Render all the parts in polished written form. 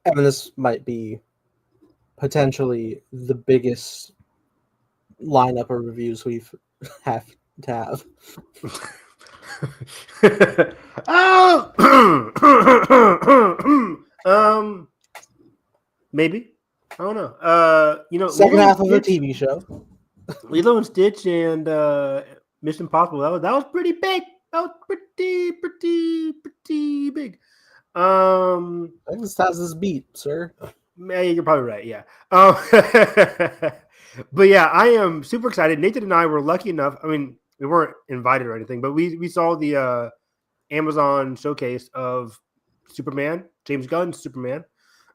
I mean, this might be potentially the biggest lineup of reviews we've have to have. Maybe. I don't know. Second Lilo and half of a Stitch, TV show. Lilo and Stitch, and Mission Impossible. That was pretty big. That was pretty big. I think this has this beat, sir. You're probably right. Yeah. But yeah, I am super excited. Nathan and I were lucky enough. I mean, we weren't invited or anything, but we saw the Amazon showcase of Superman, James Gunn's Superman.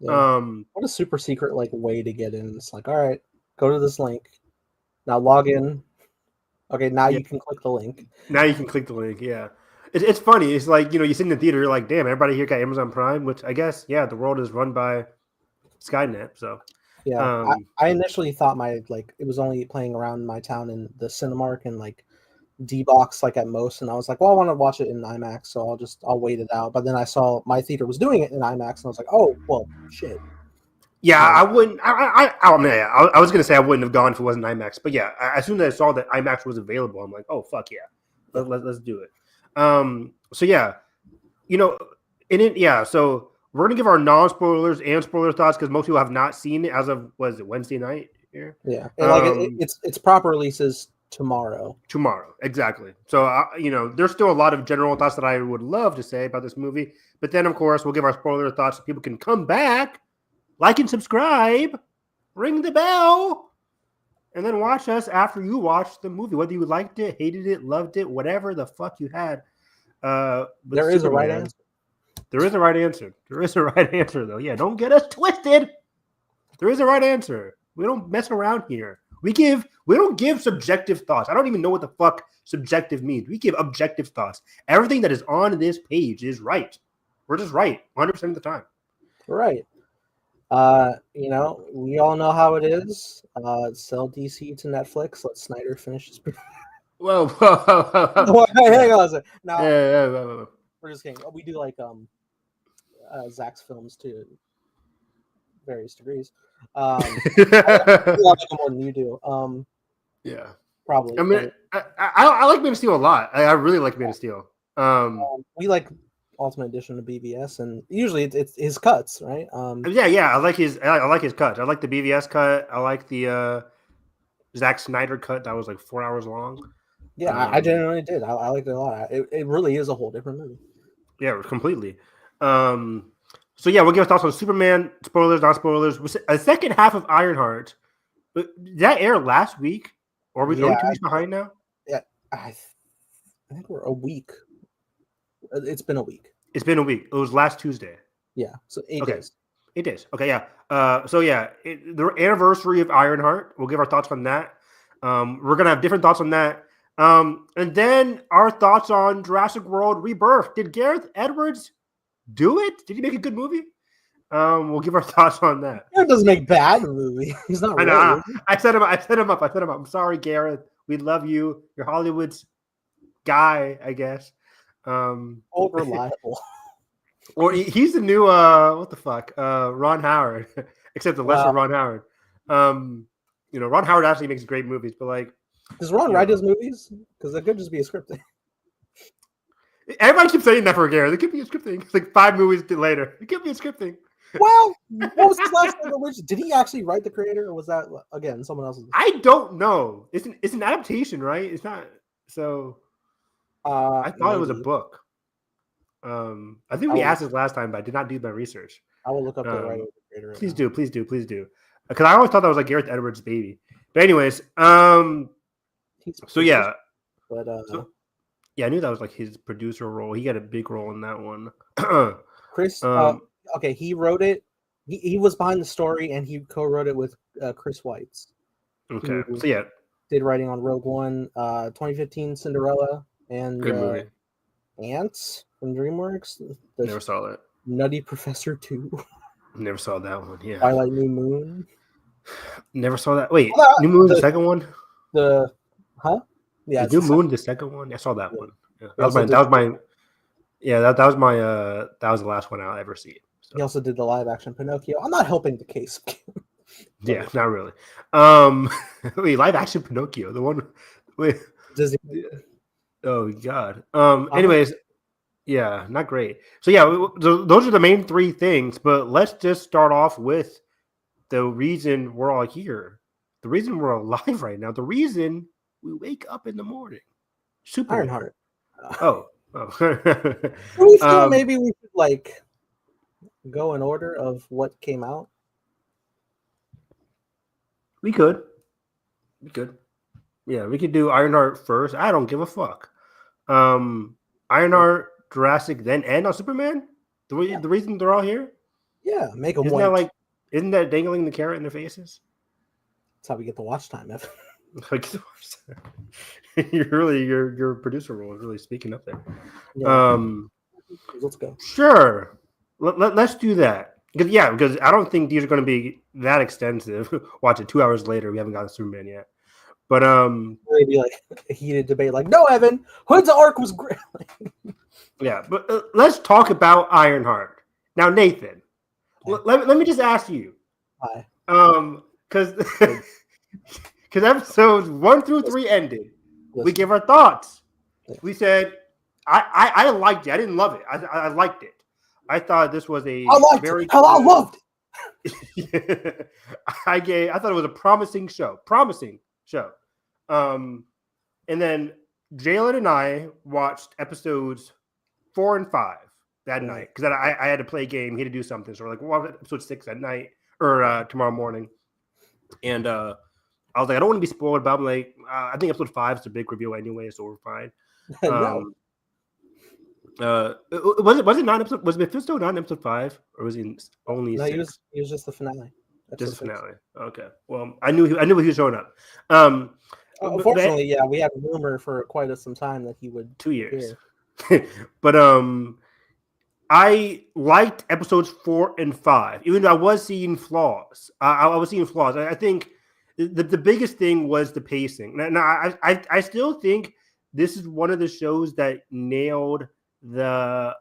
Yeah. What a super secret way to get in. It's like, all right, go to this link. Now log in. Okay, now you can click the link. Now you can click the link. Yeah. It's funny. It's like, you sit in the theater, you're like, damn, everybody here got Amazon Prime, which I guess, yeah, the world is run by Skynet. So yeah, I initially thought it was only playing around my town in the Cinemark and D-Box at most, and I was like, well, I want to watch it in IMAX, so I'll wait it out. But then I saw my theater was doing it in IMAX, and I was like, oh, well, shit. Yeah, I wouldn't. I was gonna say I wouldn't have gone if it wasn't IMAX, but yeah, as soon as I saw that IMAX was available, I'm like, oh fuck yeah, let's do it. So yeah, so we're gonna give our non-spoilers and spoiler thoughts because most people have not seen it as of Wednesday night here. Yeah, and its proper releases tomorrow. Exactly. So there's still a lot of general thoughts that I would love to say about this movie, but then of course we'll give our spoiler thoughts so people can come back, like and subscribe, ring the bell, and then watch us after you watch the movie, whether you liked it, hated it, loved it, whatever the fuck you had. There is a right answer. There is a right answer. There is a right answer, though. Yeah, don't get us twisted. There is a right answer. We don't mess around here. We don't give subjective thoughts. I don't even know what the fuck subjective means. We give objective thoughts. Everything that is on this page is right. We're just right 100% of the time. Right. We all know how it is. Sell DC to Netflix. Let Snyder finish his. Whoa. Hang on a second. No, Yeah. we're just kidding. We do Zach's films to various degrees. I like them more than you do. Yeah, probably. I mean, I like Man of Steel a lot. I really like Man of Steel. We like Ultimate Edition of BVS, and usually it's his cuts, right? Yeah. I like his cuts. I like the BVS cut. I like the Zack Snyder cut that was 4 hours long. Yeah, I genuinely did. I liked it a lot. It really is a whole different movie. Yeah, completely. So yeah, we'll give our thoughts on Superman. Spoilers, not spoilers. A second half of Ironheart. Did that air last week? Or are we 2 weeks behind now? Yeah, I think we're a week. It's been a week. It's been a week. It was last Tuesday. Yeah, so 8 days. 8 days. Okay, yeah. So yeah, the anniversary of Ironheart. We'll give our thoughts on that. We're gonna have different thoughts on that. And then our thoughts on Jurassic World Rebirth. Did Gareth Edwards do it? Did he make a good movie? We'll give our thoughts on that. Gareth doesn't make bad movie. He's not. I set him up. I'm sorry, Gareth. We love you. You're Hollywood's guy, I guess. Old reliable. Or he's the new what the fuck? Ron Howard. Except the lesser Ron Howard. Ron Howard actually makes great movies, but does Ron write his movies? Because that could just be a script thing. Everybody keeps saying that for Gareth. It could be a script thing. It's 5 movies later. It could be a script thing. Well, what was his last thing? Did he actually write The Creator, or was that again someone else's? I don't know. It's an adaptation, right? It's not. So I thought it was a book. I think we asked this last time, but I did not do my research. I will look up the writer of The Creator. Please do. Because I always thought that was Gareth Edwards' baby. But anyways, so yeah. But yeah, I knew that was his producer role. He got a big role in that one. Chris, okay, he wrote it. He was behind the story, and he co-wrote it with Chris Weitz. Okay, so yeah, did writing on Rogue One, 2015 Cinderella, and good movie. Ants from DreamWorks. Never saw that. Nutty Professor 2. Never saw that one. Yeah. Twilight New Moon. Never saw that. Wait, New Moon, the second one. Yeah, New Moon, the second one. I saw that one. Yeah, that was my. Yeah, that was my. That was the last one I'll ever see. He also did the live action Pinocchio. I'm not helping the case. Yeah, not really. Wait, live action Pinocchio, the one. Wait, Disney. oh God. Anyways, yeah, not great. So yeah, those are the main three things. But let's just start off with the reason we're all here, the reason we're alive right now, the reason we wake up in the morning. Superman. Ironheart. Oh. Do we feel maybe we should like go in order of what came out? We could. Yeah, we could do Ironheart first. I don't give a fuck. Ironheart, Jurassic, then end on Superman. The reason they're all here. Yeah, make them white. Isn't that dangling the carrot in their faces? That's how we get the watch time, Evan. your producer role is really speaking up there. Yeah. Let's go. Sure. Let's do that. Because I don't think these are going to be that extensive. Watch it 2 hours later. We haven't got Superman yet. But maybe like a heated debate, like, no, Evan, Hood's arc was great. Yeah, but let's talk about Ironheart now, Nathan. Let me just ask you. Why? Because episodes 1 through 3 ended. We gave our thoughts. We said I liked it. I didn't love it. I liked it. I thought this was a I loved it. I thought it was a promising show. And then Jalen and I watched episodes 4 and 5 that night because I had to play a game. He had to do something. So we're like, well, episode 6 at night or tomorrow morning. And I was like, I don't want to be spoiled, but I'm like, I think episode 5 is a big reveal anyway, so we're fine. Was it 9 episodes? Was Mephisto not in episode 5, or was he only? No, 6? he was just the finale. Just the finale. Okay. Well, I knew he was showing up. Unfortunately, we had a rumor for quite some time that he would 2 years. But I liked episodes 4 and 5, even though I was seeing flaws. I was seeing flaws. I think the biggest thing was the pacing. Now I still think this is one of the shows that nailed the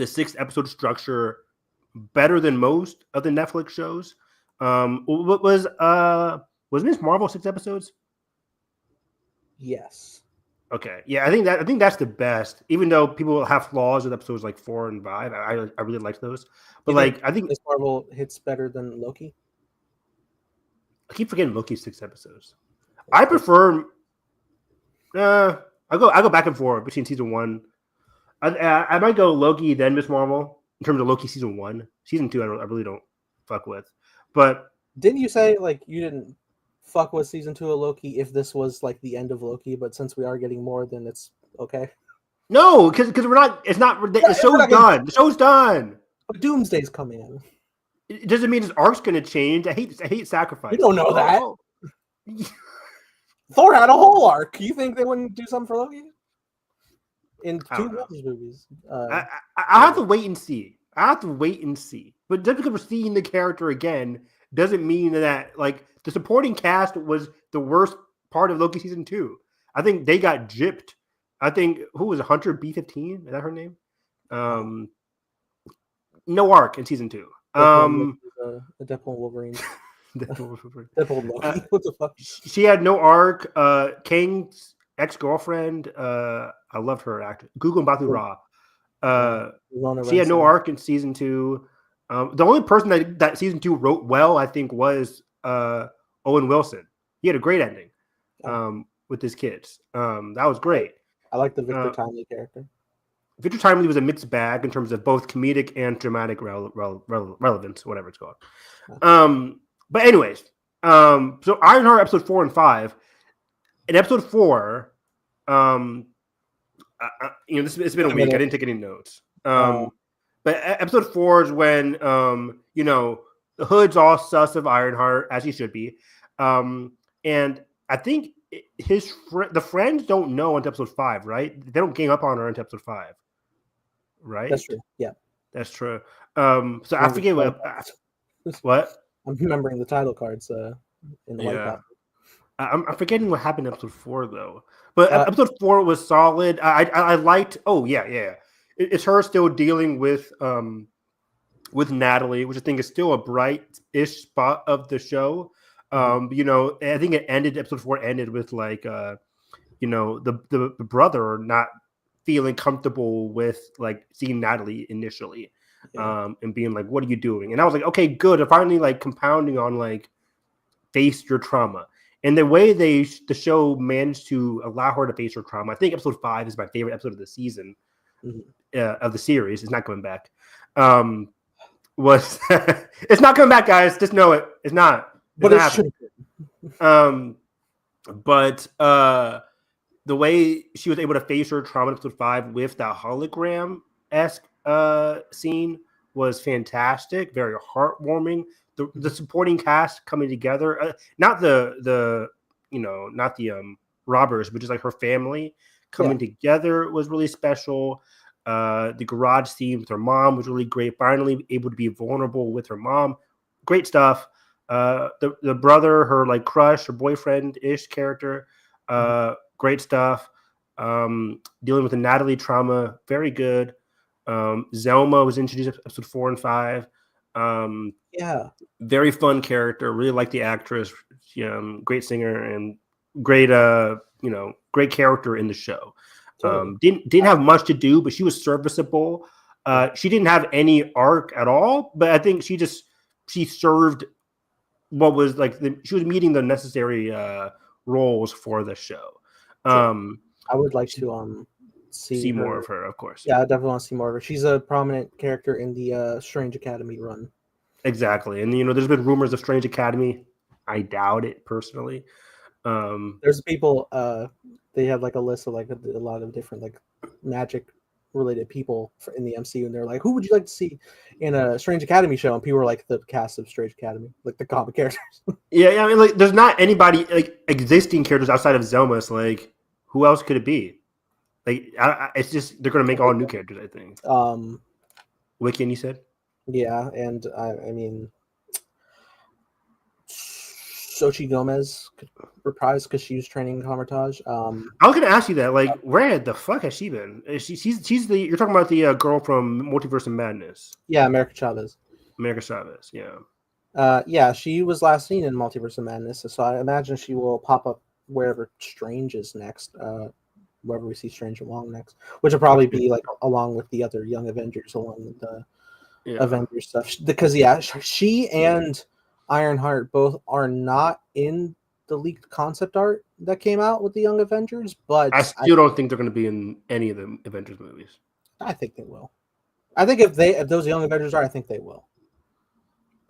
6 episode structure better than most of the Netflix shows. What was Miss Marvel 6 episodes? Yes. Okay. Yeah, I think that's the best. Even though people have flaws with episodes like 4 and 5, I really liked those. But I think Miss Marvel hits better than Loki. I keep forgetting Loki's 6 episodes. I prefer. I go back and forth between season 1. I might go Loki then Miss Marvel in terms of Loki season 1. Season 2, I really don't fuck with. But didn't you say like you didn't fuck with season 2 of Loki if this was like the end of Loki? But since we are getting more, then it's okay. No, because we're not. It's not. The show's done. The show's done. But Doomsday's coming in. It doesn't mean his arc's going to change. I hate sacrifice. You don't know that. Thor had a whole arc. You think they wouldn't do something for Loki? In 2 movies. I have to wait and see. But just because we're seeing the character again doesn't mean that like the supporting cast was the worst part of Loki season 2. I think they got gypped. I think who was Hunter B-15? Is that her name? No arc in season 2. Deadpool Wolverine. Deadpool Loki. What the fuck? She had no arc. Kang's ex-girlfriend. I loved her actor. Google Batu Ra. She had no arc in season 2. The only person that season 2 wrote well, I think, was Owen Wilson. He had a great ending with his kids. That was great. I like the Victor Timely character. Victor Timely was a mixed bag in terms of both comedic and dramatic relevance, whatever it's called. But anyways, so Ironheart episode 4 and 5. In episode 4, it's been a week. I didn't take any notes. But episode 4 is when the Hood's all sus of Ironheart, as he should be. And I think the friends don't know until episode 5, right? They don't gang up on her until episode 5. Right? That's true. Yeah. That's true. So I forget what? I'm remembering the title cards in the white paper. I'm forgetting what happened in episode 4 though. But episode 4 was solid. I liked. Oh yeah. it's her still dealing with Natalie, which I think is still a bright-ish spot of the show. You know, I think episode 4 ended with like you know, the brother not feeling comfortable with like seeing Natalie initially. And being like, what are you doing? And I was like, okay, good. They're finally like compounding on like face your trauma. And the way the show managed to allow her to face her trauma, I think episode 5 is my favorite episode of the season, of the series. It's not coming back. Was it's not coming back, guys. Just know it. It's not. But it should. But the way she was able to face her trauma in episode 5 with that hologram-esque scene was fantastic. Very heartwarming. The supporting cast coming together, not the robbers, but just like her family coming together was really special. The garage scene with her mom was really great. Finally able to be vulnerable with her mom. Great stuff. The brother, her like crush, her boyfriend-ish character, great stuff. Dealing with the Natalie trauma, very good. Zelma was introduced in episode 4 and 5. Very fun character. Really like the actress. Great singer and great great character in the show. Didn't have much to do, but she was serviceable. She didn't have any arc at all, but I think she served what was like she was meeting the necessary roles for the show. I would like to see more of her, of course. Yeah, I definitely want to see more of her. She's a prominent character in the Strange Academy run. Exactly. And there's been rumors of Strange Academy. I doubt it personally. There's people they have like a list of like a lot of different like magic related people in the MCU, and they're like, who would you like to see in a Strange Academy show? And people were like, the cast of Strange Academy, like the comic characters. Yeah, I mean, like, there's not anybody like existing characters outside of Zelma. So, like, who else could it be? Like, it's just they're gonna make all new characters, I think. Wiccan, you said? Yeah, and I mean, Xochitl Gomez could reprise because she was training in Comertage. I was gonna ask you that. Like, where the fuck has she been? She's the you're talking about the girl from Multiverse of Madness. Yeah, America Chavez. Yeah. Yeah, she was last seen in Multiverse of Madness, so I imagine she will pop up wherever Strange is next. Wherever we see Strange along next, which will probably be like along with the other Young Avengers, along with the Avengers stuff. Because she and Ironheart both are not in the leaked concept art that came out with the Young Avengers, but I still don't think they're going to be in any of the Avengers movies. I think they will. I think if those Young Avengers are, I think they will.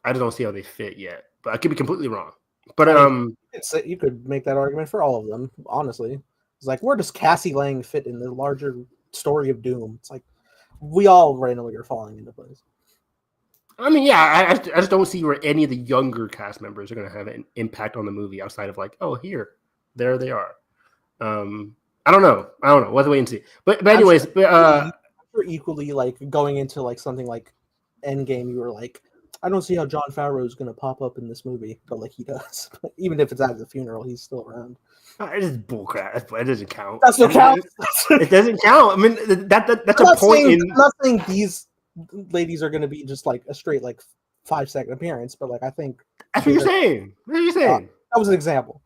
I just don't see how they fit yet, but I could be completely wrong. But you could make that argument for all of them, honestly. It's like, where does Cassie Lang fit in the larger story of Doom? It's like we all randomly are falling into place. I mean, yeah, I just don't see where any of the younger cast members are going to have an impact on the movie outside of like, oh, there they are. I don't know. We'll have to wait and see. But anyways, I'm sure equally like going into like something like Endgame, you were like, I don't see how Jon Favreau is going to pop up in this movie, but like he does. Even if it's at the funeral, he's still around. It is bullcrap. It doesn't count. That's what counts. It doesn't count. I mean, that's a point. I'm not saying these ladies are going to be just like a straight like 5-second appearance, but like I think that's what you're saying. What are you saying? That was an example.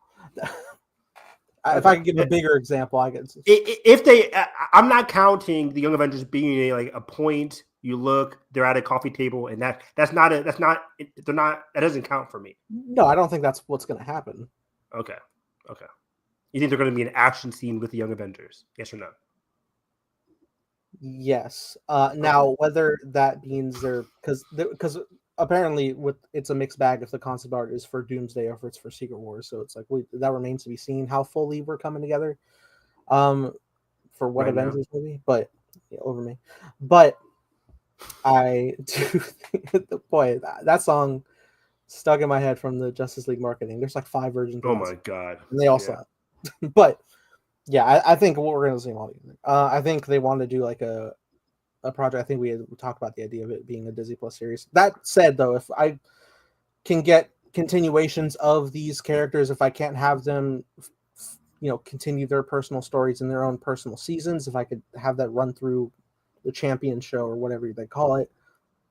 If I could give a bigger example, I could. If they, I'm not counting the Young Avengers being a point. You look, they're at a coffee table, and that doesn't count for me. No, I don't think that's what's going to happen. Okay. You think they're going to be an action scene with the Young Avengers? Yes or no? Yes. Now, whether that means because apparently it's a mixed bag if the concept art is for Doomsday or if it's for Secret Wars. So it's like that remains to be seen how fully we're coming together. For what right Avengers now. Movie, but over me. But I do think that song stuck in my head from the Justice League marketing. There's like 5 versions. Oh my god! And they all suck. But yeah, I think what we're gonna see. I think they want to do like a project. I think we talked about the idea of it being a Disney Plus series. That said, though, if I can get continuations of these characters, if I can't have them, continue their personal stories in their own personal seasons, if I could have that run through the champion show or whatever they call it,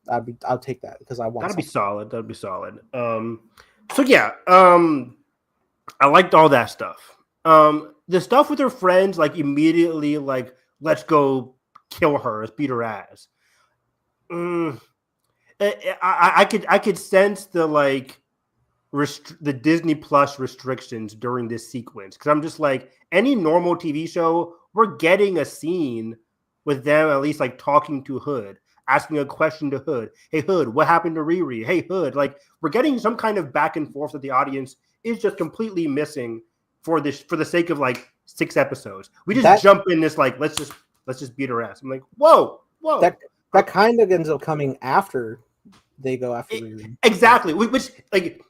I'll take that because I want. That'd be solid. That'd be solid. So yeah, I liked all that stuff. The stuff with her friends, like immediately, like let's go kill her, let's beat her ass. I could sense the like the Disney Plus restrictions during this sequence because I'm just like any normal TV show, we're getting a scene with them at least like talking to Hood, asking a question to Hood. Hey Hood, what happened to Riri? Hey Hood, like we're getting some kind of back and forth that the audience is just completely missing for the sake of like 6 episodes. We just jump in this like let's just beat her ass. I'm like whoa. That kind of ends up coming after they go after Riri. Exactly, which like.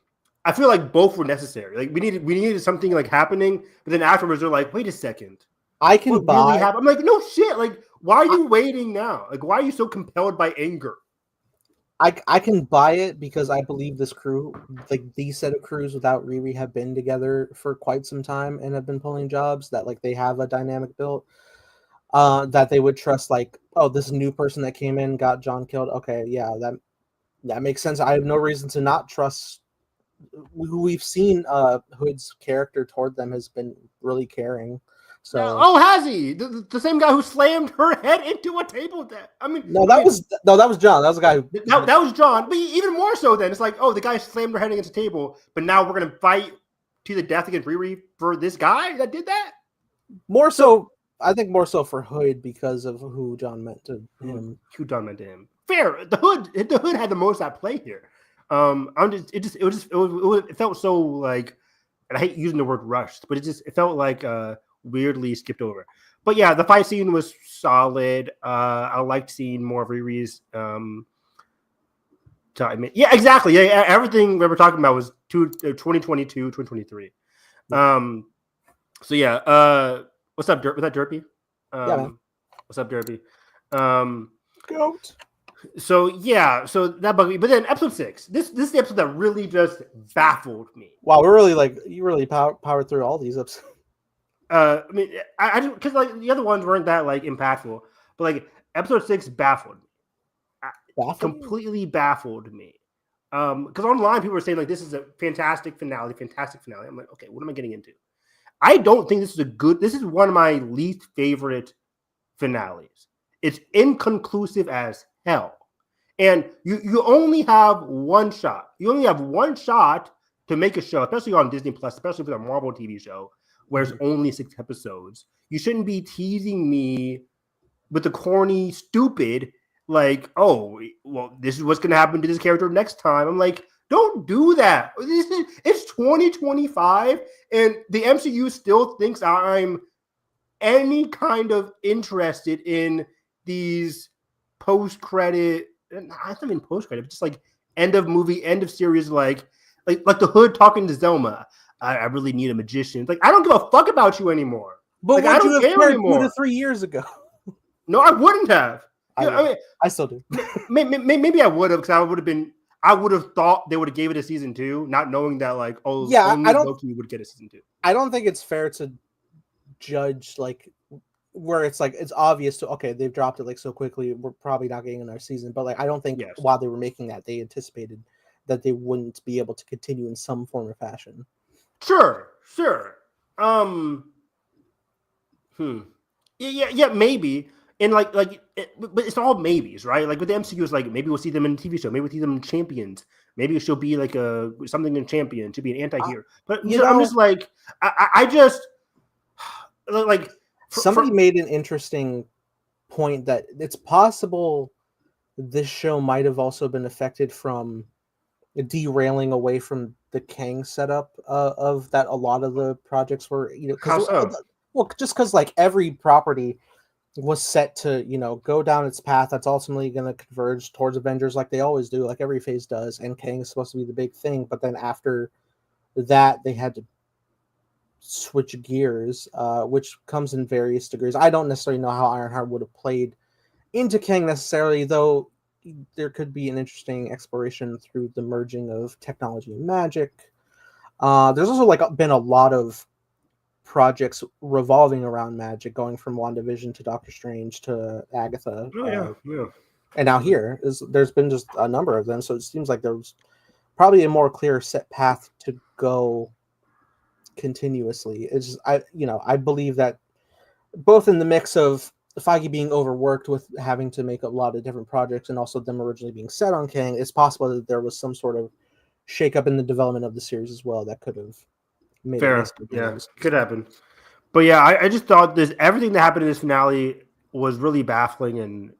I feel like both were necessary. Like we needed something like happening, but then afterwards they're like, wait a second. I can buy. Really I'm like, no shit. Like, why are you waiting now? Like, why are you so compelled by anger? I can buy it because I believe this crew, like these set of crews without Riri, have been together for quite some time and have been pulling jobs that like they have a dynamic built. That they would trust. Like, oh, this new person that came in got John killed. Okay, yeah, that makes sense. I have no reason to not trust. We've seen Hood's character toward them has been really caring. So has he? The same guy who slammed her head into a table deck. I mean, that was John. That was the guy who that was John. But even more so, then it's like, oh, the guy slammed her head against a table, but now we're gonna fight to the death against Riri for this guy that did that. More so, I think more so for Hood because of who John meant to him. Who John meant to him. Fair. The Hood had the most at play here. It felt so like, and I hate using the word rushed, but it felt like weirdly skipped over. But yeah, the fight scene was solid. I liked seeing more of Riri's time. Yeah, exactly. Yeah, everything we were talking about was 2022, 2023. So yeah, what's up, was that Derpy? Yeah, man. What's up, Derpy? Goat. So yeah, so that bugged me. But then episode 6, this is the episode that really just baffled me. Wow, we're really like you really powered through all these episodes. I mean, I just because like the other ones weren't that like impactful, but like episode 6 baffled me. Completely baffled me. Because online people were saying like this is a fantastic finale. I'm like, okay, what am I getting into? I don't think this is one of my least favorite finales. It's inconclusive as hell. And you only have one shot. You only have one shot to make a show, especially on Disney Plus, especially for a Marvel TV show, where it's only 6 episodes. You shouldn't be teasing me with the corny, stupid, like, oh, well, this is what's going to happen to this character next time. I'm like, don't do that. It's 2025, and the MCU still thinks I'm any kind of interested in these post-credit, not even post-credit, but just like end of movie, end of series, like the Hood talking to Zelma. I really need a magician. Like, I don't give a fuck about you anymore. But like, I don't care anymore. 2 to 3 years ago. No, I wouldn't have. I still do. Maybe I would have, because I would have thought they would have gave it a season 2, not knowing that like, oh yeah, only Loki would get a season 2. I don't think it's fair to judge like where it's like it's obvious to okay, they've dropped it like so quickly, we're probably not getting another season. But like I don't think while they were making that, they anticipated that they wouldn't be able to continue in some form or fashion. Sure. Yeah, maybe. And but it's all maybes, right? Like with the MCU, it's like maybe we'll see them in a TV show, maybe we'll see them in Champions, maybe she'll be like something in Champion, she'll be an anti-hero. But I'm just like, I just like somebody made an interesting point that it's possible this show might have also been affected from derailing away from the Kang setup of that. A lot of the projects were, just because like every property was set to, go down its path that's ultimately going to converge towards Avengers like they always do, like every phase does, and Kang is supposed to be the big thing. But then after that, they had to switch gears, which comes in various degrees. I don't necessarily know how Ironheart would have played into Kang necessarily, though there could be an interesting exploration through the merging of technology and magic. There's also been a lot of projects revolving around magic, going from WandaVision to Doctor Strange to Agatha. And now there's been just a number of them, so it seems like there's probably a more clear set path to go continuously. It's just, I believe that both in the mix of Feige being overworked with having to make a lot of different projects and also them originally being set on Kang, it's possible that there was some sort of shakeup in the development of the series as well that could have made it. Yeah, could happen. But yeah, I just thought everything that happened in this finale was really baffling and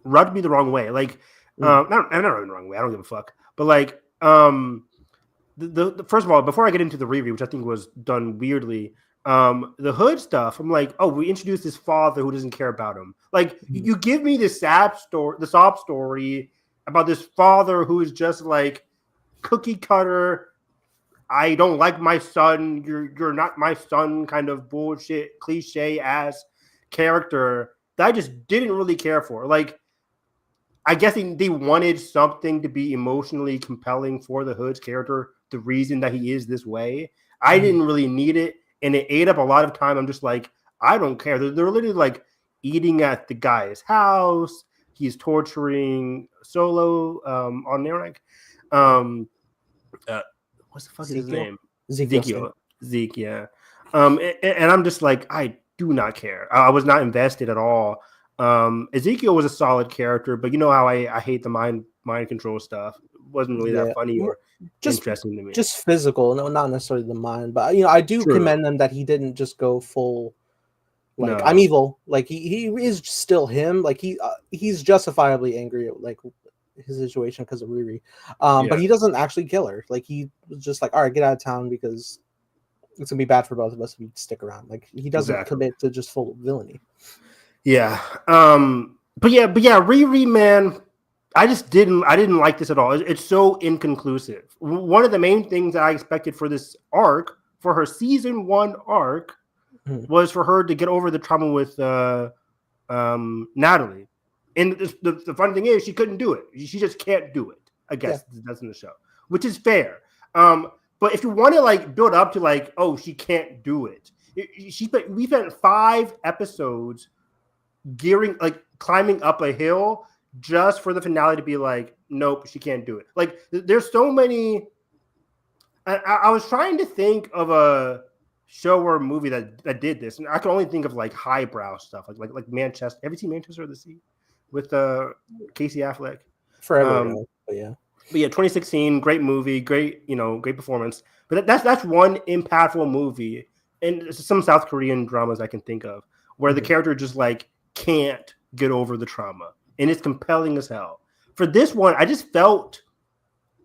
rubbed me the wrong way. Like, not in the wrong way. I don't give a fuck. But like, the first of all, before I get into the reread, which I think was done weirdly, the Hood stuff, I'm like, oh, we introduced this father who doesn't care about him. Like, you give me this sob story about this father who is just like cookie cutter. I don't like my son. You're not my son. Kind of bullshit, cliche ass character that I just didn't really care for. Like, I guess they wanted something to be emotionally compelling for the Hood's character. The reason that he is this way, I didn't really need it. And it ate up a lot of time. I'm just like, I don't care. They're literally like eating at the guy's house. He's torturing Solo on Narek. What's the fuck is his name? Ezekiel. Zeke, yeah. And I'm just like, I do not care. I was not invested at all. Ezekiel was a solid character, but you know how I hate the mind control stuff. It wasn't really that funny or just interesting to me. Just physical, no, not necessarily the mind. But I do commend them that he didn't just go full like I'm evil. Like he is still him. Like he's justifiably angry at like his situation because of Riri. But he doesn't actually kill her. Like he was just like, all right, get out of town because it's gonna be bad for both of us if you stick around. Like he doesn't commit to just full villainy. Yeah. But yeah, Riri, man, I didn't like this at all. It's so inconclusive. One of the main things that I expected for this arc, for her season 1 arc, was for her to get over the trauma with Natalie. And the funny thing is, she couldn't do it. She just can't do it. I guess that's in the show, which is fair. But if you want to like build up to like, oh, she can't do it. We spent 5 episodes climbing up a hill just for the finale to be like, nope, she can't do it. Like there's so many. I was trying to think of a show or a movie that did this, and I can only think of like highbrow stuff, like Manchester. Have you seen Manchester of the Sea with Casey Affleck? Forever, but yeah. But yeah, 2016, great movie, great performance. But that's one impactful movie, and some South Korean dramas I can think of where the character just like can't get over the trauma, and it's compelling as hell. For this one, I just felt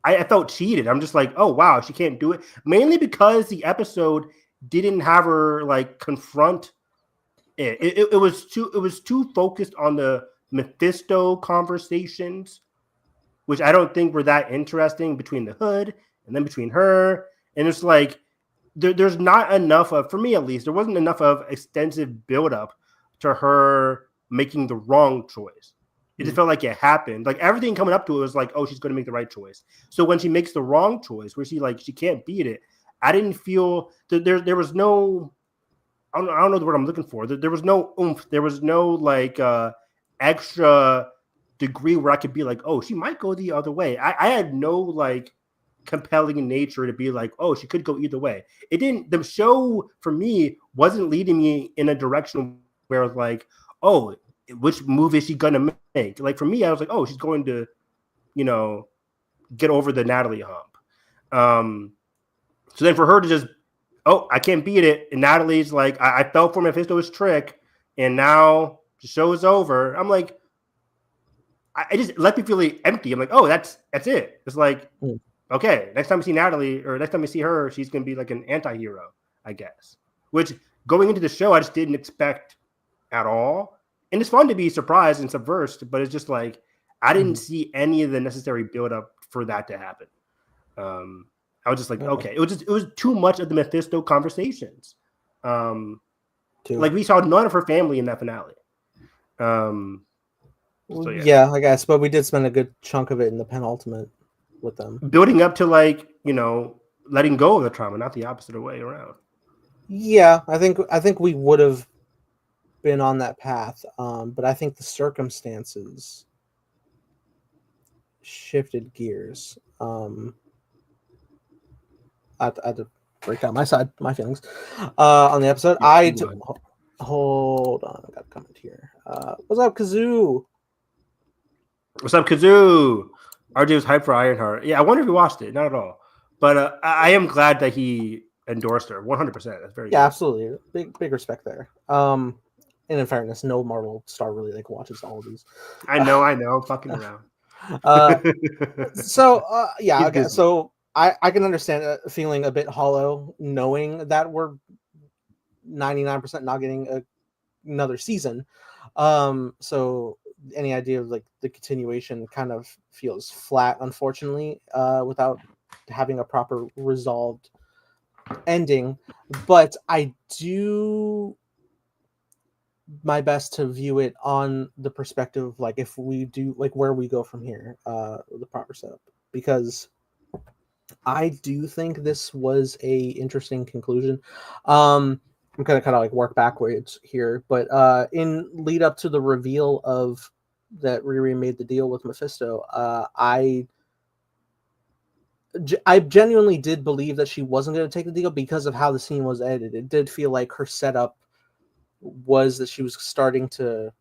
I felt cheated. I'm just like, oh wow, she can't do it, mainly because the episode didn't have her like confront it. It was too focused on the Mephisto conversations, which I don't think were that interesting between the Hood and then between her. And it's like there's not enough of, for me at least, there wasn't enough of extensive buildup to her making the wrong choice. It just felt like it happened. Like everything coming up to it was like, oh, she's going to make the right choice. So when she makes the wrong choice, where she can't beat it, I didn't feel that there was no, I don't know the word I'm looking for. There was no oomph. There was no like extra degree where I could be like, oh, she might go the other way. I had no like compelling nature to be like, oh, she could go either way. It didn't. The show for me wasn't leading me in a direction where I was like, oh, which move is she gonna make? Like for me, I was like, oh, she's going to, get over the Natalie hump. So then for her to just, oh, I can't beat it, and Natalie's like, I fell for Mephisto's trick, and now the show is over. I'm like, I just left me feeling empty. I'm like, oh, that's it. It's like, okay, next time we see Natalie, or next time we see her, she's gonna be like an anti-hero, I guess. Which going into the show, I just didn't expect at all. And it's fun to be surprised and subversed, but it's just like I didn't see any of the necessary build-up for that to happen. I was just like, okay, it was too much of the Mephisto conversations. Like we saw none of her family in that finale. Yeah, I guess, but we did spend a good chunk of it in the penultimate with them, building up to like letting go of the trauma, not the opposite way around. Yeah, I think we would have been on that path, but I think the circumstances shifted gears. I had to break down my feelings on the episode. Hold on, I got a comment here. What's up, Kazoo? What's up, Kazoo? RJ was hyped for Ironheart. Yeah, I wonder if he watched it. Not at all. But I am glad that he endorsed her 100%. That's very good. Absolutely. Big respect there. And in fairness, no Marvel star really like watches all of these. I know. Fucking around. Yeah, okay. So I can understand feeling a bit hollow knowing that we're 99% not getting another season. So any idea of like the continuation kind of feels flat, unfortunately, without having a proper resolved ending. But I do my best to view it on the perspective of like if we do like where we go from here, the proper setup, because I do think this was a interesting conclusion. I'm gonna kind of like work backwards here, but in lead up to the reveal of that Riri made the deal with Mephisto, I genuinely did believe that she wasn't going to take the deal because of how the scene was edited. It did feel like her setup was that she was starting to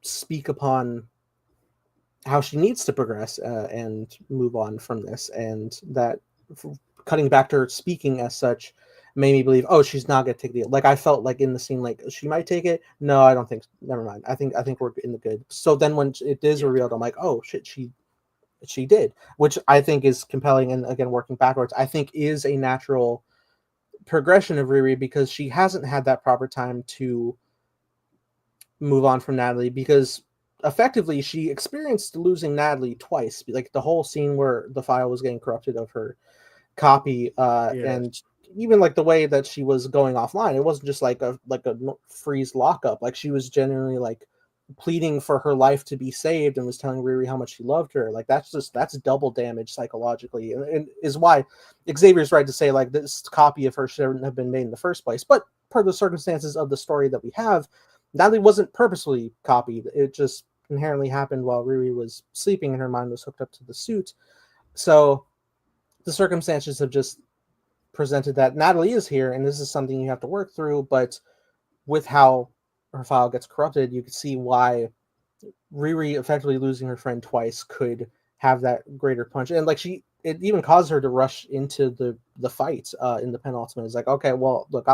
speak upon how she needs to progress and move on from this, and that cutting back to her speaking as such made me believe, oh, she's not going to take the deal. Like I felt like in the scene, like she might take it. No, I don't think. Never mind. I think we're in the good. So then when it is revealed, I'm like, oh shit, she did, which I think is compelling. And again, working backwards, I think is a natural progression of Riri because she hasn't had that proper time to move on from Natalie, because effectively she experienced losing Natalie twice. Like the whole scene where the file was getting corrupted of her copy, and even like the way that she was going offline, it wasn't just like a freeze lockup. Like she was genuinely like pleading for her life to be saved and was telling Riri how much she loved her. Like that's double damage psychologically, and is why Xavier's right to say like this copy of her shouldn't have been made in the first place. But per the circumstances of the story that we have, Natalie wasn't purposely copied. It just inherently happened while Riri was sleeping and her mind was hooked up to the suit. So the circumstances have just presented that Natalie is here and this is something you have to work through. But with how her file gets corrupted, you could see why Riri effectively losing her friend twice could have that greater punch. And like it even caused her to rush into the fight in the penultimate. It's like, okay, well, look,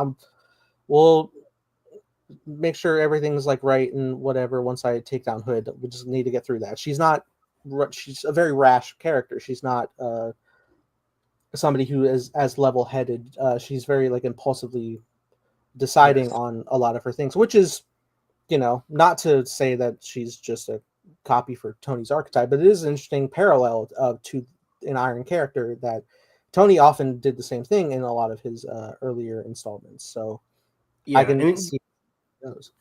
we'll make sure everything's like right and whatever. Once I take down Hood, we just need to get through that. She's a very rash character. She's not somebody who is as level-headed. She's very like impulsively deciding on a lot of her things, which is, not to say that she's just a copy for Tony's archetype, but it is an interesting parallel to an Iron character that Tony often did the same thing in a lot of his earlier installments. So I can see those.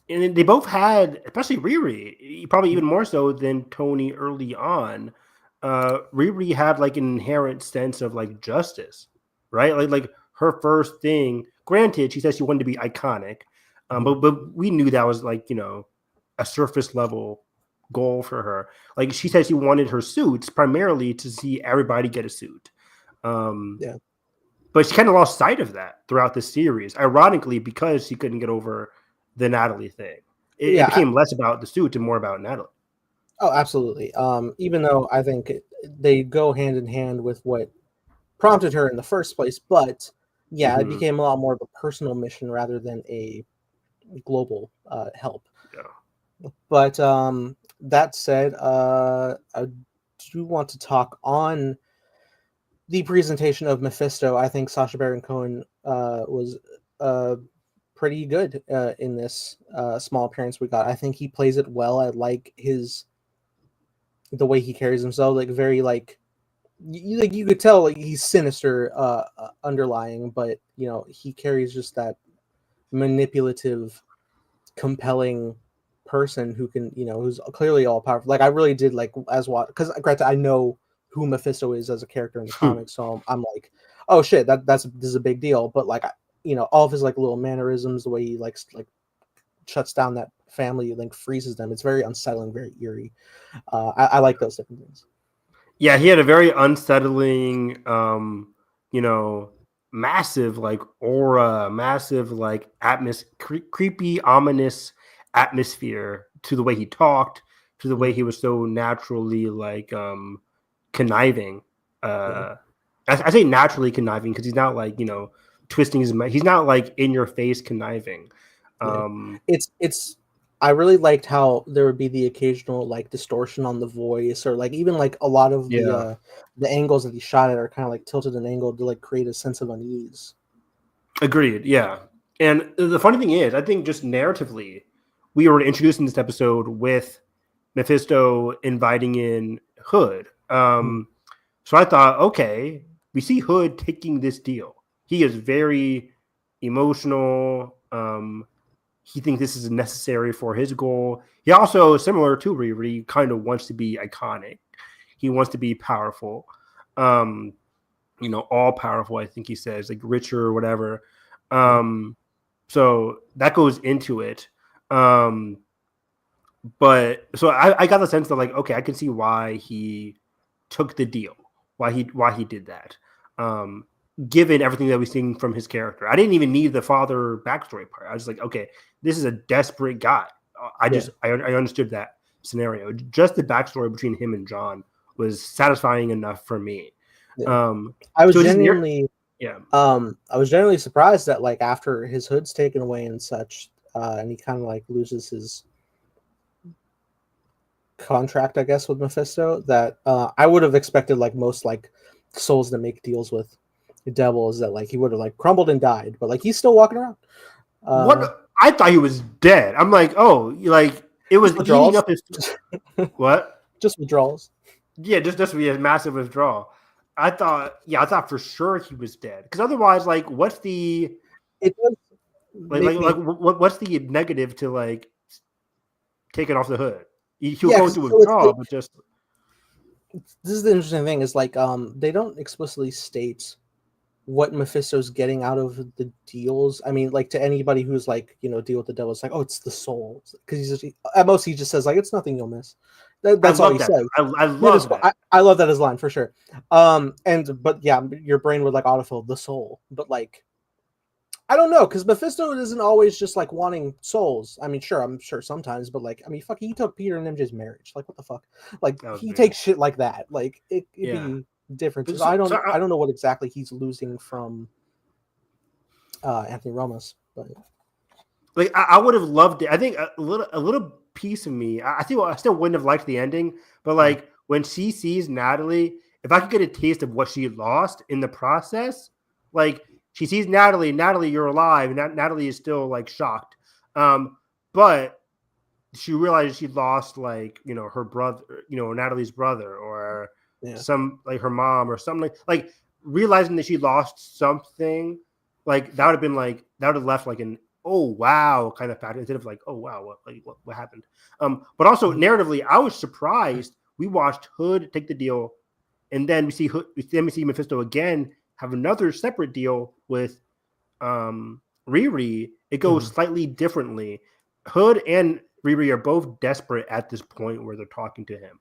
And they both had, especially Riri, probably even more so than Tony early on. Riri had like an inherent sense of like justice, right? Like her first thing. Granted, she said she wanted to be iconic, but we knew that was like a surface level goal for her. Like she said, she wanted her suits primarily to see everybody get a suit. But she kind of lost sight of that throughout the series, ironically, because she couldn't get over the Natalie thing. It became less about the suit and more about Natalie. Oh, absolutely. Even though I think they go hand in hand with what prompted her in the first place, but it became a lot more of a personal mission rather than a global help. Yeah. But that said, I do want to talk on the presentation of Mephisto. I think Sacha Baron Cohen was pretty good in this small appearance we got. I think he plays it well. I like the way he carries himself, like very like you could tell like he's sinister underlying, but he carries just that manipulative, compelling person who can who's clearly all powerful. Like I really did like because granted I know who Mephisto is as a character in the comics, so I'm like, oh shit, this is a big deal. But like all of his like little mannerisms, the way he like shuts down that family, like freezes them. It's very unsettling, very eerie. I like those different things. Yeah, he had a very unsettling, massive like aura, massive like creepy, ominous atmosphere to the way he talked, to the way he was so naturally like conniving. I say naturally conniving because he's not like twisting his. He's not like in your face conniving. It's. I really liked how there would be the occasional like distortion on the voice, or like even like a lot of the angles that he shot at are kind of like tilted and angled to like create a sense of unease. Agreed. Yeah, and the funny thing is, I think just narratively, we were introduced in this episode with Mephisto inviting in Hood. So I thought, okay, we see Hood taking this deal. He is very emotional. He thinks this is necessary for his goal. He also, similar to Riri, kind of wants to be iconic. He wants to be powerful. All powerful, I think he says, like richer or whatever. So that goes into it. But so I got the sense that like, okay, I can see why he took the deal, why he did that. Given everything that we've seen from his character, I didn't even need the father backstory part. I was like, okay, this is a desperate guy. I understood that scenario. Just the backstory between him and John was satisfying enough for me. I was genuinely surprised that like after his hood's taken away and such, and he kind of like loses his contract, I guess, with Mephisto, that I would have expected like most like souls that make deals with the devil is that like he would have like crumbled and died, but like he's still walking around. What I thought he was dead. I'm like, oh, like it was eating up his what? Just withdrawals. Yeah, just be a massive withdrawal. I thought for sure he was dead because otherwise, like, what's the what's the negative to like taking off the hood? He'll go into withdrawal, but just this is the interesting thing is like they don't explicitly state what Mephisto's getting out of the deals. I mean, like to anybody who's like deal with the devil, it's like, oh, it's the soul, because at most he just says like it's nothing you'll miss. That's all he says. I love that. I love that as line for sure. But yeah, your brain would like autofill the soul, but like I don't know, because Mephisto isn't always just like wanting souls. I mean, I'm sure sometimes, but like, I mean, fuck, he took Peter and MJ's marriage. Like, what the fuck? Like, he takes shit like that. Like, it'd be different. So I don't know what exactly he's losing from Anthony Ramos, but like, I would have loved it. I think a little piece of me, I still wouldn't have liked the ending, but like when she sees Natalie, if I could get a taste of what she lost in the process, like. She sees Natalie, you're alive. Natalie is still like shocked. But she realizes she lost like, her brother, Natalie's brother or some like her mom or something like realizing that she lost something like that would have left like an, oh, wow kind of factor instead of like, oh, wow, what happened? But also narratively, I was surprised. We watched Hood take the deal and then we see Mephisto again have another separate deal with Riri. It goes slightly differently. Hood and Riri are both desperate at this point where they're talking to him.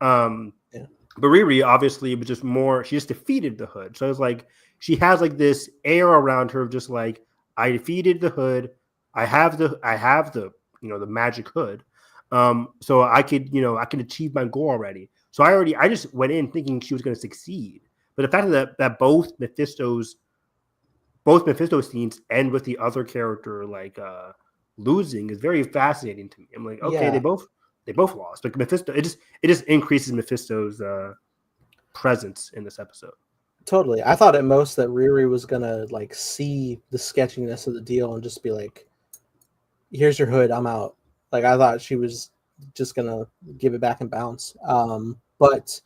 But Riri obviously was just more, she just defeated the Hood. So it's like she has like this air around her of just like, I defeated the Hood. I have the the magic Hood. So I can achieve my goal already. So I just went in thinking she was going to succeed. But the fact that both Mephisto scenes end with the other character like losing is very fascinating to me. I'm like, okay, they both lost. Like Mephisto, it just increases Mephisto's presence in this episode. Totally. I thought at most that Riri was gonna like see the sketchiness of the deal and just be like, here's your hood, I'm out. Like I thought she was just gonna give it back and bounce. But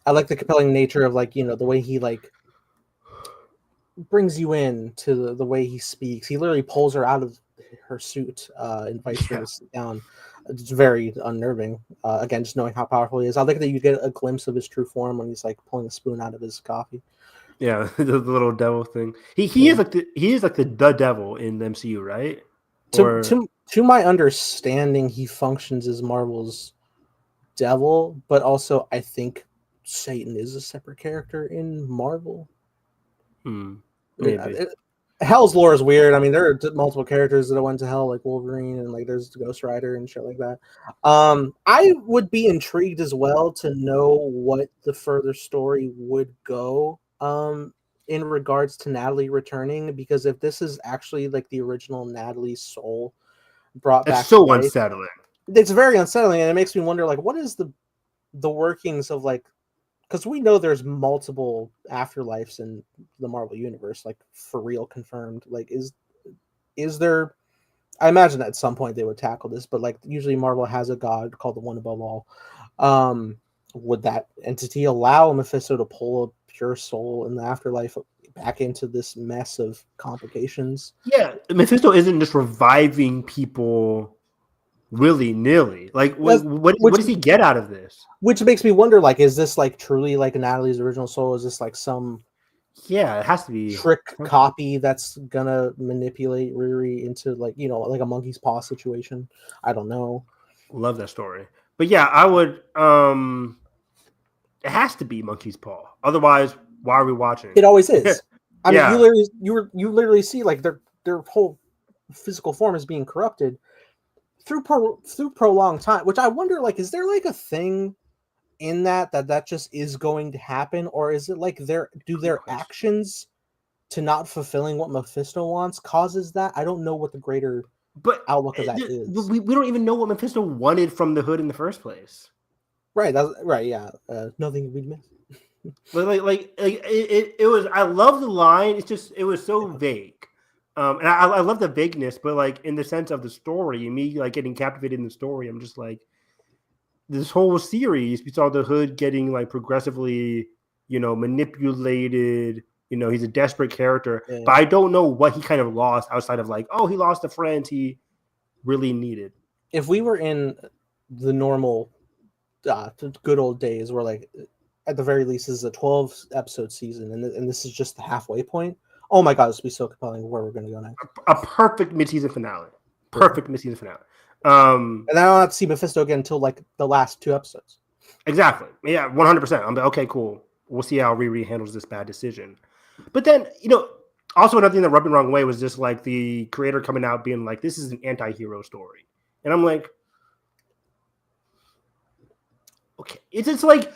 I like the compelling nature of like, the way he like brings you in to the way he speaks. He literally pulls her out of her suit, invites her to sit down. It's very unnerving. Again, just knowing how powerful he is. I like that you get a glimpse of his true form when he's like pulling a spoon out of his coffee. Yeah, the little devil thing. He Yeah. is like the devil in the MCU, right? To Or to to my understanding, he functions as Marvel's devil, but also I think Satan is a separate character in Marvel. maybe. Hell's lore is weird. I mean, there are multiple characters that went to hell, like Wolverine, and like there's Ghost Rider and shit like that. I would be intrigued as well to know what the further story would go. In regards to Natalie returning, because if this is actually like the original Natalie's soul brought It's back to so life, unsettling. it's very unsettling, and it makes me wonder, like, what is the workings of like, because we know there's multiple afterlives in the Marvel universe, like for real confirmed. Like, is there? I imagine at some point they would tackle this, but like usually Marvel has a god called the One Above All. Would that entity allow Mephisto to pull a pure soul in the afterlife back into this mess of complications? Yeah, Mephisto isn't just reviving people willy-nilly. Like, That's, what does he get out of this? which makes me wonder, like, is this like truly like Natalie's original soul? Is this like some Yeah, it has to be. trick copy that's gonna manipulate Riri into like, like a monkey's paw situation? I don't know. Love that story. But yeah, I would. It has to be Monkey's Paw. Otherwise, why are we watching? It always is. I mean, Yeah. you literally see like their whole physical form is being corrupted through prolonged time. Which I wonder, like, is there like a thing in that just is going to happen, or is it like their actions to not fulfilling what Mephisto wants causes that? I don't know what the greater outlook of that is. We don't even know what Mephisto wanted from the Hood in the first place. Right. That's right. Yeah. Nothing we'd miss. But it was. I love the line. It's just it was so vague, and I love the vagueness. But like in the sense of the story, and me like getting captivated in the story, I'm just like, this whole series, we saw the Hood getting like progressively, manipulated. He's a desperate character, but I don't know what he kind of lost outside of like, oh, he lost the friends he really needed. If we were in the normal, good old days, where like at the very least this is a 12 episode season, and this is just the halfway point. Oh my god, this would be so compelling. Where we're going to go next? A perfect mid-season finale. Mid-season finale. And I don't have to see Mephisto again until like the last 2 episodes. Exactly. Yeah, 100%. I'm like, okay, cool. We'll see how Riri handles this bad decision. But then, also another thing that rubbed me the wrong way was just like the creator coming out being like, this is an anti-hero story. And I'm like, okay. It's just like,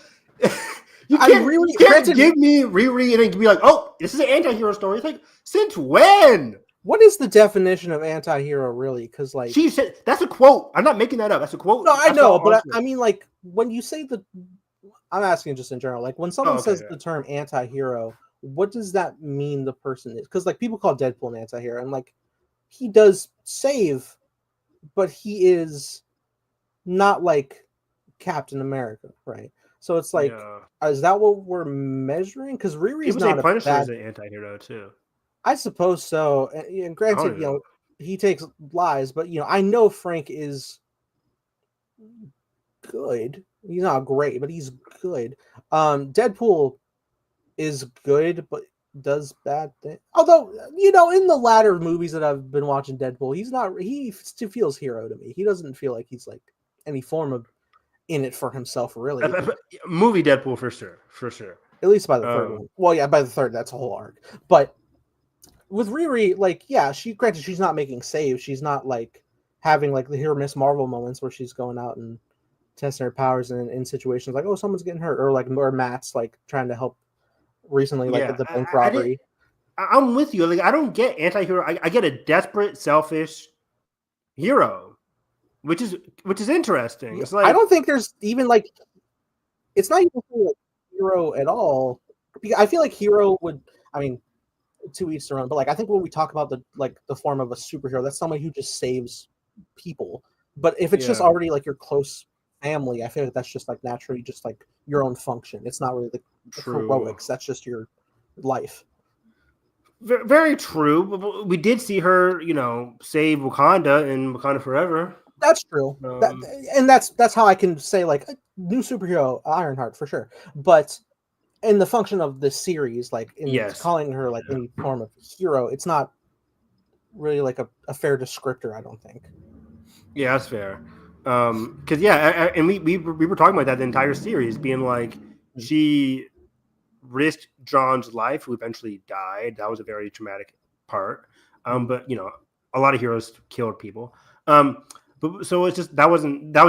you can't give me Riri and be like, oh, this is an anti-hero story. It's like, since when? What is the definition of anti-hero really? Because like she said, that's a quote. I'm not making that up. That's a quote. No, I know, but I mean, like when you say I'm asking just in general. Like when someone says the term anti-hero, what does that mean the person is? Because like people call Deadpool an anti-hero, and like he does save, but he is not like Captain America, right? So it's like, is that what we're measuring? Because Riri's not Punisher is an anti-hero too. I suppose so. And granted, he takes lies, but I know Frank is good. He's not great, but he's good. Deadpool is good, but does bad things. Although, in the latter movies that I've been watching Deadpool, he still feels hero to me. He doesn't feel like he's like any form of in it for himself, really. Movie Deadpool for sure. At least by the third one. Well, yeah, by the third, that's a whole arc. But with Riri, like, yeah, she's not making saves. She's not like having like the hero Miss Marvel moments where she's going out and testing her powers in situations like, oh, someone's getting hurt, or Matt's like trying to help recently, like at the bank robbery. I'm with you. Like, I don't get anti-hero. I get a desperate, selfish hero, which is interesting. It's like, I don't think there's even like, it's not even like hero at all. I feel like hero would, I mean, to each their own, but like I think when we talk about the form of a superhero, that's somebody who just saves people. But if it's just already like your close family, I feel like that's just like naturally just like your own function. It's not really the heroics. That's just your life. Very, very true. But we did see her, save Wakanda in Wakanda Forever. That's true. And that's how I can say like a new superhero, Ironheart for sure. But in the function of the series, like in Yes. calling her like any form of hero, it's not really like a fair descriptor, I don't think. Yeah, that's fair. Because and we were talking about that the entire series, being like she risked John's life, who eventually died. That was a very traumatic part. But you know, a lot of heroes killed people. But so it's just that was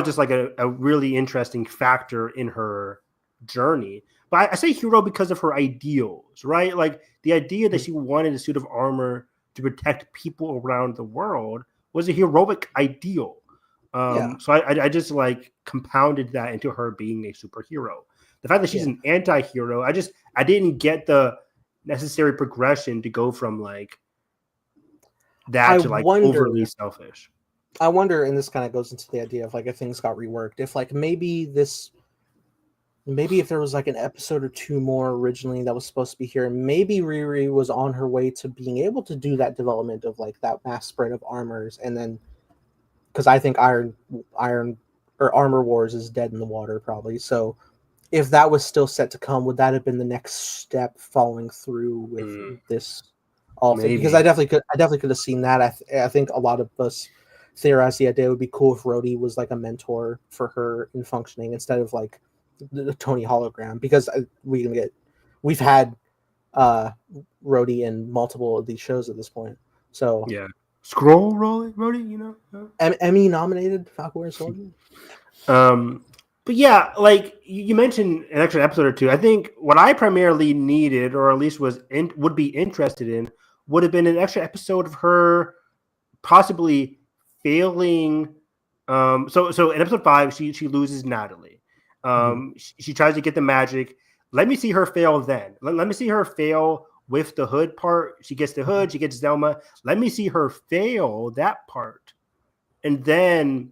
just like a really interesting factor in her journey. But I say hero because of her ideals, right? Like the idea that she wanted a suit of armor to protect people around the world was a heroic ideal. So I just like compounded that into her being a superhero. The fact that she's an anti-hero, I didn't get the necessary progression to go from like that to like overly selfish. I wonder, and this kind of goes into the idea of like if things got reworked, if like maybe if there was like an episode or two more originally that was supposed to be here, maybe Riri was on her way to being able to do that development of like that mass spread of armors, and then because I think Iron or Armor Wars is dead in the water probably. So if that was still set to come, would that have been the next step following through with this all thing? Because I definitely could have seen that. I think a lot of us theorized the idea it would be cool if Rhodey was like a mentor for her in functioning instead of like the Tony hologram, because we've had Rhodey in multiple of these shows at this point. So yeah, Scroll Rhodey, you know, Emmy nominated Falcon Winter Soldier. But yeah, like you mentioned an extra episode or two. I think what I primarily needed, or at least would be interested in, would have been an extra episode of her possibly failing. So in episode 5, she loses Natalie. She tries to get the magic. Let me see her fail then. Let me see her fail with the hood part. She gets the hood. She gets Zelma. Let me see her fail that part, and then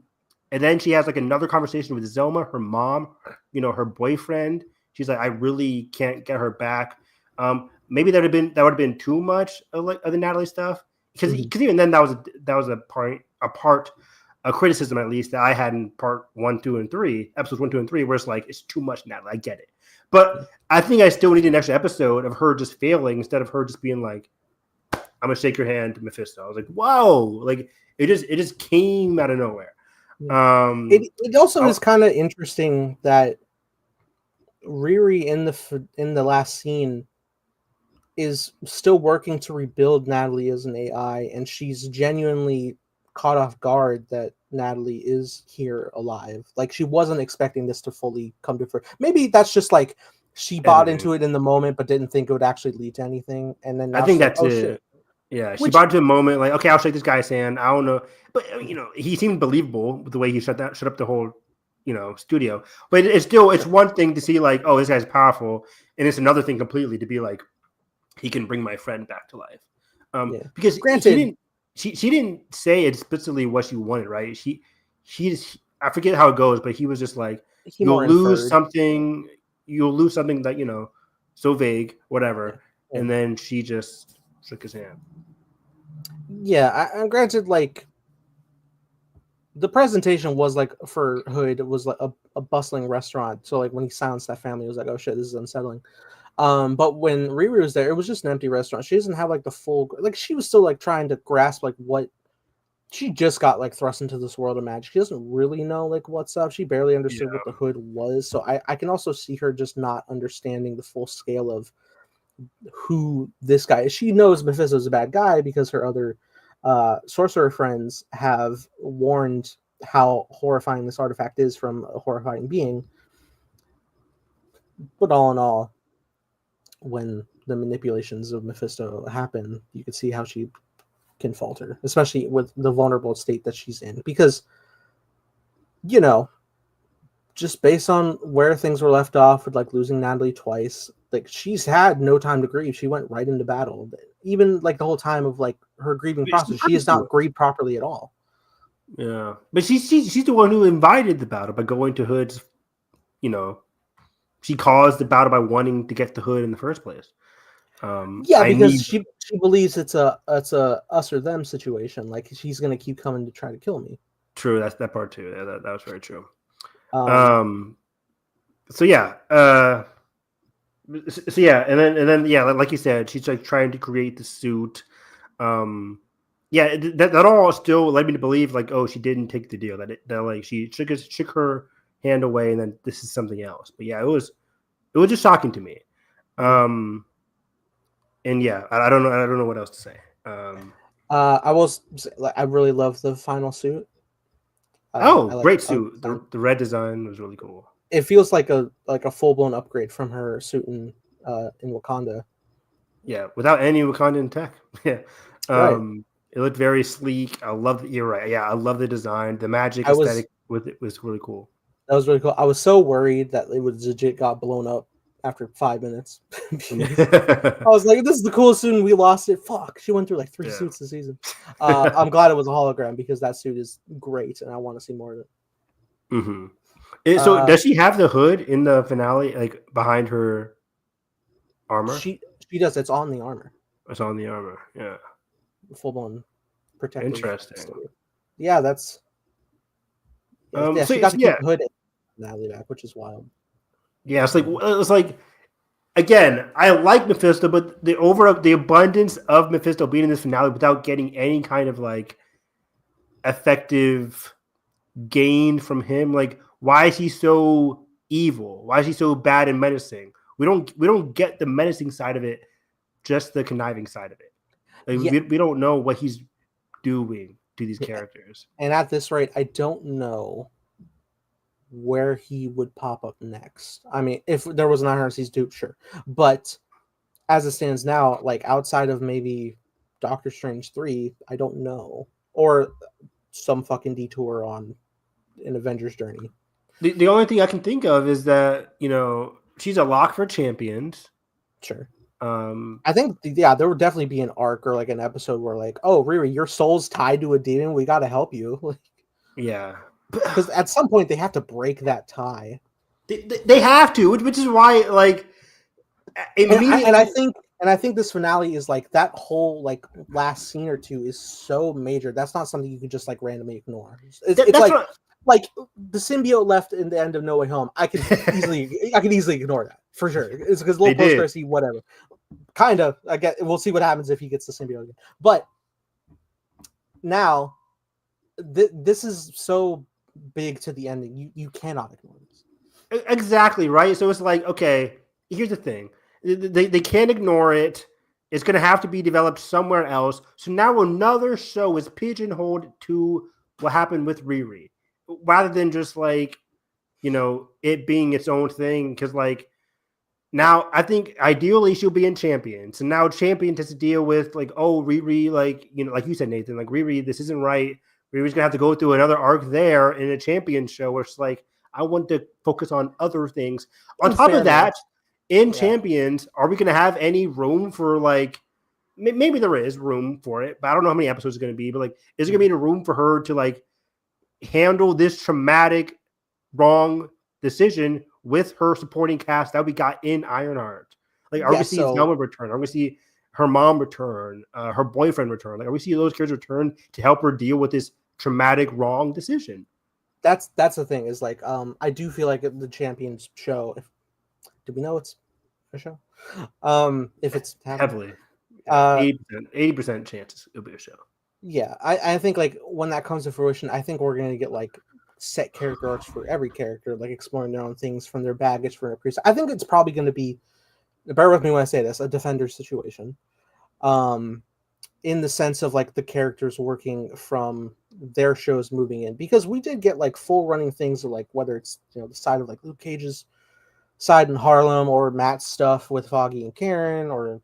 she has like another conversation with Zelma, her mom, you know, her boyfriend. She's like, I really can't get her back. Maybe that would have been too much of the Natalie stuff, because even then that was a criticism at least that I had in part 1, 2, and 3, episodes 1, 2, and 3, where it's like it's too much Natalie. I get it, but I think I still need an extra episode of her just failing instead of her just being like, I'm gonna shake your hand, Mephisto. I was like, whoa, like it just came out of nowhere. It also is kind of interesting that Riri in the last scene is still working to rebuild Natalie as an AI, and she's genuinely caught off guard that Natalie is here alive. Like she wasn't expecting this to fully come to fruition. Maybe that's just like she bought into it in the moment, but didn't think it would actually lead to anything. And then I think that's like, it. Shit. Yeah, she brought it to a moment like, okay, I'll shake this guy's hand. I don't know, but you know, he seemed believable with the way he shut up the whole, you know, studio. But it's one thing to see like, oh, this guy's powerful, and it's another thing completely to be like, he can bring my friend back to life. Because granted, she didn't say explicitly what she wanted, right? She just, I forget how it goes, but he was just like, you'll lose something that, you know, so vague, whatever. Yeah. And then she just shook his hand. Yeah, I'm granted, like the presentation was like for Hood, it was like a bustling restaurant. So like when he silenced that family, it was like, oh shit, this is unsettling. But when Riri was there, it was just an empty restaurant. She doesn't have like the full, like she was still like trying to grasp like what she just got like thrust into this world of magic. She doesn't really know like what's up. She barely understood what the hood was. So I can also see her just not understanding the full scale of who this guy is. She knows Mephisto's a bad guy because her other sorcerer friends have warned how horrifying this artifact is from a horrifying being. But all in all, when the manipulations of Mephisto happen, you can see how she can falter, especially with the vulnerable state that she's in. Because, you know, just based on where things were left off with like losing Natalie twice, like she's had no time to grieve. She went right into battle. Even like the whole time of like her grieving process, she has not grieved properly at all. Yeah, but she's the one who invited the battle by going to Hood's. You know, she caused the battle by wanting to get the Hood in the first place. Because she believes it's a us or them situation. Like she's gonna keep coming to try to kill me. True, that's that part too. Yeah, that was very true. So yeah, So yeah, and then yeah, like you said, she's like trying to create the suit. Yeah, that all still led me to believe like, oh, she didn't take the deal. That like she shook her hand away, and then this is something else. But yeah, it was just shocking to me. And yeah, I don't know what else to say. I really love the final suit. I like Great suit. The red design was really cool. It feels like a full blown upgrade from her suit in Wakanda. Yeah, without any Wakandan tech. Yeah. Right. It looked very sleek. I love you're right. Yeah, I love the design. The magic aesthetic with it was really cool. That was really cool. I was so worried that it would legit got blown up after 5 minutes. I was like, this is the coolest suit and we lost it. Fuck. She went through like 3 suits this season. I'm glad it was a hologram because that suit is great and I want to see more of it. Mm-hmm. So does she have the hood in the finale, like behind her armor? She does. It's on the armor. It's on the armor. Yeah. Full blown protective. Interesting. Yeah, that's. Yeah, she got to keep the hood in Natalie back, which is wild. Yeah, it's like again, I like Mephisto, but the abundance of Mephisto being in this finale without getting any kind of like effective gain from him. Like, why is he so evil? Why is he so bad and menacing? We don't get the menacing side of it, just the conniving side of it. Like, we don't know what he's doing to these characters. And at this rate, I don't know where he would pop up next. I mean, if there was an Iron Heart's dupe, sure. But as it stands now, like outside of maybe Doctor Strange 3, I don't know. Or some fucking detour on an Avengers journey. The only thing I can think of is that, she's a lock for champions. Sure. I think there would definitely be an arc or like an episode where like, oh, Riri, your soul's tied to a demon. We got to help you. Yeah, because at some point they have to break that tie. They have to, which is why like immediately. And I think this finale is like that whole like last scene or two is so major. That's not something you could just like randomly ignore. It's like the symbiote left in the end of No Way Home. I could easily ignore that for sure. It's because little post whatever. Kind of. We'll see what happens if he gets the symbiote again. But now, this is so big to the ending. You cannot ignore this. Exactly right. So it's like, okay, here's the thing. They can't ignore it. It's going to have to be developed somewhere else. So now another show is pigeonholed to what happened with Riri, rather than just like, it being its own thing. Because like now I think ideally she'll be in Champions. And now Champions has to deal with like, oh, Riri, like, like you said, Nathan, like Riri, this isn't right. Riri's going to have to go through another arc there in a Champions show where it's like, I want to focus on other things. On top of that, in Champions, are we going to have any room for like, maybe there is room for it, but I don't know how many episodes it's going to be, but like, is there going to be a room for her to like handle this traumatic, wrong decision with her supporting cast that we got in Ironheart? Like, are we going to see Zelma return? Are we going to see her mom return, her boyfriend return? Like, are we see those characters return to help her deal with this traumatic, wrong decision? That's the thing is like, I do feel like the Champions show, do we know it's a show? If it's heavily, 80% chances it'll be a show. Yeah, I think like when that comes to fruition, I think we're gonna get like set character arcs for every character, like exploring their own things from their baggage for a priest. I think it's probably going to be, bear with me when I say this, a defender situation. In the sense of like the characters working from their shows moving in, because we did get like full running things of like whether it's the side of like Luke Cage's side in Harlem or Matt's stuff with Foggy and Karen, or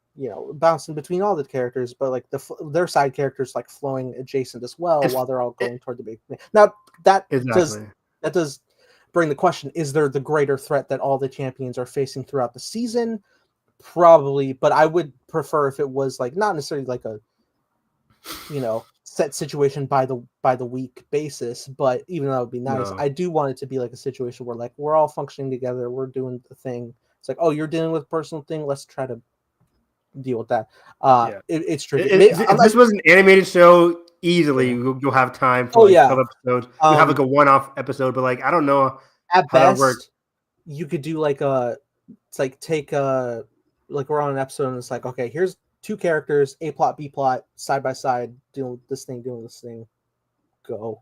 bouncing between all the characters, but like their side characters like flowing adjacent as well while they're all going toward the big thing. Now that does bring the question: is there the greater threat that all the champions are facing throughout the season? Probably, but I would prefer if it was like not necessarily like a set situation by the week basis, but even though that would be nice, I do want it to be like a situation where like we're all functioning together, we're doing the thing. It's like, oh, you're dealing with a personal thing, let's try to deal with that. It's tricky. If this was an animated show, easily you'll have time for 12 episodes. You'll have like a one-off episode, but like I don't know at best you could do like a it's like take like we're on an episode and it's like, okay, here's two characters, A plot, B plot, side by side, doing this thing, go.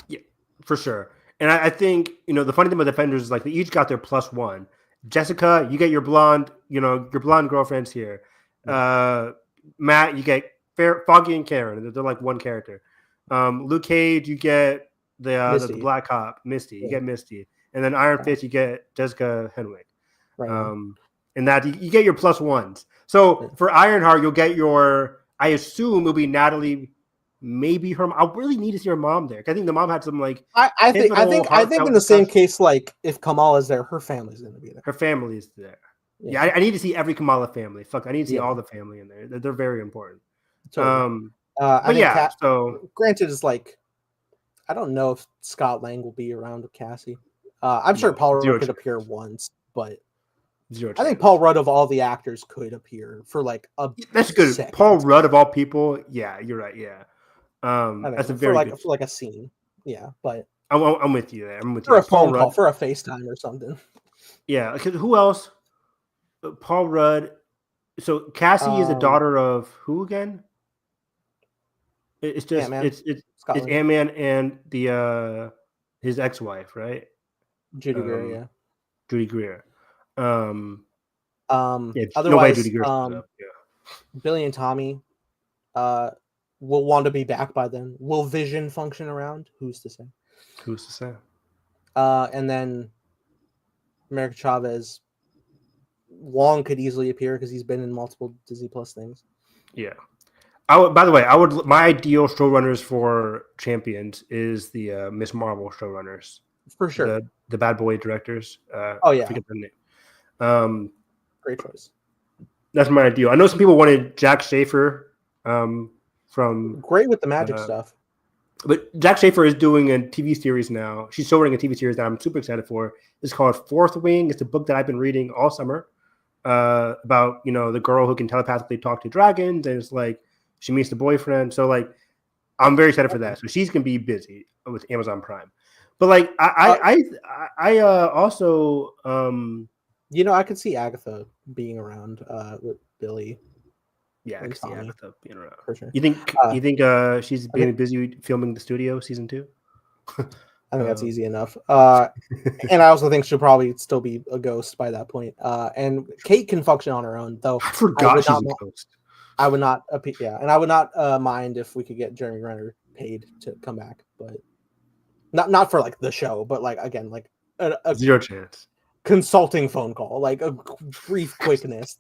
Yeah, for sure. And I think, the funny thing about Defenders is like they each got their +1. Jessica, you get your blonde girlfriends here. Matt, you get Foggy and Karen. They're like one character. Luke Cage, you get the black cop, Misty. You get Misty. And then Iron Fist, you get Jessica Henwick. Right. And that you get your +1s. So for Ironheart, you'll get I assume it'll be Natalie. Maybe her. I really need to see her mom there. I think the mom had some like. I think in the same case, like if Kamala's there, her family's going to be there. Her family is there. Yeah, I need to see every Kamala family. Fuck, I need to see all the family in there. They're very important. Totally. But yeah. So granted, is like, I don't know if Scott Lang will be around with Cassie. I'm sure Paul Rudd could appear once, but I think Paul Rudd of all the actors could appear for like a. That's good. Second. Paul Rudd of all people. Yeah, you're right. Yeah. That's a very for like a scene, yeah. But I'm with you there. I'm with for you. A phone call, for a FaceTime or something. Yeah, because who else? Paul Rudd. So Cassie is the daughter of who again? It's just Ant-Man. it's Ant-Man and the his ex-wife, right? Judy Greer, yeah. Judy Greer. Otherwise, Judy Greer Billy and Tommy. Will want to be back by then. Will Vision function around? Who's to say? And then America Chavez. Wong could easily appear because he's been in multiple Disney Plus things. Yeah. By the way, my ideal showrunners for Champions is the Miss Marvel showrunners. For sure. The Bad Boy directors. Yeah. I forget their name. Great choice. That's my ideal. I know some people wanted Jack Schaefer. From great with the magic stuff. But Jack Schaefer is doing a TV series now. She's showing a TV series that I'm super excited for. It's called Fourth Wing. It's a book that I've been reading all summer about, the girl who can telepathically talk to dragons. And it's like she meets the boyfriend. So like, I'm very excited for that. So she's going to be busy with Amazon Prime. But like, I also, I could see Agatha being around with Billy. Yeah, I can see Agatha being around. For sure. You think she's being busy filming the studio season 2? I think that's easy enough. And I also think she'll probably still be a ghost by that point. And Kate can function on her own, though. I forgot she's a ghost. I would not, and I would not mind if we could get Jeremy Renner paid to come back, but not for like the show, but like again, like a zero chance consulting phone call, like a brief quickness.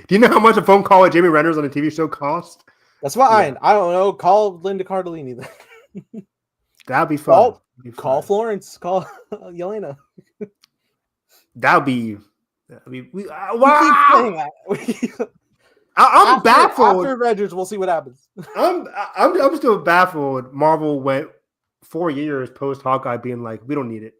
Do you know how much a phone call at Jamie Renner's on a TV show cost? That's fine. Yeah. I don't know. Call Linda Cardellini then. That'd be fun. Call Florence. Call Yelena. That'd be wow. I'm baffled. After Avengers, we'll see what happens. I'm still baffled. Marvel went 4 years post Hawkeye being like, we don't need it.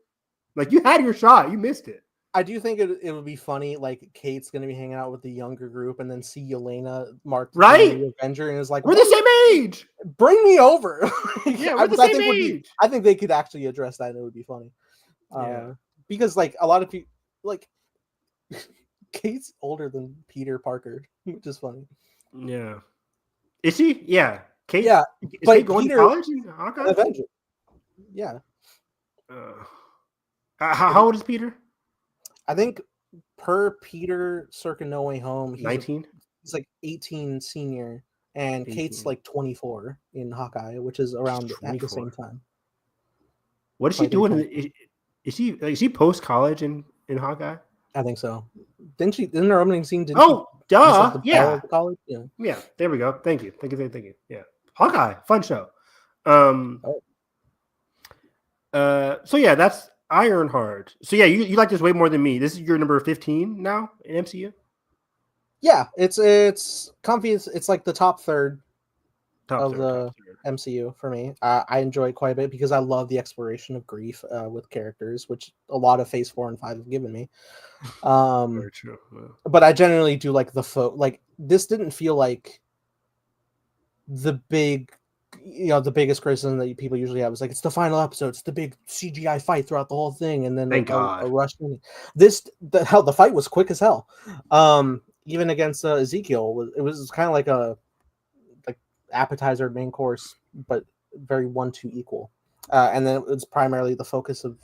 Like, you had your shot, you missed it. I do think it would be funny. Like, Kate's gonna be hanging out with the younger group, and then see Yelena marked the Avenger, and is like, "We're the same age. Bring me over." Yeah, we're the same age. I think they could actually address that, and it would be funny. Because like a lot of people, like Kate's older than Peter Parker, which is funny. Yeah, is she? Yeah, Kate. Yeah, is Kate going to college in Hawkeye? Avenger. Yeah. How old is Peter? I think per Peter circa No Way Home, he's 19. He's like 18 senior, and 18. Kate's like 24 in Hawkeye, which is around at the same time. What is she doing? Is she post college in Hawkeye? I think so. Didn't her opening scene? Duh. Yeah. College? Yeah. Yeah. There we go. Thank you. Yeah. Hawkeye, fun show. So yeah, that's Ironheart. So yeah, you like this way more than me. This is your number 15 now in MCU. Yeah, it's comfy. It's like the top third of the MCU for me. I enjoy it quite a bit because I love the exploration of grief with characters, which a lot of Phase 4 and 5 have given me. Very true. Yeah. But I generally do like like this didn't feel like the big the biggest criticism that people usually have is like, it's the final episode, it's the big CGI fight throughout the whole thing, and then Thank a God. rush. The fight was quick as hell. Even against Ezekiel, it was kind of like a appetizer, main course, but very 1-2 equal. And then it's primarily the focus of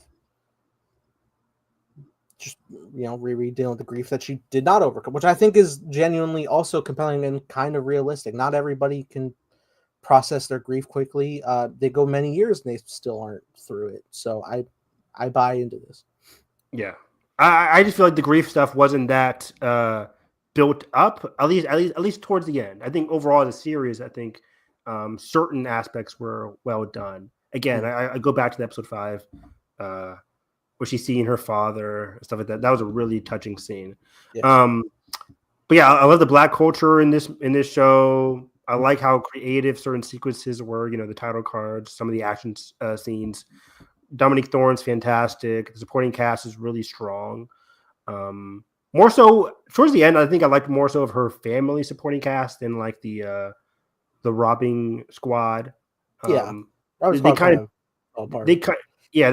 just Riri dealing with the grief that she did not overcome, which I think is genuinely also compelling and kind of realistic. Not everybody can process their grief quickly. They go many years and they still aren't through it. So I buy into this. Yeah, I just feel like the grief stuff wasn't that built up, at least towards the end. I think overall as a series, I think certain aspects were well done. Again, I go back to the episode 5, where she's seeing her father and stuff like that. That was a really touching scene. Yeah. But yeah, I love the Black culture in this show. I like how creative certain sequences were. The title cards, some of the action scenes. Dominique Thorne's fantastic. The supporting cast is really strong. More so towards the end, I think I liked more so of her family supporting cast than like the robbing squad. They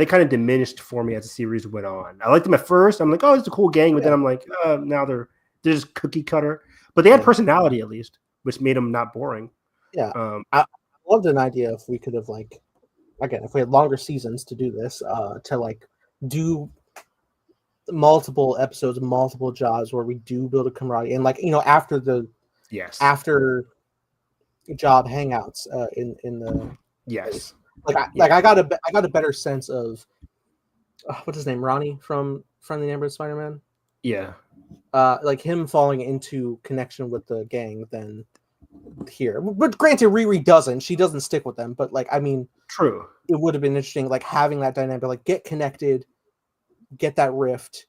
kind of diminished for me as the series went on. I liked them at first. I'm like, oh, it's a cool gang, but then I'm like, now they're just cookie cutter. But they had personality at least, which made them not boring. Yeah, I loved an idea if we could have if we had longer seasons to do this, to do multiple episodes, multiple jobs where we do build a camaraderie, and after the job hangouts in the place. I got a better sense of what's his name, Ronnie from Friendly Neighborhood Spider-Man. Yeah, him falling into connection with the gang than here. But granted, Riri doesn't. She doesn't stick with them. But true. It would have been interesting, having that dynamic, get connected, get that rift,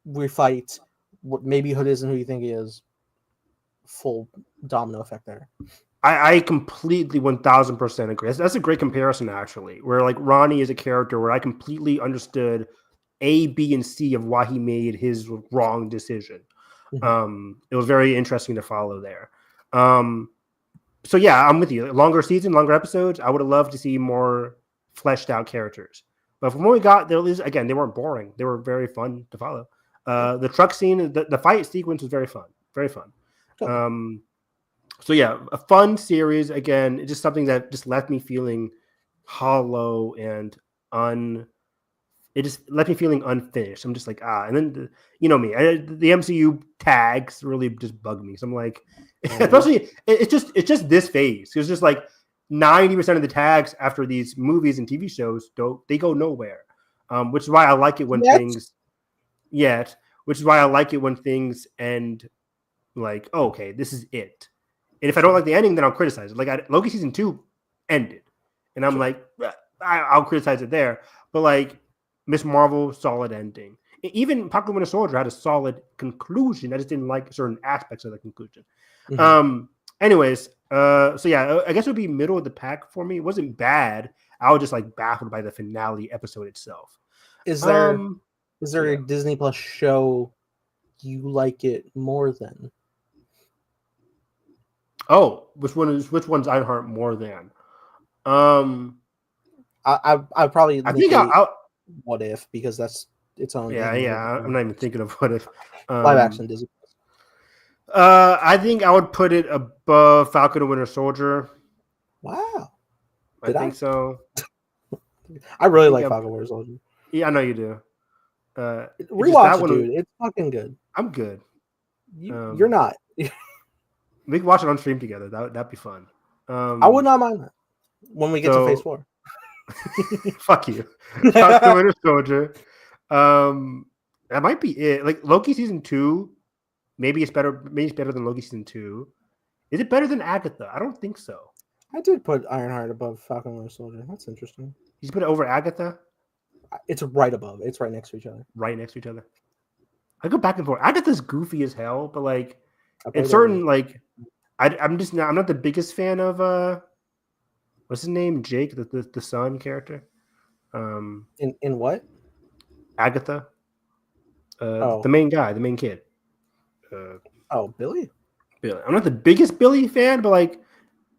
we fight. Maybe Hood isn't who you think he is. Full domino effect there. I completely 1000% agree. That's a great comparison, actually, where Ronnie is a character where I completely understood A, B, and C of why he made his wrong decision. Mm-hmm. It was very interesting to follow there. So yeah, I'm with you. Longer season, longer episodes. I would have loved to see more fleshed out characters. But from what we got, they weren't boring. They were very fun to follow. The truck scene, the fight sequence was very fun. Very fun. So yeah, a fun series. Again, it's just something that just left me feeling hollow and it just left me feeling unfinished. I'm just like, and then me, the MCU tags really just bug me. So I'm like, especially it's just this phase. It's just 90% of the tags after these movies and TV shows they go nowhere. Which is why I like it when things end okay, this is it. And if I don't like the ending, then I'll criticize it. Loki season 2 ended, and I'm I'll criticize it there. But Miss Marvel, solid ending. Even Falcon Winter Soldier had a solid conclusion. I just didn't like certain aspects of the conclusion. Mm-hmm. Anyways, so yeah, I guess it would be middle of the pack for me. It wasn't bad. I was just baffled by the finale episode itself. Is there a Disney Plus show you like it more than? Oh, which one's Ironheart more than? I probably think What If, because that's its own. Yeah. I'm not even thinking of What If. Live action Disney. I think I would put it above Falcon and Winter Soldier. Wow. I think so. I really like Falcon and Winter Soldier. Yeah, I know you do. Rewatch it, dude. It's fucking good. I'm good. You're not. We can watch it on stream together. That'd be fun. I would not mind that when we get to Phase 4. Fuck you. Falcon and Winter Soldier. That might be it. Loki season 2. Maybe it's better than Loki season 2. Is it better than Agatha? I don't think so. I did put Ironheart above Falcon and Winter Soldier. That's interesting. You put it over Agatha? It's right above. It's right next to each other. Right next to each other. I go back and forth. Agatha's goofy as hell, but in certain I'm not the biggest fan of what's his name? Jake, the son character. In what? Agatha. The main guy, the main kid. Billy? I'm not the biggest Billy fan, but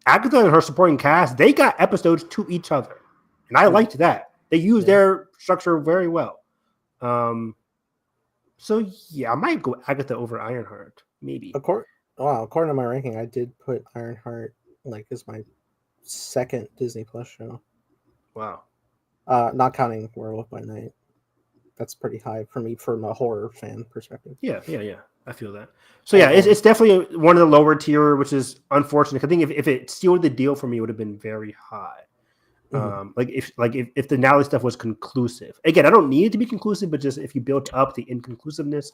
Agatha and her supporting cast, they got episodes to each other. And I liked that. They used their structure very well. So yeah, I might go Agatha over Ironheart, maybe. According to my ranking, I did put Ironheart like as my second Disney Plus show. Wow. Not counting Werewolf by Night. That's pretty high for me from a horror fan perspective. Yeah. I feel that. So yeah, it's definitely one of the lower tier, which is unfortunate. I think if it sealed the deal for me, it would have been very high. If the Natalie stuff was conclusive. Again, I don't need it to be conclusive, but just if you built up the inconclusiveness,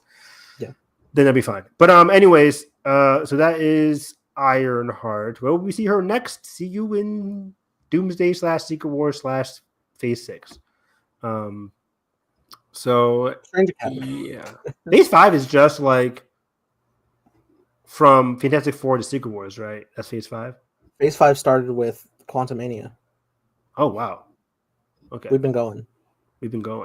then that'd be fine. But anyways, so that is Ironheart. Well, we see her next. See you in Doomsday / Secret Wars / Phase 6. So yeah, Phase 5 is just like from Fantastic Four to Secret Wars, right? That's Phase 5. Phase 5 started with Quantumania. Oh wow. Okay. We've been going.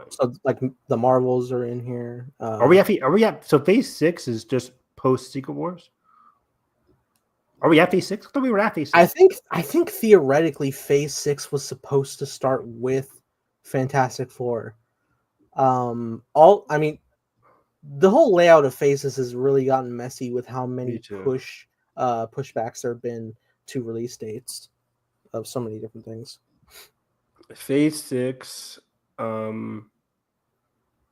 So like the Marvels are in here. Are we at? So Phase 6 is just post Secret Wars. Are we at Phase 6? I thought we were at Phase 6. I think theoretically Phase 6 was supposed to start with Fantastic Four. The whole layout of Phases has really gotten messy with how many pushbacks there have been to release dates of so many different things. Phase 6, according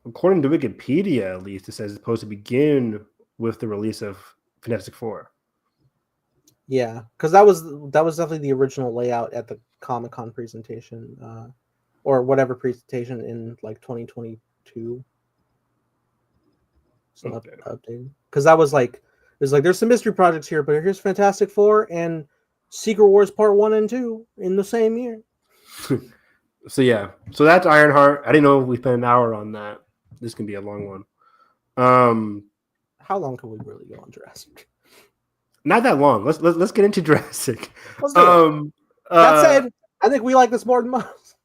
to Wikipedia, at least, it says it's supposed to begin with the release of Fantastic Four. Yeah, because that was definitely the original layout at the Comic-Con presentation, or whatever presentation in like 2022. So updated, because that was like there's some mystery projects here, but here's Fantastic Four and Secret Wars Part 1 and 2 in the same year. So yeah, so that's Ironheart. I didn't know we spent an hour on that. This can be a long one. How long can we really go on Jurassic? Not that long. Let's get into Jurassic. That said, I think we like this more than most.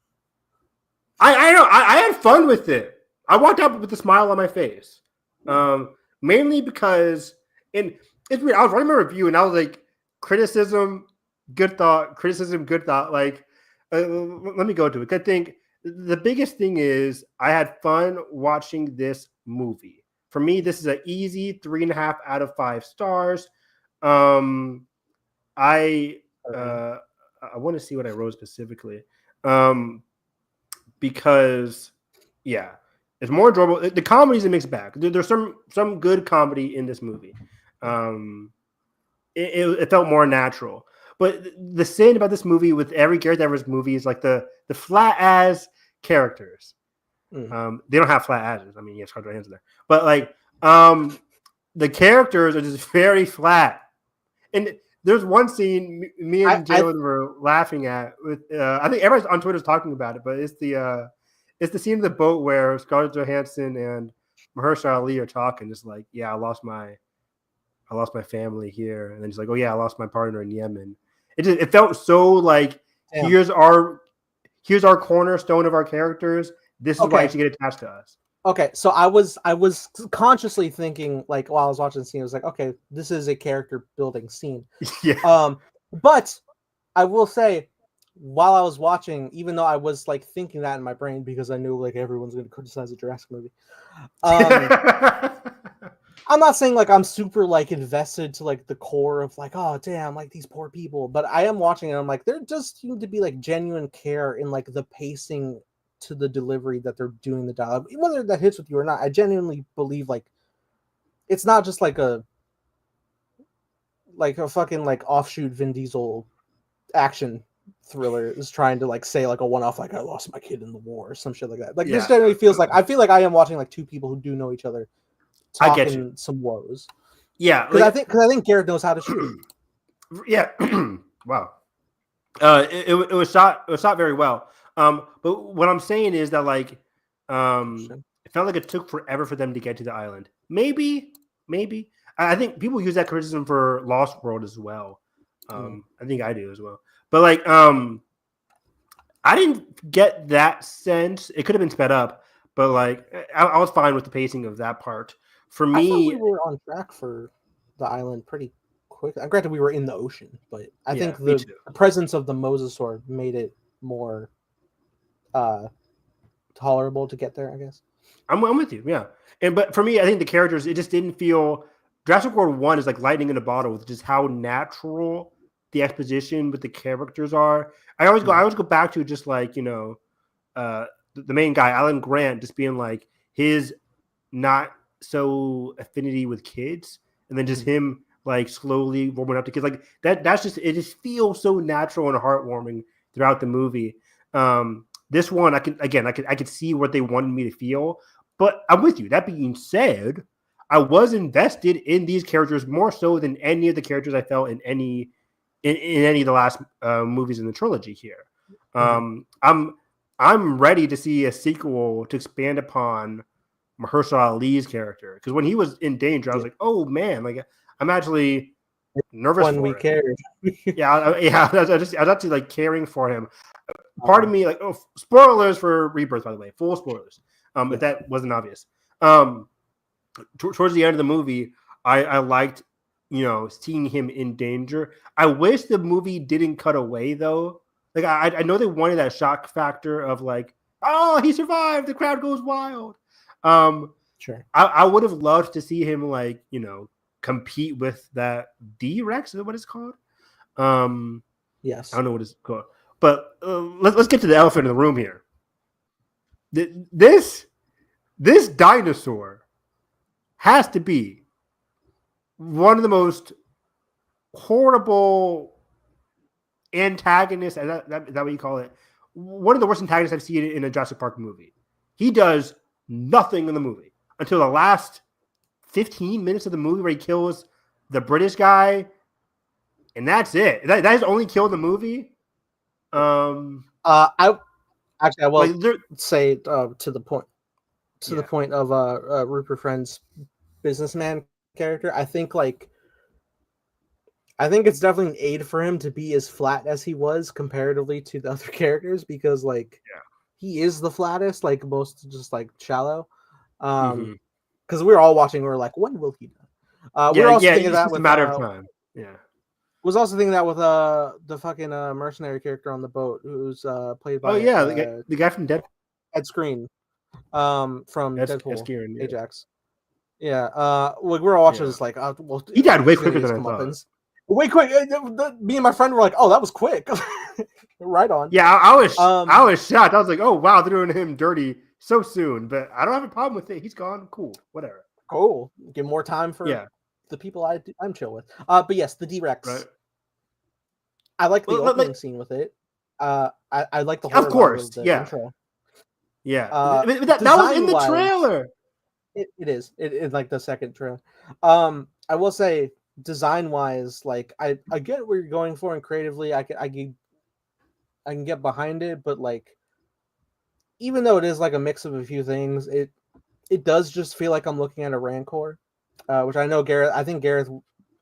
I know. I had fun with it. I walked out with a smile on my face. Mainly because it's weird. I was writing my review and I was like, criticism, good thought. Criticism, good thought. Like, let me go to it. I think the biggest thing is I had fun watching this movie. For me, this is an easy 3.5 out of 5 stars. I want to see what I wrote specifically. Because it's more enjoyable. The comedy is a mixed bag. There's some good comedy in this movie. It felt more natural. But the sin about this movie with every Gareth Evans movie is like the flat ass characters. They don't have flat asses. I mean, yes, Scarlett Johansson there, but like the characters are just very flat. And there's one scene me and Jalen were laughing at. With I think everyone's on Twitter is talking about it, but it's the scene of the boat where Scarlett Johansson and Mahershala Ali are talking, just like, I lost my family here, and then she's like, I lost my partner in Yemen. It felt so like here's our cornerstone of our characters. This is why you should get attached to us. Okay, so I was consciously thinking, like, while I was watching the scene, I was like, okay, this is a character building scene. Yeah. But I will say, while I was watching, even though I was like thinking that in my brain because I knew like everyone's going to criticize the Jurassic movie, I'm not saying like I'm super like invested to like the core of like, oh damn, like these poor people, but I am watching it. And I'm like, there does seem to be like genuine care in like the pacing to the delivery that they're doing the dialogue, whether that hits with you or not. I genuinely believe like it's not just like a fucking like offshoot Vin Diesel action thriller is trying to like say like a one-off, like I lost my kid in the war or some shit like that. Like this generally feels like I feel like I am watching like two people who do know each other talking some woes. Yeah, because I think Garrett knows how to shoot. Yeah. Wow. It was shot very well. But what I'm saying is that like it felt like it took forever for them to get to the island. Maybe. I think people use that criticism for Lost World as well. I think I do as well. But like I didn't get that sense. It could have been sped up, but like I was fine with the pacing of that part. For me, I thought we were on track for the island pretty quickly. Granted, we were in the ocean, but I think me the too. presence of the mosasaur made it more tolerable to get there, I guess. I'm with you, yeah. But for me, I think the characters, it just didn't feel. Jurassic World 1 is like lightning in a bottle with just how natural the exposition with the characters are. I always go back to just like, the main guy, Alan Grant, just being like his not so affinity with kids, and then just him like slowly warming up to kids. Like that's just, it just feels so natural and heartwarming throughout the movie. This one, I could see what they wanted me to feel, but I'm with you. That being said, I was invested in these characters more so than any of the characters I felt in any of the last movies in the trilogy here. I'm ready to see a sequel to expand upon Mahershala Ali's character, because when he was in danger, I was like, oh man, like I'm actually nervous when for we him. cared. I was actually like caring for him. Part of me, like, spoilers for Rebirth, by the way, full spoilers. If that wasn't obvious. Towards the end of the movie, I liked, seeing him in danger. I wish the movie didn't cut away though. Like I know they wanted that shock factor of like, oh, he survived, the crowd goes wild. Sure. I would have loved to see him like, compete with that D-Rex, is that what it's called? Yes. I don't know what it's called. But let's get to the elephant in the room here. This dinosaur has to be one of the most horrible antagonists. Is that what you call it? One of the worst antagonists I've seen in a Jurassic Park movie. He does nothing in the movie until the last 15 minutes of the movie, where he kills the British guy, and that's it. That is only killed the movie. I will say to the point of Rupert Friend's businessman character. I think it's definitely an aid for him to be as flat as he was comparatively to the other characters, because he is the flattest, like most just like shallow. Because we were all watching, we were like, when will he die? We were also thinking that with a matter of time. Yeah. Was also thinking that with the fucking mercenary character on the boat, who's played by the guy from Deadpool, Ed Skrein, from Deadpool, Ajax. Yeah, like we're all watching this like, well, he died way quicker than I thought. Way quick. Me and my friend were like, "Oh, that was quick." Right on. Yeah, I was shocked. I was like, "Oh wow, they're doing him dirty so soon." But I don't have a problem with it. He's gone. Cool. Whatever. Cool. Give more time for the people I'm chill with. But yes, the D-Rex. Right. I like the opening scene with it. I like the whole intro. Yeah. That was in the trailer. It is. It's like the second trailer. I will say, design-wise, like I get what you're going for, and creatively, I can get behind it, but like, even though it is like a mix of a few things, it does just feel like I'm looking at a Rancor, which I know I think Gareth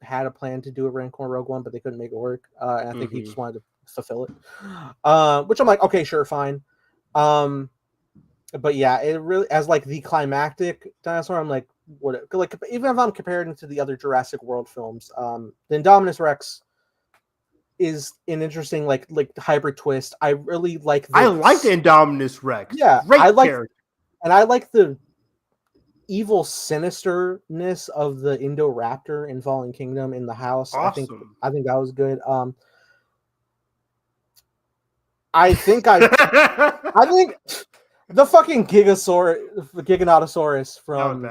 had a plan to do a Rancor Rogue One, but they couldn't make it work, and I think he just wanted to fulfill it, which I'm like, okay, sure, fine. But yeah, it really, as like the climactic dinosaur, I'm like, what? Like, even if I'm comparing to the other Jurassic World films, the Indominus Rex is an interesting like hybrid twist. I really like. I like the Indominus Rex. Yeah, great character, and I like the evil sinisterness of the Indoraptor in Fallen Kingdom in the house. Awesome. I think that was good. I think the fucking Giganotosaurus from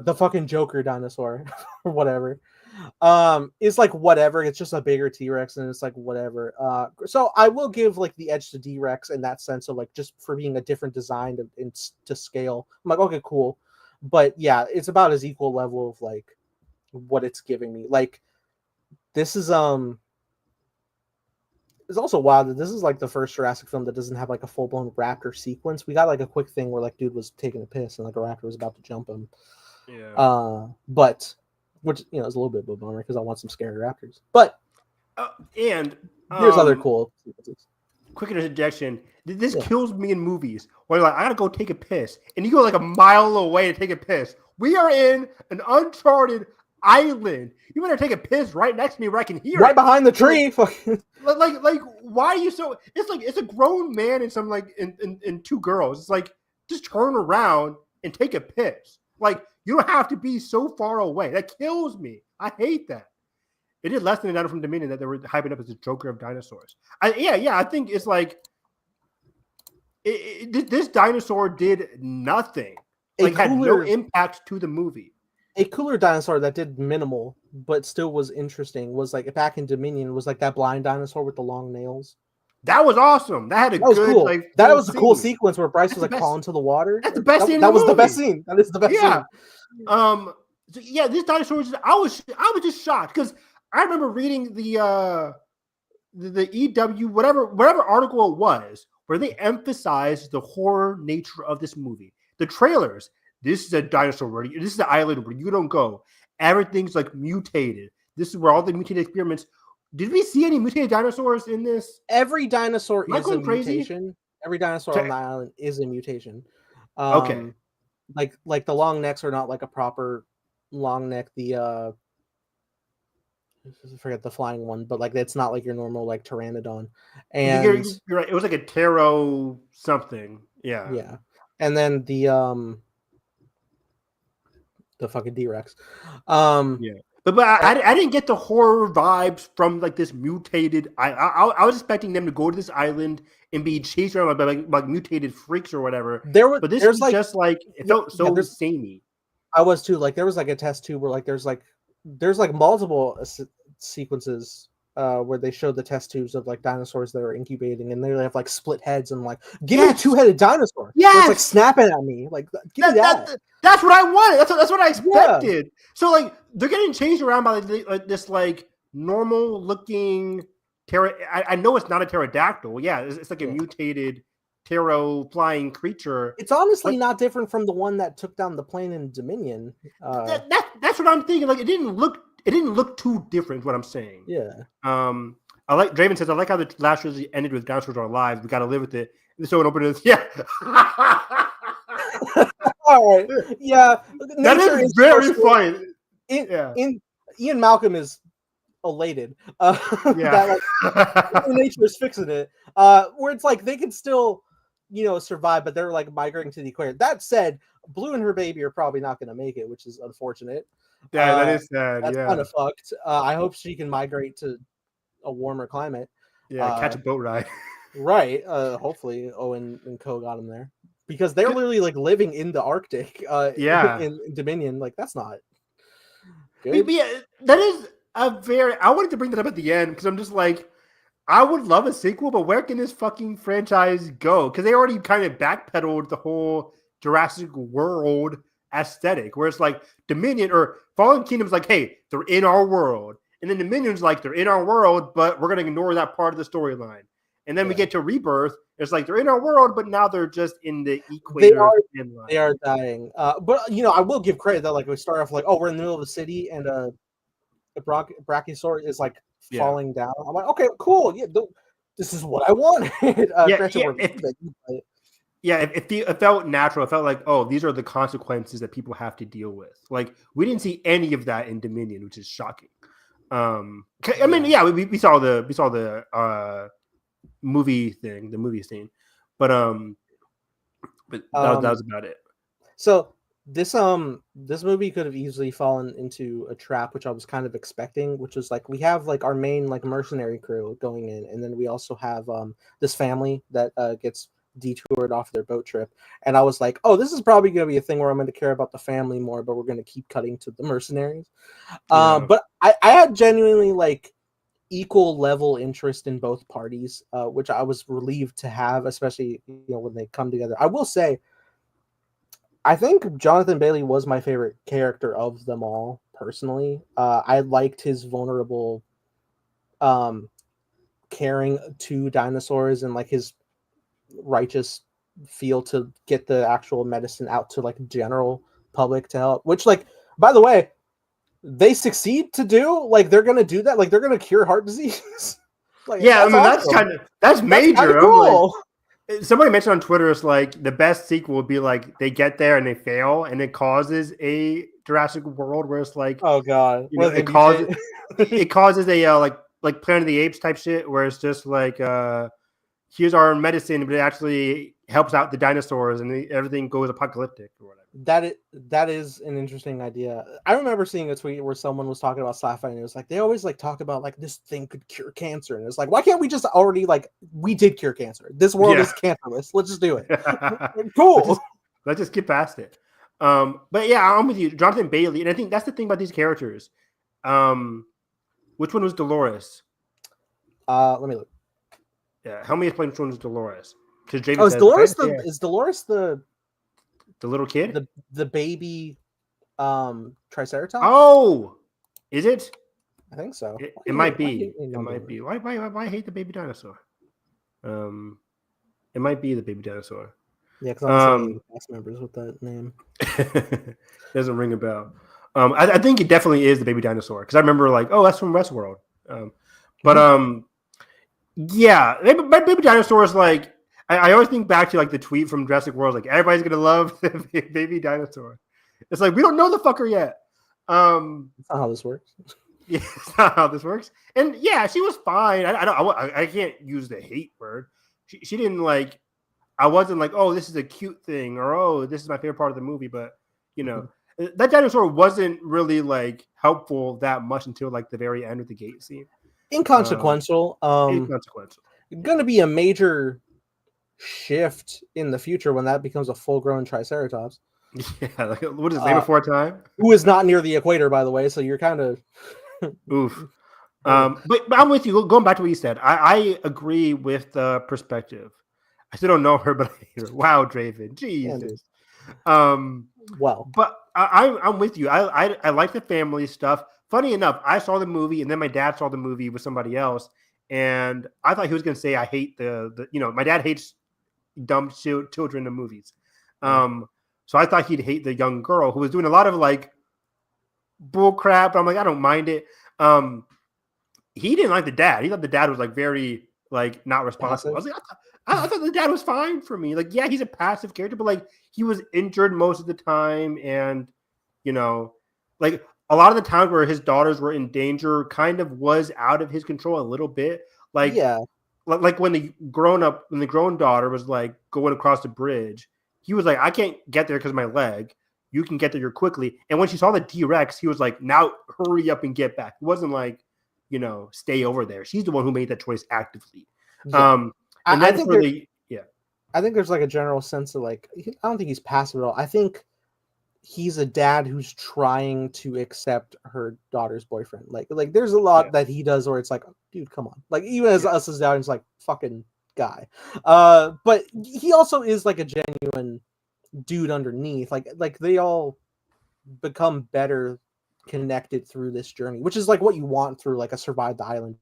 the fucking Joker dinosaur or whatever, is like whatever. It's just a bigger T-Rex, and it's like whatever. So I will give like the edge to D-Rex in that sense of like just for being a different design to scale. I'm like, okay, cool. But yeah, it's about as equal level of like what it's giving me. Like, this is it's also wild that this is like the first Jurassic film that doesn't have like a full-blown raptor sequence. We got like a quick thing where like dude was taking a piss and like a raptor was about to jump him. Yeah. But which, you know, is a little bit of a bummer because I want some scary raptors. But and here's other cool sequences. Quick interjection. This kills me in movies where you're like, I gotta go take a piss, and you go like a mile away to take a piss. We are in an uncharted island. You better take a piss right next to me where I can hear right it. behind the tree. Like, why are you so? It's a grown man and some like and two girls. It's like just turn around and take a piss. Like you don't have to be so far away. That kills me. I hate that. It did less than a dinosaur from Dominion that they were hyping up as the Joker of dinosaurs. I think it's like this dinosaur did nothing. Like had no impact to the movie. A cooler dinosaur that did minimal but still was interesting was like back in Dominion was like that blind dinosaur with the long nails. That was awesome. That was cool. Like that was a cool sequence where Bryce was like crawling to the water. That's the best scene. That was the best scene. That is the best scene. So this dinosaur. I was just shocked because I remember reading the EW whatever article it was where they emphasized the horror nature of this movie. The trailers. This is a dinosaur. This is the island where you don't go. Everything's like mutated. This is where all the mutated experiments. Did we see any mutated dinosaurs in this? Every dinosaur is a mutation. Every dinosaur on the island is a mutation. Okay. Like the long necks are not like a proper long neck. I forget the flying one, but like it's not like your normal like pteranodon. And you're right. It was like a ptero something. Yeah. Yeah. And then the fucking D-Rex. Yeah. But I didn't get the horror vibes from like this mutated. I was expecting them to go to this island and be chased around by like mutated freaks or whatever. But this was like, just like it felt so samey. I was too. Like there was like a test tube where like there's multiple sequences where they showed the test tubes of like dinosaurs that are incubating, and they have like split heads and like give me a two-headed dinosaur. Yeah, it's like snapping at me. Like give me that. That's what I wanted. That's what I expected. Yeah. So like they're getting changed around by like this like normal looking I know it's not a pterodactyl. Yeah, it's like a mutated ptero flying creature. It's honestly not different from the one that took down the plane in Dominion. That's what I'm thinking. Like it didn't look too different. Is what I'm saying. Yeah. I like Draven says I like how the last trilogy ended with dinosaurs are alive. We got to live with it. And so it opened as All right. Yeah. That is very funny. Ian Malcolm is elated. That, like, nature is fixing it. Where it's like they can still, survive, but they're like migrating to the equator. That said, Blue and her baby are probably not going to make it, which is unfortunate. Yeah, that is sad. That's kind of fucked. I hope she can migrate to a warmer climate. Yeah, catch a boat ride. Right. Hopefully Owen and Co got him there. Because they're literally like living in the Arctic, in Dominion. Like that's not good. Yeah, that is a very. I wanted to bring that up at the end because I'm just like, I would love a sequel, but where can this fucking franchise go? Because they already kind of backpedaled the whole Jurassic World aesthetic, where it's like Dominion or Fallen Kingdom's like, hey, they're in our world, and then Dominion's like, they're in our world, but we're gonna ignore that part of the storyline. And then we get to Rebirth. It's like they're in our world, but now they're just in the equator. They are dying. But I will give credit that like we start off like, oh, we're in the middle of the city, and the brachiosaur is like falling down. I'm like, okay, cool. Yeah, this is what I wanted. It felt natural. It felt like, oh, these are the consequences that people have to deal with. Like we didn't see any of that in Dominion, which is shocking. I mean, we saw the movie scene, but that was about it. So this movie could have easily fallen into a trap, which I was kind of expecting, which was like we have like our main like mercenary crew going in, and then we also have this family that gets detoured off their boat trip, and I was like, oh, this is probably going to be a thing where I'm going to care about the family more, but we're going to keep cutting to the mercenaries. But I had genuinely like equal level interest in both parties, which I was relieved to have, especially when they come together. I will say, I think Jonathan Bailey was my favorite character of them all, personally. I liked his vulnerable, caring to dinosaurs and like his righteous feel to get the actual medicine out to like general public to help. Which, like, by the way, they succeed to do. Like they're gonna do that. Like they're gonna cure heart disease. Like, yeah, that's awesome. That's major. That's cool. Like, somebody mentioned on Twitter, it's like the best sequel would be like they get there and they fail, and it causes a Jurassic World, where it's like, oh god, you know, it causes a like Planet of the Apes type shit, where it's just like here's our medicine, but it actually helps out the dinosaurs, and everything goes apocalyptic or whatever. That is an interesting idea. I remember seeing a tweet where someone was talking about sci-fi, and it was like they always like talk about like this thing could cure cancer, and it's like, why can't we just already like we did cure cancer? This world is cancerless. Let's just do it. Cool. Let's just get past it. But yeah, I'm with you, Jonathan Bailey, and I think that's the thing about these characters. Which one was Dolores? Let me look. Yeah, help me explain which one was Dolores. Because is Dolores the little kid? The baby Triceratops? Oh, is it? I think so. It might be. It might be. Why hate the baby dinosaur? It might be the baby dinosaur. Yeah, because I'm seeing cast members with that name. Doesn't ring a bell. I think it definitely is the baby dinosaur, because I remember like, oh, that's from Westworld. Yeah, baby dinosaur is like, I always think back to like the tweet from Jurassic World, like everybody's gonna love the baby dinosaur. It's like we don't know the fucker yet. That's not how this works. Yeah, it's not how this works. And yeah, she was fine. I can't use the hate word. She didn't like. I wasn't like, oh, this is a cute thing, or oh, this is my favorite part of the movie. But you know, that dinosaur wasn't really like helpful that much until like the very end of the gate scene. Inconsequential. Inconsequential. Going to be a major shift in the future when that becomes a full-grown Triceratops. Yeah, like, what is his name before time? Who is not near the equator, by the way. So you're kind of oof. But I'm with you. Going back to what you said, I agree with the perspective. I still don't know her, but I hate her. Wow, Draven, Jesus. Well, but I'm with you. I like the family stuff. Funny enough, I saw the movie, and then my dad saw the movie with somebody else, and I thought he was going to say I hate the my dad hates dumb children in movies. So I thought he'd hate the young girl who was doing a lot of like bull crap. I'm like, I don't mind it. He didn't like the dad. He thought the dad was like very like not responsible. Passive. I was like, I thought the dad was fine for me. Like, yeah, he's a passive character, but like he was injured most of the time, and like a lot of the times where his daughters were in danger kind of was out of his control a little bit. Like, yeah, like when the grown daughter was like going across the bridge, he was like, I can't get there because of my leg. You can get there quickly. And when she saw the T-Rex, he was like, now hurry up and get back. It wasn't like, stay over there. She's the one who made that choice actively. Yeah. I think I think there's like a general sense of like, I don't think he's passive at all. I think he's a dad who's trying to accept her daughter's boyfriend. Like there's a lot that he does where it's like, dude, come on. Like even as us as dad, it's like fucking guy. But he also is like a genuine dude underneath. Like they all become better connected through this journey, which is like what you want through like a Survive the Island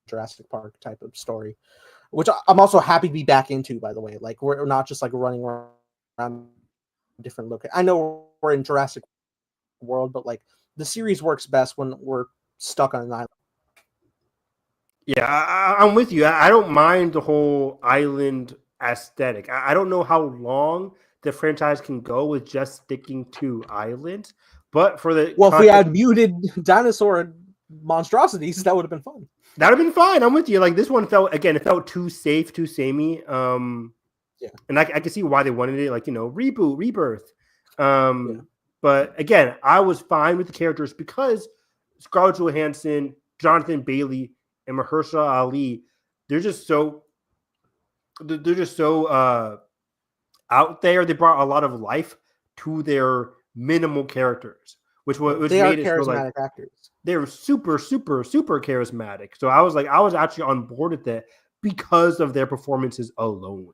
Jurassic Park type of story, which I'm also happy to be back into, by the way. Like we're not just like running around different look. I know we're in Jurassic World, but like the series works best when we're stuck on an island. Yeah, I'm with you. I don't mind the whole island aesthetic. I don't know how long the franchise can go with just sticking to islands, but for the if we had muted dinosaur monstrosities, that would have been fun. That would have been fine. I'm with you. Like this one felt too safe, too samey. Yeah, and I can see why they wanted it. Like reboot, rebirth. But again, I was fine with the characters because Scarlett Johansson, Jonathan Bailey, and Mahershala Ali, they're just so out there. They brought a lot of life to their minimal characters, which they made are charismatic actors. They're super, super, super charismatic. So I was actually on board with that because of their performances alone.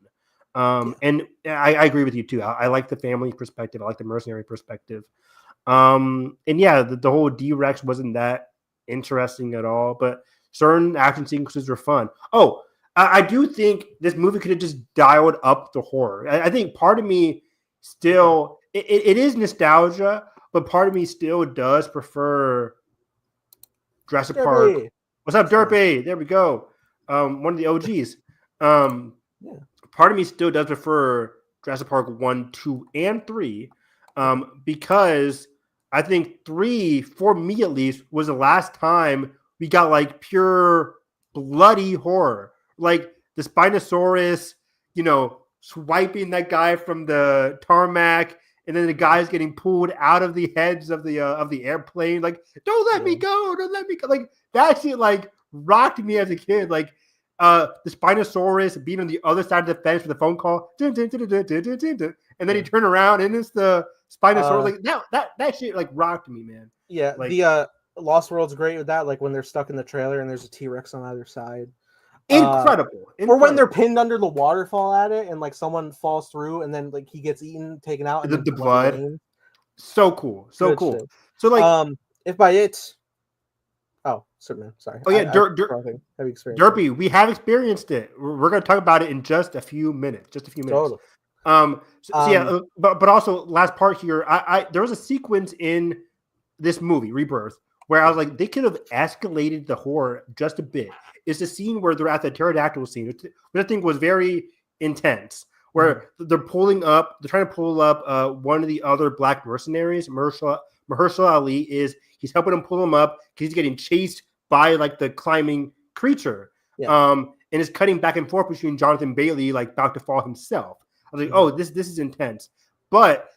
And I agree with you too. I like the family perspective. I like the mercenary perspective. And yeah, the whole D-Rex wasn't that interesting at all, but certain action sequences were fun. Oh, I do think this movie could have just dialed up the horror. I think part of me still, it is nostalgia, but part of me still does prefer Jurassic Park. What's up, Derpy? There we go. One of the OGs. Part of me still does prefer Jurassic Park 1, 2, and 3 because I think 3, for me at least, was the last time we got like pure bloody horror. Like the Spinosaurus, swiping that guy from the tarmac, and then the guy's getting pulled out of the heads of the airplane. Like, don't let me go, don't let me go. Like that shit like rocked me as a kid. Like the Spinosaurus being on the other side of the fence for the phone call, and then he turned around and it's the Spinosaurus. Like that shit like rocked me, man. Yeah, like, the Lost World's great with that. Like when they're stuck in the trailer and there's a T-Rex on either side. Incredible. Or when they're pinned under the waterfall at it and like someone falls through and then like he gets taken out and the blood. So cool. So Good cool. shit. So like if by it Superman, sorry. Oh yeah, heavy experience. Derpy, we have experienced it. We're gonna talk about it in just a few minutes. Totally. But also last part here, I there was a sequence in this movie, Rebirth, where I was like, they could have escalated the horror just a bit. It's the scene where they're at the pterodactyl scene, which I think was very intense, where they're trying to pull up one of the other black mercenaries. Mahershala Ali he's helping him pull him up because he's getting chased by like the climbing creature. Yeah. And it's cutting back and forth between Jonathan Bailey, like about to fall himself. I was like, oh, this is intense. But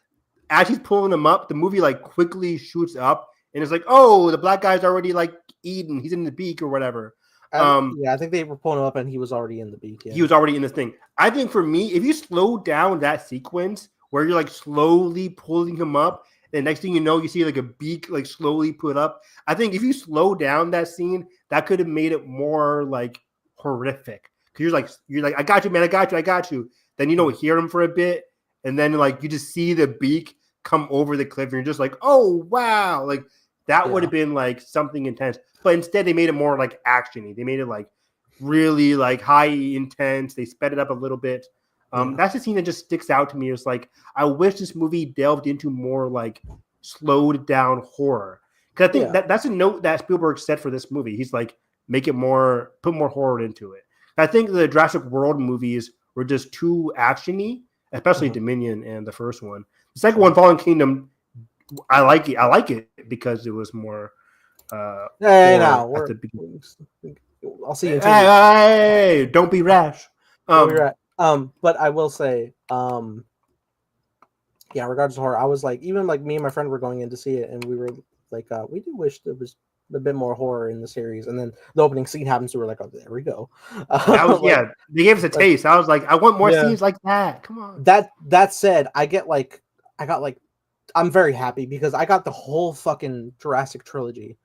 as he's pulling him up, the movie like quickly shoots up and it's like, oh, the black guy's already like eaten. He's in the beak or whatever. I think they were pulling him up and he was already in the beak. Yeah. He was already in this thing. I think for me, if you slow down that sequence where you're like slowly pulling him up, and next thing you know, you see like a beak like slowly put up. I think if you slow down that scene, that could have made it more like horrific. Because you're like, I got you, man, I got you. Then you don't hear him for a bit, and then like you just see the beak come over the cliff, and you're just like, oh wow, like that would have been like something intense. But instead, they made it more like actiony. They made it like really like high intense. They sped it up a little bit. That's the scene that just sticks out to me. It's like, I wish this movie delved into more like slowed down horror. Because I think that's a note that Spielberg said for this movie. He's like, put more horror into it. I think the Jurassic World movies were just too actiony, especially Dominion and the first one. The second one, Fallen Kingdom, I like it. I like it because it was more. I'll see you. Hey, don't be rash. But I will say, regardless of horror, I was like, even like me and my friend were going in to see it, and we were like, we do wish there was a bit more horror in the series. And then the opening scene happens, so we're like, oh, there we go. They gave us a taste. I was like, I want more scenes like that. Come on. That said, I'm very happy because I got the whole fucking Jurassic trilogy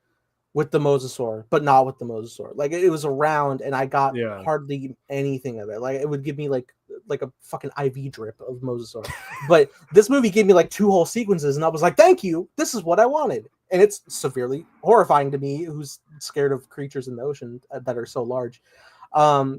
with the Mosasaur, but not with the Mosasaur. Like it was around, and I got hardly anything of it. Like it would give me like a fucking IV drip of Mosasaur. But this movie gave me like 2 whole sequences, and I was like, thank you. This is what I wanted. And it's severely horrifying to me, who's scared of creatures in the ocean that are so large.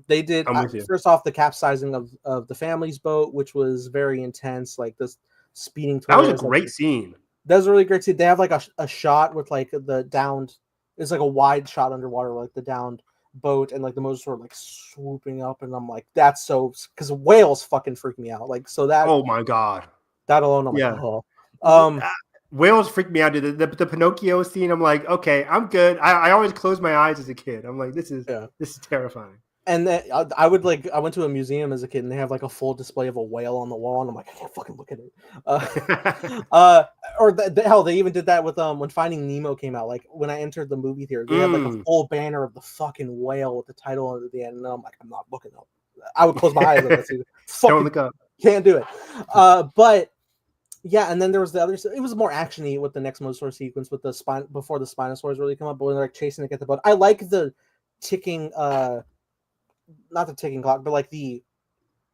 They did first off the capsizing of the family's boat, which was very intense. Like this speeding towards. That was a great scene. That was a really great scene. They have like a shot with like the downed. It's like a wide shot underwater, like the downed boat, and like the Mosasaur like swooping up, and I'm like, that's so, because whales fucking freak me out. Like so that. Oh my god. That alone, I'm like, oh. Whales freak me out. The Pinocchio scene, I'm like, okay, I'm good. I always close my eyes as a kid. I'm like, this is terrifying. And then I went to a museum as a kid, and they have like a full display of a whale on the wall, and I'm like, I can't fucking look at it. Hell, they even did that with when Finding Nemo came out. Like when I entered the movie theater, they had like a full banner of the fucking whale with the title at the end, and I'm like, I'm not looking up. I would close my eyes. Don't look up. Can't do it. But yeah, and then there was the other. It was more actiony with the next Mosasaur sequence with the spine before the Spinosaurs really come up, but when they're like chasing to get the boat. I like the ticking. Not the ticking clock, but like the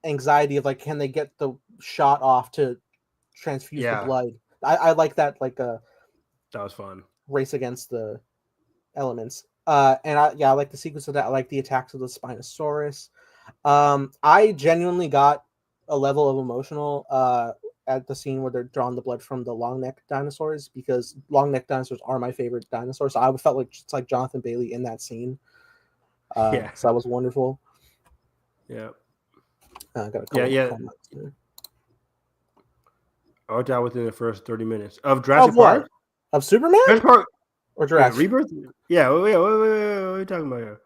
anxiety of like, can they get the shot off to transfuse the blood? I like that. Like that was fun. Race against the elements. And I like the sequence of that. I like the attacks of the Spinosaurus. I genuinely got a level of emotional at the scene where they're drawing the blood from the long neck dinosaurs, because long neck dinosaurs are my favorite dinosaurs. So I felt like it's like Jonathan Bailey in that scene. So that was wonderful. Yeah. I got a couple I'll die within the first 30 minutes of Jurassic Park. Of Superman Jurassic Park or Jurassic? Rebirth. Yeah, wait, what are you talking about here?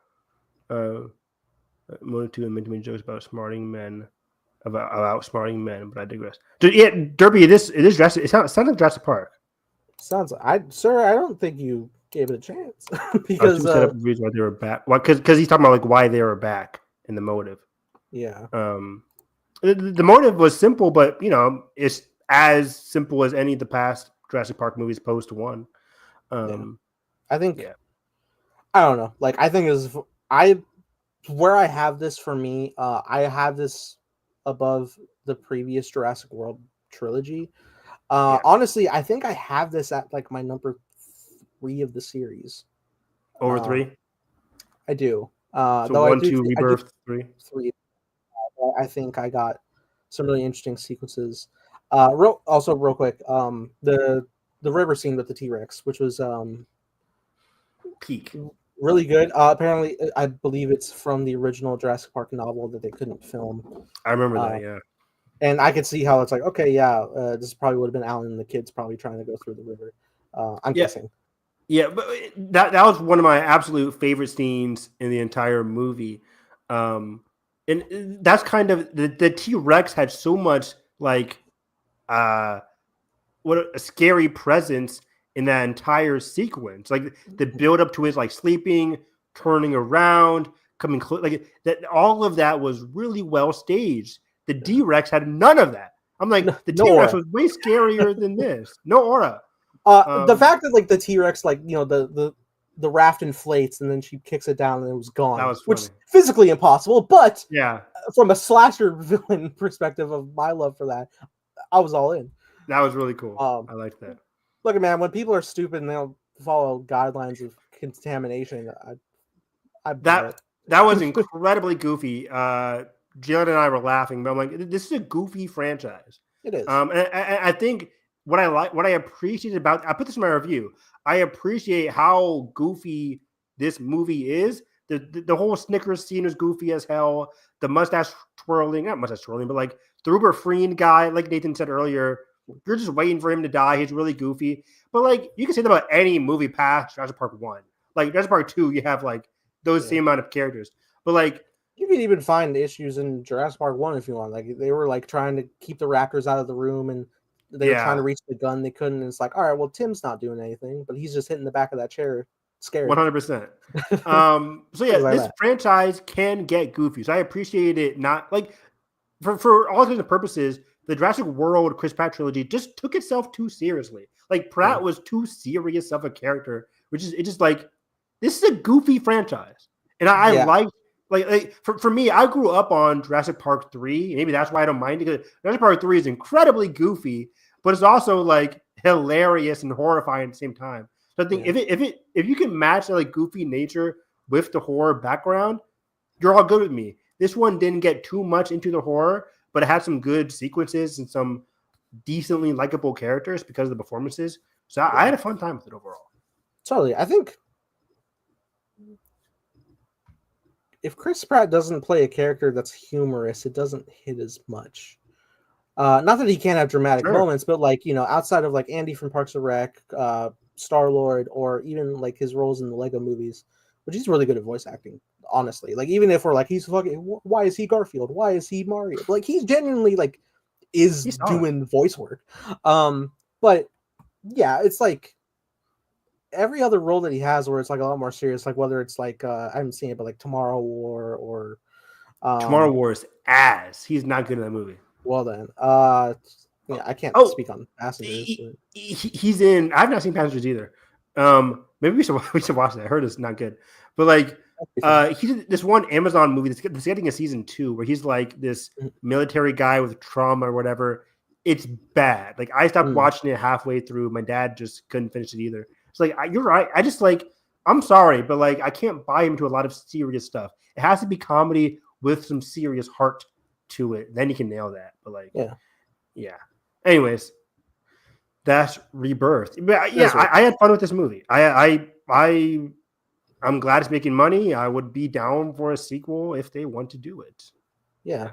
One or two meant to make jokes about smarting men, about outsmarting men, but I digress. Yeah, Derby, it is Jurassic. It sounds like Jurassic Park. Sir, I don't think you gave it a chance Because because set up reasons why they were back. Why? Because he's talking about like why they were back and the motive. Yeah. The motive was simple, but it's as simple as any of the past Jurassic Park movies post one. I think. Yeah. I don't know. Like I think is where I have this for me. I have this above the previous Jurassic World trilogy. Honestly, I think I have this at like my number 3 of the series. Over 3? I do. So 1, 2, Rebirth, 3. I think I got some really interesting sequences. Real quick, the river scene with the T-Rex, which was peak, really good. Apparently, I believe it's from the original Jurassic Park novel that they couldn't film. I remember that, yeah. And I could see how it's like, okay, this probably would have been Alan and the kids probably trying to go through the river. I'm guessing. Yeah, but that was one of my absolute favorite scenes in the entire movie. And that's kind of the T-Rex had so much like what a scary presence in that entire sequence. Like the build up to his like sleeping, turning around, coming close, like that. All of that was really well staged. The D-Rex had none of that. I'm like, the T-Rex was way scarier than this. No aura. The fact that like the T-Rex, like the raft inflates and then she kicks it down and it was gone. That was funny. Which is physically impossible, but yeah, from a slasher villain perspective of my love for that, I was all in. That was really cool. I like that. Look, man, when people are stupid and they don't follow guidelines of contamination, that was incredibly goofy. Jalen and I were laughing, but I'm like, this is a goofy franchise. It is. And I think what I appreciate about, I put this in my review. I appreciate how goofy this movie is. The whole Snickers scene is goofy as hell. The not mustache twirling, but like the Rupert Friend guy, like Nathan said earlier, you're just waiting for him to die. He's really goofy. But like you can say that about any movie past Jurassic Park 1. Like Jurassic Park 2, you have like those same amount of characters. But like you can even find issues in Jurassic Park 1 if you want. Like they were like trying to keep the raptors out of the room and they were trying to reach the gun. They couldn't. And it's like, all right, well, Tim's not doing anything, but he's just hitting the back of that chair. Scared. 100%. So yeah, like this franchise can get goofy. So I appreciate it. Not like for all intents and purposes, the Jurassic World Chris Pratt trilogy just took itself too seriously. Like Pratt was too serious of a character, which is just like this is a goofy franchise, and I like for me, I grew up on Jurassic Park 3. Maybe that's why I don't mind it, because Jurassic Park 3 is incredibly goofy, but it's also like hilarious and horrifying at the same time. So I think if you can match the like goofy nature with the horror background, you're all good with me. This one didn't get too much into the horror, but it had some good sequences and some decently likable characters because of the performances. So I had a fun time with it overall. Totally. I think if Chris Pratt doesn't play a character that's humorous, it doesn't hit as much. Not that he can't have dramatic moments, but like, outside of like Andy from Parks and Rec, Star-Lord, or even like his roles in the Lego movies, which he's really good at voice acting, honestly. Like even if we're like, he's fucking, why is he Garfield? Why is he Mario? Like he's genuinely like he's doing voice work. But yeah, it's like every other role that he has where it's like a lot more serious, like whether it's like I haven't seen it, but like Tomorrow War or Tomorrow War is ass. He's not good in that movie. Well then, I can't speak on Passengers. He's in. I've not seen Passengers either. Maybe we should watch that. I heard it's not good, but like he did this one Amazon movie that's getting a season 2 where he's like this military guy with trauma or whatever. It's bad. Like I stopped watching it halfway through. My dad just couldn't finish it either. It's like you're right. I just like I'm sorry, but like I can't buy him to a lot of serious stuff. It has to be comedy with some serious heart to it. Then you can nail that. But like yeah. Anyways, that's Rebirth. But yeah, I had fun with this movie. I'm glad it's making money. I would be down for a sequel if they want to do it. Yeah.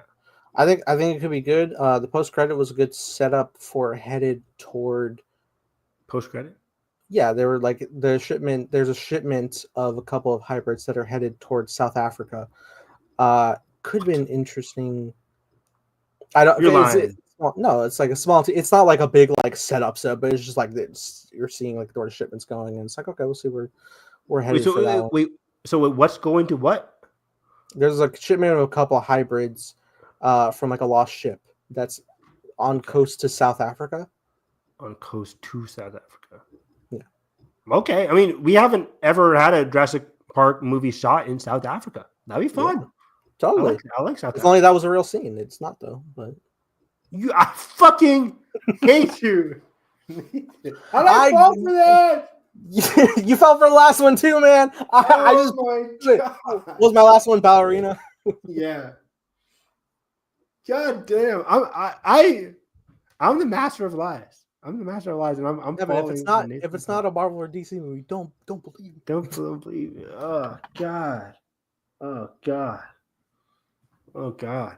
I think it could be good. The post credit was a good setup for headed toward post credit. Yeah, they were like the shipment. There's a shipment of a couple of hybrids that are headed towards South Africa. Could have been interesting. I don't. You're lying. No, it's like a small. It's not like a big like setup set, but it's just like this. You're seeing like where the shipment's going, and it's like okay, we'll see where we're headed for that one. So what's going to what? There's a shipment of a couple of hybrids, from like a lost ship that's on coast to South Africa. On coast to South Africa. Yeah. Okay. I mean, we haven't ever had a Jurassic Park movie shot in South Africa. That'd be fun. Yeah, totally. I like South Africa. If only that was a real scene. It's not though, but I fucking hate you. I fall for that. You fell for the last one too, man. What was my last one? Ballerina. Yeah. God damn. I'm the master of lies. I'm the master of lies, and I'm. Yeah, but if it's not a Marvel or DC movie, don't believe it. Don't believe it. Oh God. Oh God. Oh God.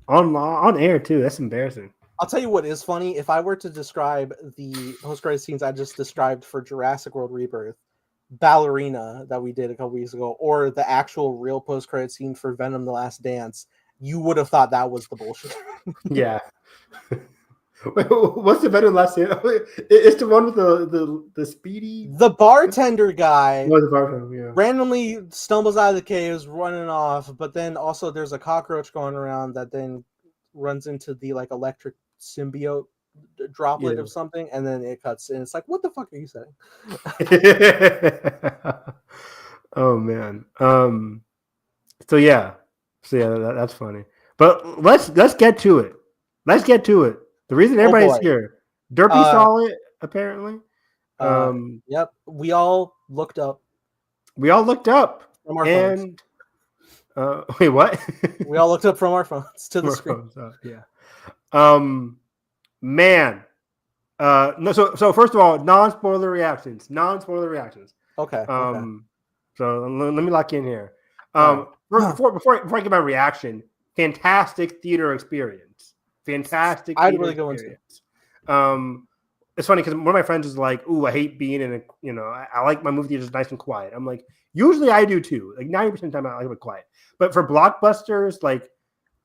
On air too. That's embarrassing. I'll tell you what is funny. If I were to describe the post-credit scenes I just described for Jurassic World Rebirth, Ballerina that we did a couple weeks ago, or the actual real post-credit scene for Venom: The Last Dance, you would have thought that was the bullshit. Yeah. What's the Venom Last Dance? It's the one with the speedy. The bartender guy. Oh, the bartender, yeah. Randomly stumbles out of the caves, running off, but then also there's a cockroach going around that then runs into the like electric symbiote droplet of something, and then it cuts in. It's like, what the fuck are you saying? Oh man. So that's funny. But let's get to it. Let's get to it. The reason everybody's here, Derpy saw it apparently. Yep, we all looked up. We all looked up from our phones. Wait, what? We all looked up from our phones to the screen. Yeah. Man. No. So first of all, non-spoiler reactions. Okay. So let me lock in here. Before I get my reaction, fantastic theater experience. Fantastic. I'd really go into. It's funny because one of my friends is like, "Ooh, I hate being in a, I like my movie theaters nice and quiet." I'm like, usually I do too. Like 90% of the time, I like it quiet. But for blockbusters, like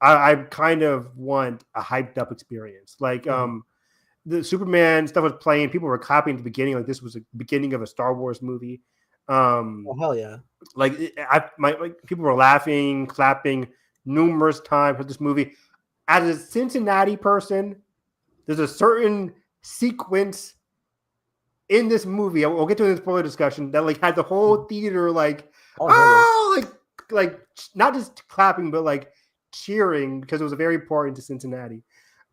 I kind of want a hyped up experience. Like the Superman stuff was playing, people were clapping at the beginning, like this was the beginning of a Star Wars movie. Oh hell yeah! Like people were laughing, clapping numerous times for this movie. As a Cincinnati person, there's a certain sequence in this movie. We'll get to the spoiler discussion that like had the whole theater like like not just clapping but like cheering because it was very important to Cincinnati.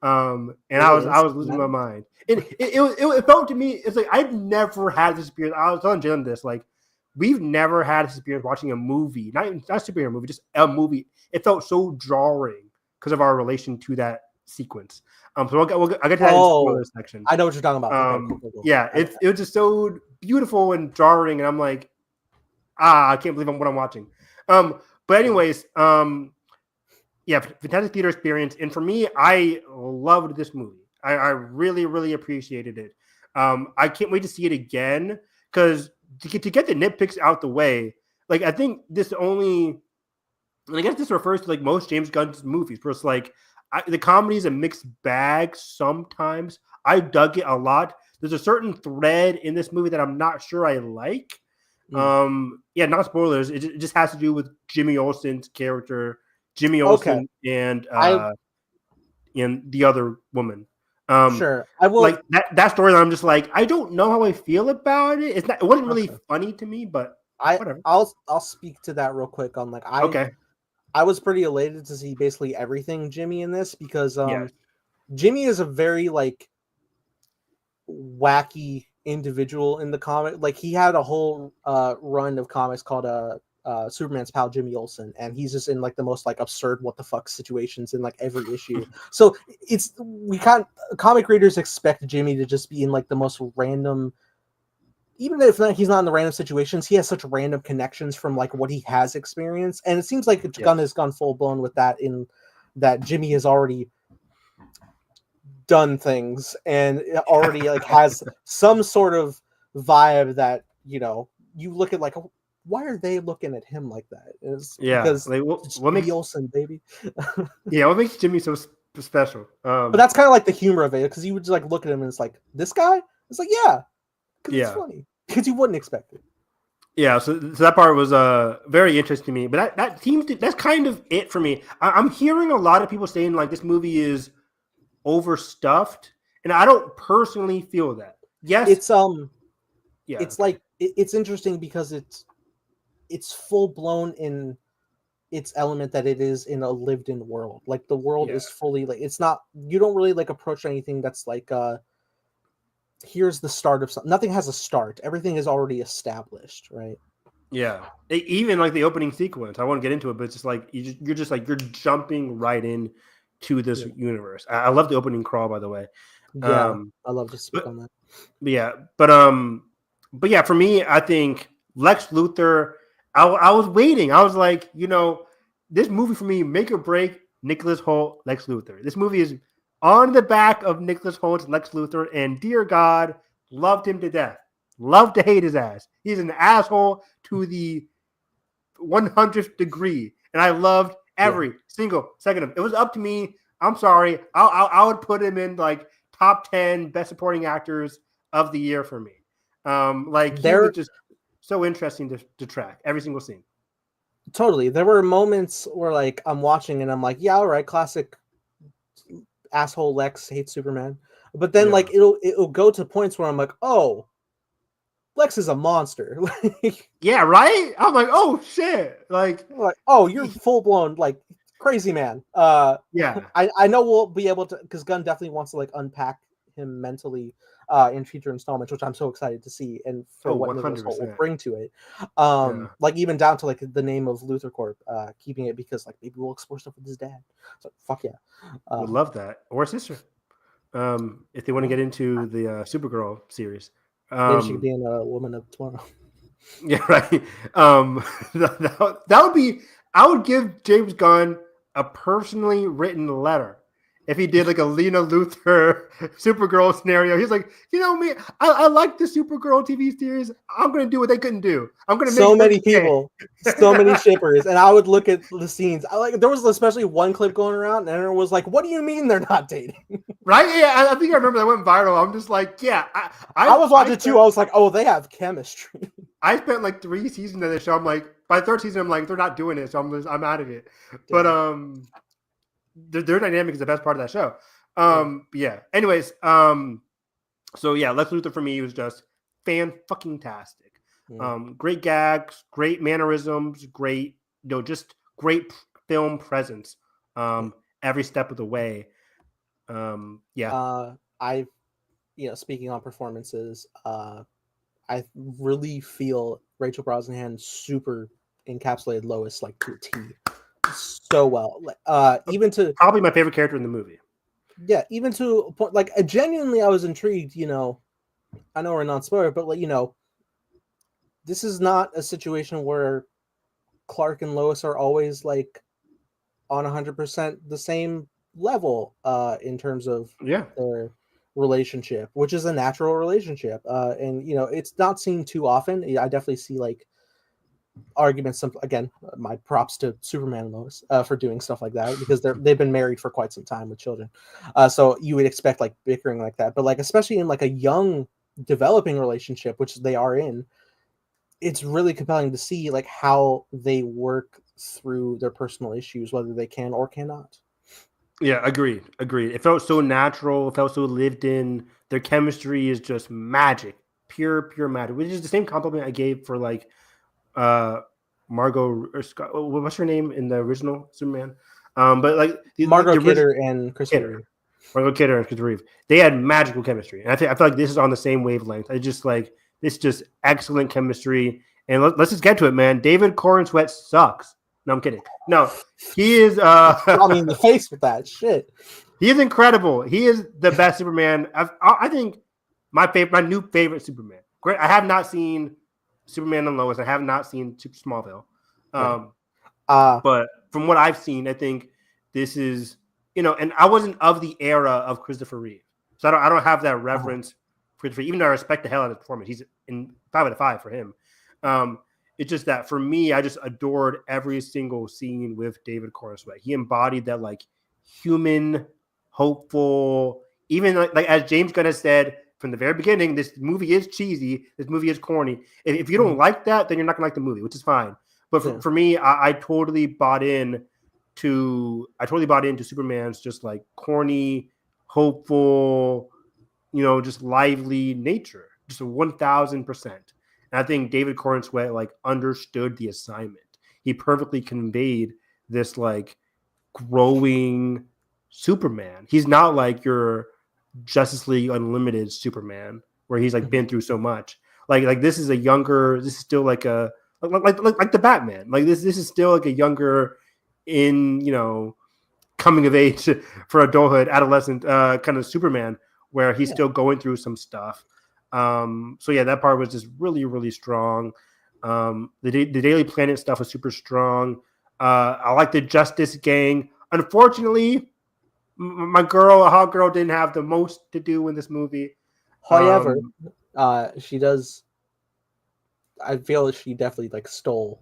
And I was losing my mind. And it felt to me it's like I've never had this experience. I was telling Jalen this like we've never had this experience watching a movie, not a superhero movie, just a movie. It felt so jarring because of our relation to that sequence. So I'll get to that in the spoiler section. I know what you're talking about. Cool. Yeah, it was just so beautiful and jarring, and I'm like, I can't believe what I'm watching. But anyways, yeah, fantastic theater experience, and for me, I loved this movie. I really, really appreciated it. I can't wait to see it again because to get the nitpicks out the way, like I think this only. And I guess this refers to like most James Gunn's movies, where it's like the comedy is a mixed bag sometimes. I dug it a lot. There's a certain thread in this movie that I'm not sure I like. Yeah, not spoilers. It just has to do with Jimmy Olsen's character, Jimmy Olsen, and the other woman. Sure, I will like that story. I'm just like I don't know how I feel about it. It wasn't really funny to me, but whatever. I'll speak to that real quick on like I was pretty elated to see basically everything Jimmy in this because Jimmy is a very like wacky individual in the comic. Like he had a whole run of comics called Superman's pal Jimmy Olsen, and he's just in like the most like absurd what the fuck situations in like every issue. So comic readers expect Jimmy to just be in like the most random. Even if he's not in the random situations, he has such random connections from like what he has experienced, and it seems like Gunn has gone full blown with that. In that Jimmy has already done things and already like has some sort of vibe that you look at like, why are they looking at him like that? It's because like what makes Olsen, baby. What makes Jimmy so special? But that's kind of like the humor of it, because you would just like look at him and it's like, this guy. It's like, yeah, because it's funny, because you wouldn't expect it. Yeah, so that part was very interesting to me. But that's kind of it for me. I'm hearing a lot of people saying like this movie is overstuffed, and I don't personally feel that. Yes, it's like it's interesting because it's full blown in its element that it is in a lived in world. Like the world is fully like, it's not, you don't really like approach anything that's like here's the start of something. Nothing has a start. Everything is already established, right? Yeah. Even like the opening sequence, I won't get into it, but it's just like you're jumping right in to this universe. I love the opening crawl, by the way. Yeah, I love to speak on that. But yeah, for me, I think Lex Luthor. I was waiting. I was like, this movie for me, make or break Nicholas Hoult, Lex Luthor. This movie is on the back of Nicholas Holt's Lex Luthor, and dear God, loved him to death. Loved to hate his ass. He's an asshole to the 100th degree, and I loved every single second of it. It was up to me. I'm sorry. I would put him in like top 10 best supporting actors of the year for me. He was just so interesting to track every single scene. Totally. There were moments where like I'm watching and I'm like, yeah, all right, classic asshole Lex hates Superman. But then like it'll go to points where I'm like, oh, Lex is a monster. Yeah, right? I'm like, oh shit. Like, oh, you're full blown like crazy man. Yeah. I know we'll be able to, because Gunn definitely wants to like unpack him mentally in future installments, which I'm so excited to see, and for what Nicholas Hoult will bring to it. Like even down to like the name of Luthor Corp, keeping it because like maybe we'll explore stuff with his dad. So fuck yeah. Would love that. Or sister. If they want to get into the Supergirl series. Maybe she could be in a Woman of Tomorrow. Yeah, right. That would be, I would give James Gunn a personally written letter if he did like a Lena Luthor Supergirl scenario. He's like, me, I like the Supergirl TV series. I'm going to do what they couldn't do. I'm going to make so many people, so many shippers. And I would look at the scenes. There was especially one clip going around and it was like, what do you mean they're not dating? Right? Yeah, I think I remember that went viral. I'm just like, yeah. I was watching too. I was like, oh, they have chemistry. I spent like 3 seasons of this show. I'm like, by the 3rd season, I'm like, they're not doing it. So I'm out of it. Damn. But their dynamic is the best part of that show. Yeah. Anyways, so yeah, Lex Luthor for me was just fan-fucking-tastic. Great gags, great mannerisms, great, just great film presence every step of the way. Speaking on performances, I really feel Rachel Brosnahan super encapsulated Lois like to a T so well. Even to probably my favorite character in the movie. Yeah, even to a point like genuinely I was intrigued, I know we're not spoiler, but like, this is not a situation where Clark and Lois are always like on 100% the same level in terms of their relationship, which is a natural relationship, and it's not seen too often. I definitely see like arguments. Again, my props to Superman and Lois for doing stuff like that, because they've been married for quite some time with children, so you would expect like bickering like that, but like especially in like a young developing relationship, which they are in, it's really compelling to see like how they work through their personal issues, whether they can or cannot. Yeah, agreed. It felt so natural. It felt so lived in. Their chemistry is just magic, pure magic. Which is the same compliment I gave for like Margot or Scott. What's her name in the original Superman? But like Margot Kidder and Christopher Reeve. Margot Kidder and Christopher Reeve. They had magical chemistry, and I feel like this is on the same wavelength. I just like this, just excellent chemistry. And let's just get to it, man. David Corenswet sucks. No, I'm kidding. No, he is. I mean, the face with that shit. He is incredible. He is the best Superman. I think my new favorite Superman. Great. I have not seen Superman and Lois. I have not seen Smallville. But from what I've seen, I think this is, and I wasn't of the era of Christopher Reeve, so I don't have that reverence even though I respect the hell out of his performance, he's in 5 out of 5 for him. It's just that for me, I just adored every single scene with David Corenswet. He embodied that like human, hopeful, even like as James Gunn has said from the very beginning, this movie is cheesy. This movie is corny. If you don't like that, then you're not gonna like the movie, which is fine. But for me, I totally bought into Superman's just like corny, hopeful, just lively nature, just 1,000%. And I think David Corenswet like understood the assignment. He perfectly conveyed this like growing Superman. He's not like your Justice League Unlimited Superman where he's like been through so much. Like this is still like a like the Batman. Like this is still like a younger coming of age for adulthood, adolescent kind of Superman where he's still going through some stuff. So yeah, that part was just really, really strong. The Daily Planet stuff was super strong. I like the Justice Gang. Unfortunately, my hot girl didn't have the most to do in this movie. However, she does. I feel that she definitely like stole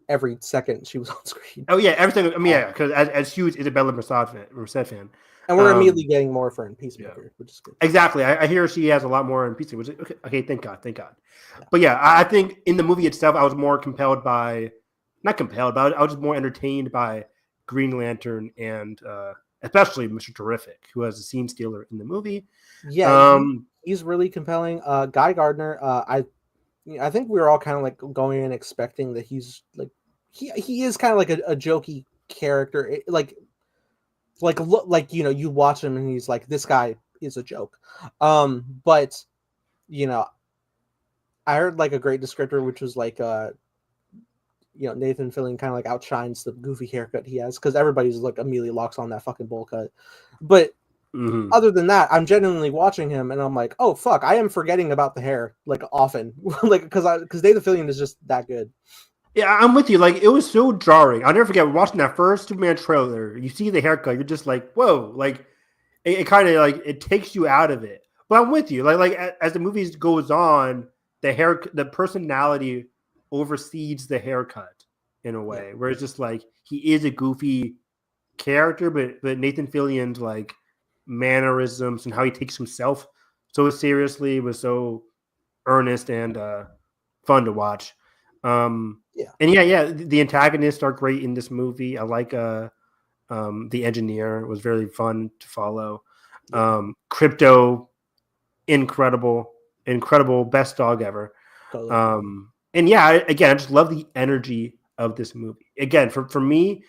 every second she was on screen. Oh yeah, everything. I mean, yeah, because as huge Isabella Merced fan, and we're immediately getting more for in Peacemaker, which is good. Exactly. I hear she has a lot more in Peacemaker, which is okay. Thank God. Yeah. But yeah, I think in the movie itself, I was more not compelled, but I was just more entertained by Green Lantern and especially Mr. Terrific, who has a scene stealer in the movie. Yeah, he's really compelling. Guy Gardner, I think we were all kind of like going in expecting that he's like he is kind of like a jokey character, like you watch him and he's like, this guy is a joke. But I heard like a great descriptor, which was like Nathan Fillion kind of like outshines the goofy haircut he has because everybody's like immediately locks on that fucking bowl cut. But other than that, I'm genuinely watching him and I'm like, oh fuck, I am forgetting about the hair like often, like because Nathan Fillion is just that good. Yeah, I'm with you. Like it was so jarring. I'll never forget watching that first Superman trailer. You see the haircut, you're just like, whoa! Like it kind of like it takes you out of it. But I'm with you. Like as the movie goes on, the personality oversees the haircut in a way where it's just like he is a goofy character, but Nathan Fillion's like mannerisms and how he takes himself so seriously was so earnest and fun to watch. And the antagonists are great in this movie. I like the engineer was very fun to follow. Crypto, incredible, best dog ever. Totally. And I just love the energy of this movie. Again, for me,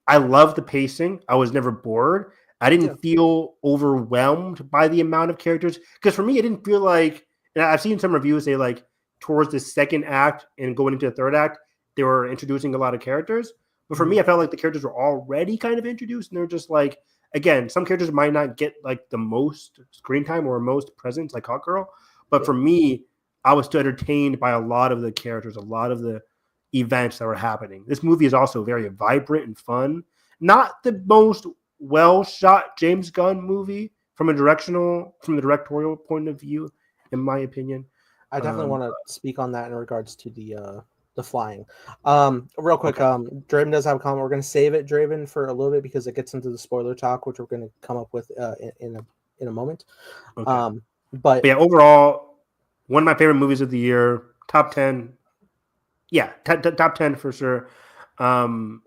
I love the pacing. I was never bored. I didn't feel overwhelmed by the amount of characters because for me, it didn't feel like. And I've seen some reviews say like towards the second act and going into the third act, they were introducing a lot of characters. But for me, I felt like the characters were already kind of introduced, and they're just like, again, some characters might not get like the most screen time or most presence, like Hot Girl. But for me, I was still entertained by a lot of the characters, a lot of the events that were happening. This movie is also very vibrant and fun. Not the most well-shot James Gunn movie from the directorial point of view, in my opinion. I definitely want to speak on that in regards to the flying. Real quick, Draven does have a comment. We're going to save it, Draven, for a little bit because it gets into the spoiler talk, which we're going to come up with in a moment. Okay. But yeah, overall, one of my favorite movies of the year, top 10. Yeah, top 10 for sure. I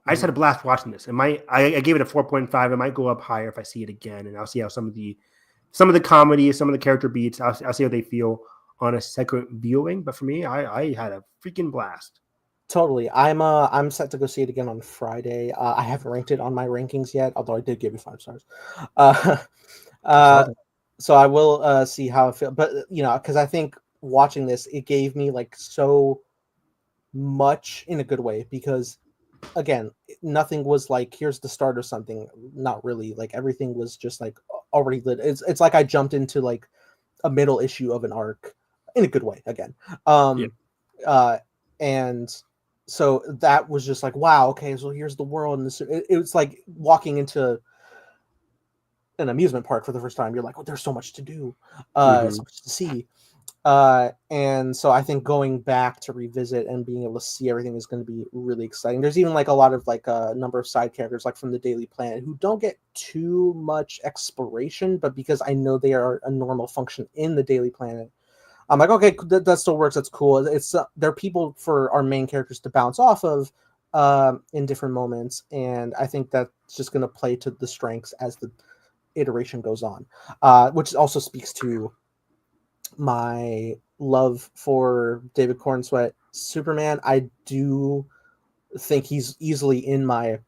just had a blast watching this. I gave it a 4.5. It might go up higher if I see it again, and I'll see how some of the comedy, some of the character beats, I'll see how they feel on a second viewing. But for me, I had a freaking blast. Totally. I'm set to go see it again on Friday. I haven't ranked it on my rankings yet, although I did give it 5 stars. So I will see how it feels. But because I think watching this, it gave me like so much in a good way because again, nothing was like here's the start of something. Not really. Like everything was just like already lit. It's like I jumped into like a middle issue of an arc in a good way again. And so that was just like, wow, okay, so here's the world, and it was like walking into an amusement park for the first time, you're like, oh, there's so much to do, so much to see. And so I think going back to revisit and being able to see everything is going to be really exciting. There's even like a lot of like a number of side characters like from the Daily Planet who don't get too much exploration, but because I know they are a normal function in the Daily Planet, I'm like, okay, that still works. That's cool. It's they're people for our main characters to bounce off of in different moments, and I think that's just going to play to the strengths as the iteration goes on, which also speaks to my love for David Cornsweet Superman. I do think he's easily in my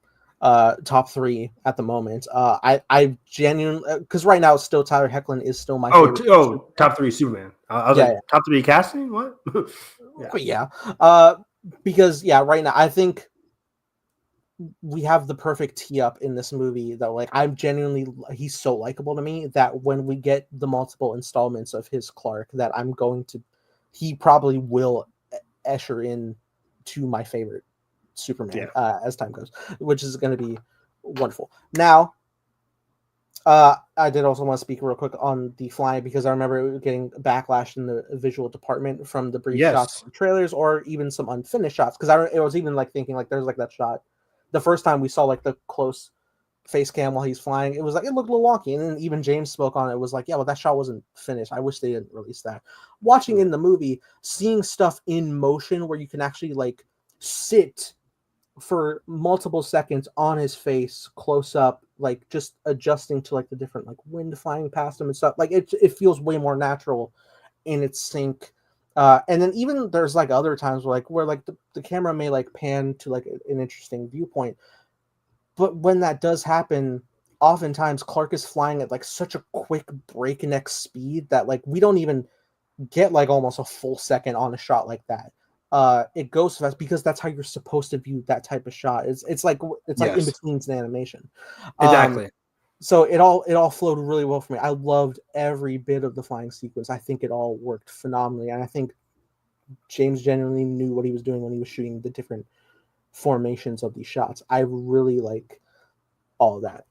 top 3 at the moment. I genuinely, because right now still Tyler Hoechlin is still my favorite. Top 3 Superman. I was top 3 casting. What? Yeah. Because right now I think we have the perfect tee up in this movie that like he's so likable to me that when we get the multiple installments of his Clark that he probably will usher in to my favorite Superman as time goes, which is going to be wonderful. Now, I did also want to speak real quick on the flying because I remember getting backlash in the visual department from the brief shots from trailers or even some unfinished shots because I was even like thinking like there's like that shot. The first time we saw like the close face cam while he's flying, it was like it looked a little wonky. And then even James spoke on it. It was like, yeah, well, that shot wasn't finished. I wish they didn't release that. Watching in the movie, seeing stuff in motion where you can actually like sit for multiple seconds on his face, close up, like just adjusting to like the different like wind flying past him and stuff. Like it feels way more natural in its sync. And then even there's like other times where the camera may like pan to like an interesting viewpoint, but when that does happen, oftentimes Clark is flying at like such a quick breakneck speed that like we don't even get like almost a full second on a shot like that. It goes fast because that's how you're supposed to view that type of shot. It's like in between an animation. Exactly. So it all flowed really well for me. I loved every bit of the flying sequence. I think it all worked phenomenally, and I think James genuinely knew what he was doing when he was shooting the different formations of these shots. I really like all of that.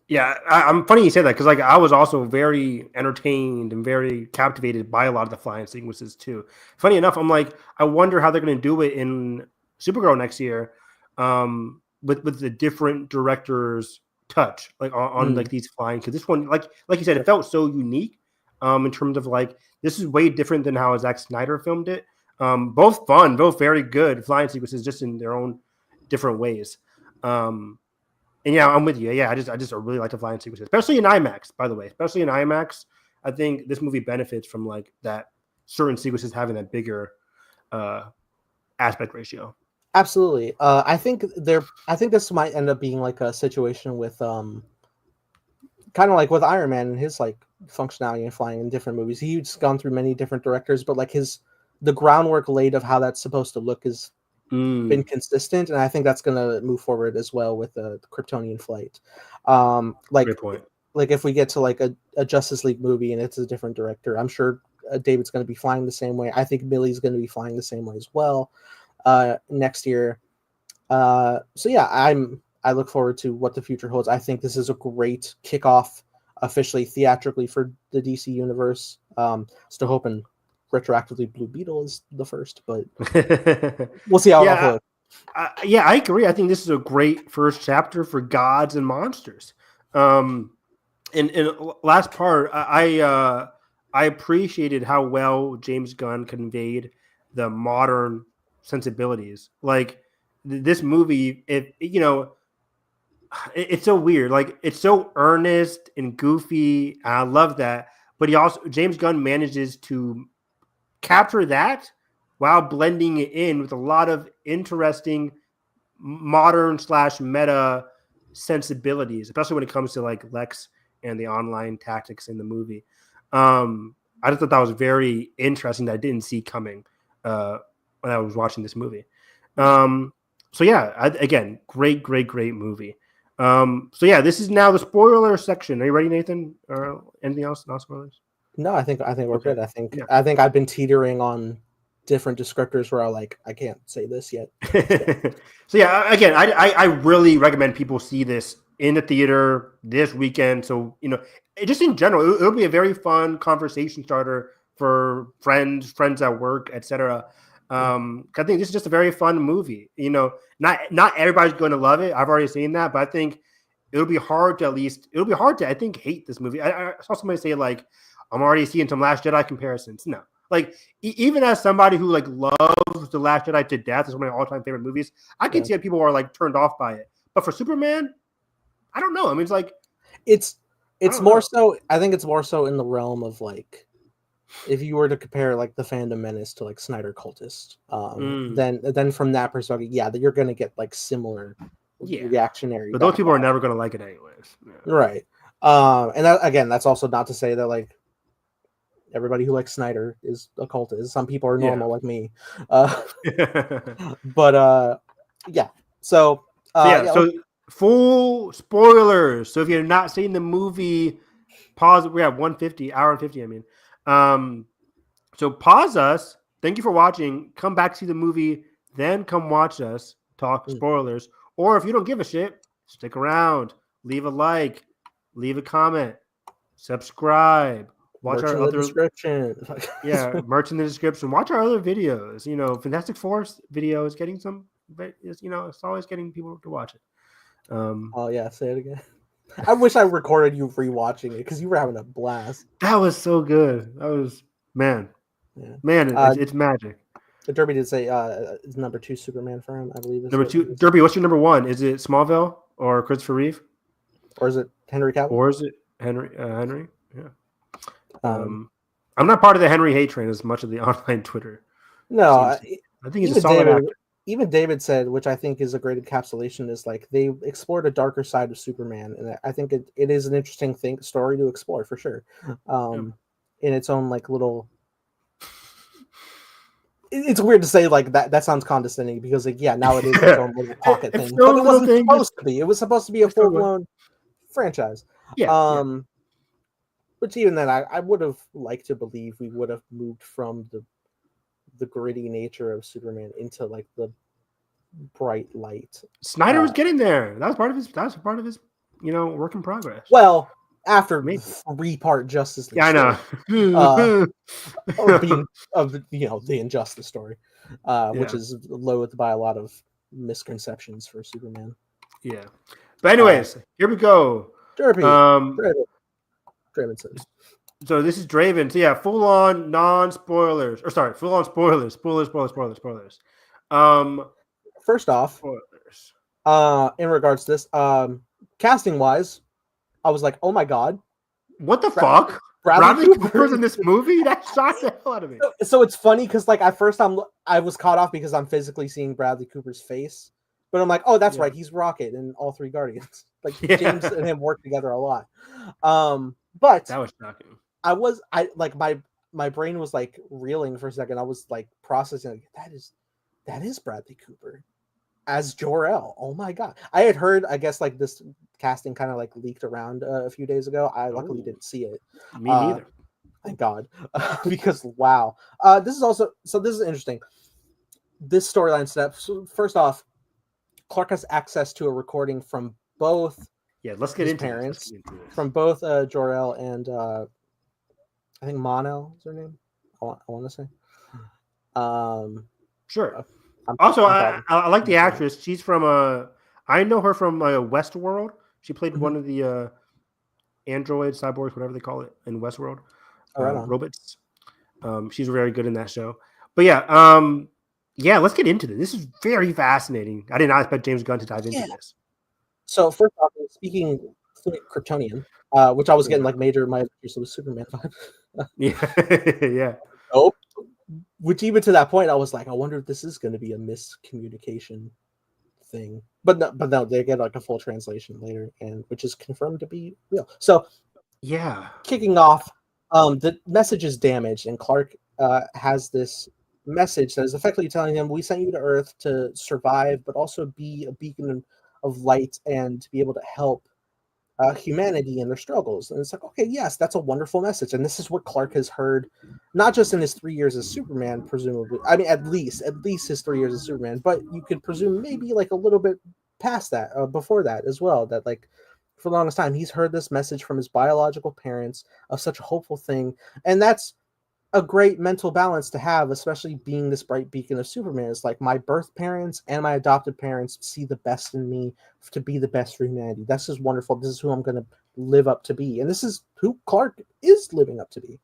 Yeah, I'm funny you say that because like I was also very entertained and very captivated by a lot of the flying sequences too. Funny enough, I'm like, I wonder how they're going to do it in Supergirl next year, with the different directors' touch like on like these flying. Because this one, like you said, it felt so unique. In terms of like this is way different than how Zack Snyder filmed it. Both fun, both very good flying sequences, just in their own different ways. And yeah, I'm with you. Yeah, I just really like the flying sequences, especially in IMAX. By the way, especially in IMAX, I think this movie benefits from like that certain sequences having that bigger aspect ratio. Absolutely. I think this might end up being like a situation with kind of like with Iron Man and his like functionality and flying in different movies. He's gone through many different directors, but like the groundwork laid of how that's supposed to look is been consistent, and I think that's going to move forward as well with the Kryptonian flight. Great point. Like if we get to like a Justice League movie and it's a different director, I'm sure David's going to be flying the same way. I think Millie's going to be flying the same way as well next year. So yeah, I look forward to what the future holds. I think this is a great kickoff officially theatrically for the DC universe. Still hoping retroactively Blue Beetle is the first, but we'll see how it all goes. I agree. I think this is a great first chapter for gods and monsters. And last part, I appreciated how well James Gunn conveyed the modern sensibilities. Like this movie, it's so weird. Like it's so earnest and goofy. And I love that. But James Gunn manages to capture that while blending it in with a lot of interesting modern / meta sensibilities, especially when it comes to like Lex and the online tactics in the movie. I just thought that was very interesting that I didn't see coming when I was watching this movie. So yeah, again, great movie. So yeah, this is now the spoiler section. Are you ready, Nathan? Or anything else? No spoilers? No, I think we're good. I think I've been teetering on different descriptors where I can't say this yet. So yeah, again, I really recommend people see this in the theater this weekend. So, just in general, it'll be a very fun conversation starter for friends at work, etc. I think this is just a very fun movie. Not everybody's going to love it. I've already seen that, but I think it'll be hard to I think hate this movie. I saw somebody say like, I'm already seeing some Last Jedi comparisons. No, like even as somebody who like loves The Last Jedi to death, is one of my all-time favorite movies. I can see that people are like turned off by it, but for Superman, I don't know. I mean, it's like it's more so. I think it's more so in the realm of like, if you were to compare like the Phantom Menace to like Snyder Cultist, then from that perspective, yeah, that you're gonna get like similar reactionary. But those people are never gonna like it anyways. Yeah. Right. And that, again, that's also not to say that like everybody who likes Snyder is a cultist. Some people are normal like me. But yeah. So so full spoilers. So if you're not seen the movie, pause. We have 150 hour and 50. I mean, so pause us. Thank you for watching. Come back see the movie, then come watch us talk spoilers. Or if you don't give a shit, stick around. Leave a like. Leave a comment. Subscribe. Watch our other description. Merch in the description. Watch our other videos. Fantastic Four video is getting some. It's always getting people to watch it. Say it again. I wish I recorded you rewatching it because you were having a blast. That was so good. That was man. It's magic. Derby did say it's number 2 Superman for him, I believe. Number 2, Derby. What's your number 1? Is it Smallville or Christopher Reeve, or is it Henry Cavill, or is it Henry? Henry, yeah. I'm not part of the Henry hate train as much of the online Twitter. No, I think he's a solid actor. Even David said, which I think is a great encapsulation, is like they explored a darker side of Superman, and I think it is an interesting story to explore for sure. In its own like little. It's weird to say like that. That sounds condescending because like now it is its own little pocket thing, but it wasn't supposed to be. It was supposed to be a full blown franchise. Which even then, I would have liked to believe we would have moved from the gritty nature of Superman into like the bright light. Snyder was getting there. That was part of his. Work in progress. Well, after 3-part Justice League. Yeah, I know. The Injustice story, which is loathed by a lot of misconceptions for Superman. Yeah, but anyways, here we go. Derby. Draven says. So this is Draven. So full on non-spoilers. Or sorry, full on spoilers. Spoilers. First off, spoilers. In regards to this, casting wise, I was like, oh my god. What the fuck? Bradley Cooper's in this movie? That shocked the hell out of me. So it's funny because like at first I was caught off because I'm physically seeing Bradley Cooper's face. But I'm like, oh, that's right. He's Rocket in all 3 Guardians. Like James and him work together a lot. But that was shocking. My brain was like reeling for a second. I was like processing like, that is Bradley Cooper as Jor-El. Oh my god. I had heard, I guess, like this casting kind of like leaked around a few days ago. I luckily didn't see it. Me neither. Thank God. Because wow. This is interesting. This storyline step. So first off, Clark has access to a recording from both let's get into parents, this. From both Jor-El and I think Mon-El is her name. I want to say. Sure. Also, I like the actress. She's from I know her from Westworld. She played one of the androids, cyborgs, whatever they call it in Westworld. Robots. She's very good in that show. But let's get into this. This is very fascinating. I did not expect James Gunn to dive into this. So first off, speaking Kryptonian, which I was getting like my use of Superman vibe. yeah. Oh, which even to that point, I was like, I wonder if this is going to be a miscommunication thing. But no, they get like a full translation later, and which is confirmed to be real. So kicking off, the message is damaged, and Clark has this message that is effectively telling him, we sent you to Earth to survive, but also be a beacon of light and to be able to help humanity in their struggles. And it's like, okay, yes, that's a wonderful message. And this is what Clark has heard, not just in his 3 years as Superman, presumably. I mean, at least his 3 years as Superman, but you could presume maybe like a little bit past that, before that as well, that like for the longest time. He's heard this message from his biological parents of such a hopeful thing, and that's a great mental balance to have, especially being this bright beacon of Superman. It's like my birth parents and my adopted parents see the best in me to be the best for humanity. This is wonderful. This is who I'm going to live up to be. And this is who Clark is living up to be.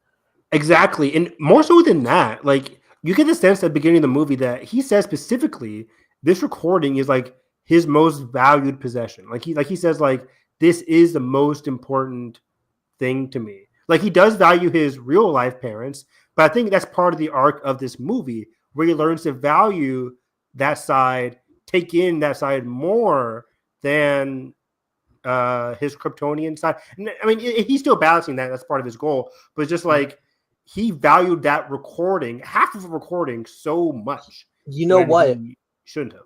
Exactly. And more so than that, like you get the sense at the beginning of the movie that he says specifically this recording is like his most valued possession. Like he says, like, this is the most important thing to me. Like he does value his real life parents, but I think that's part of the arc of this movie where he learns to value that side, take in that side more than his Kryptonian side. And, I mean, he's still balancing that. That's part of his goal, but it's just like he valued that recording, half of the recording, so much. You know what? He shouldn't have.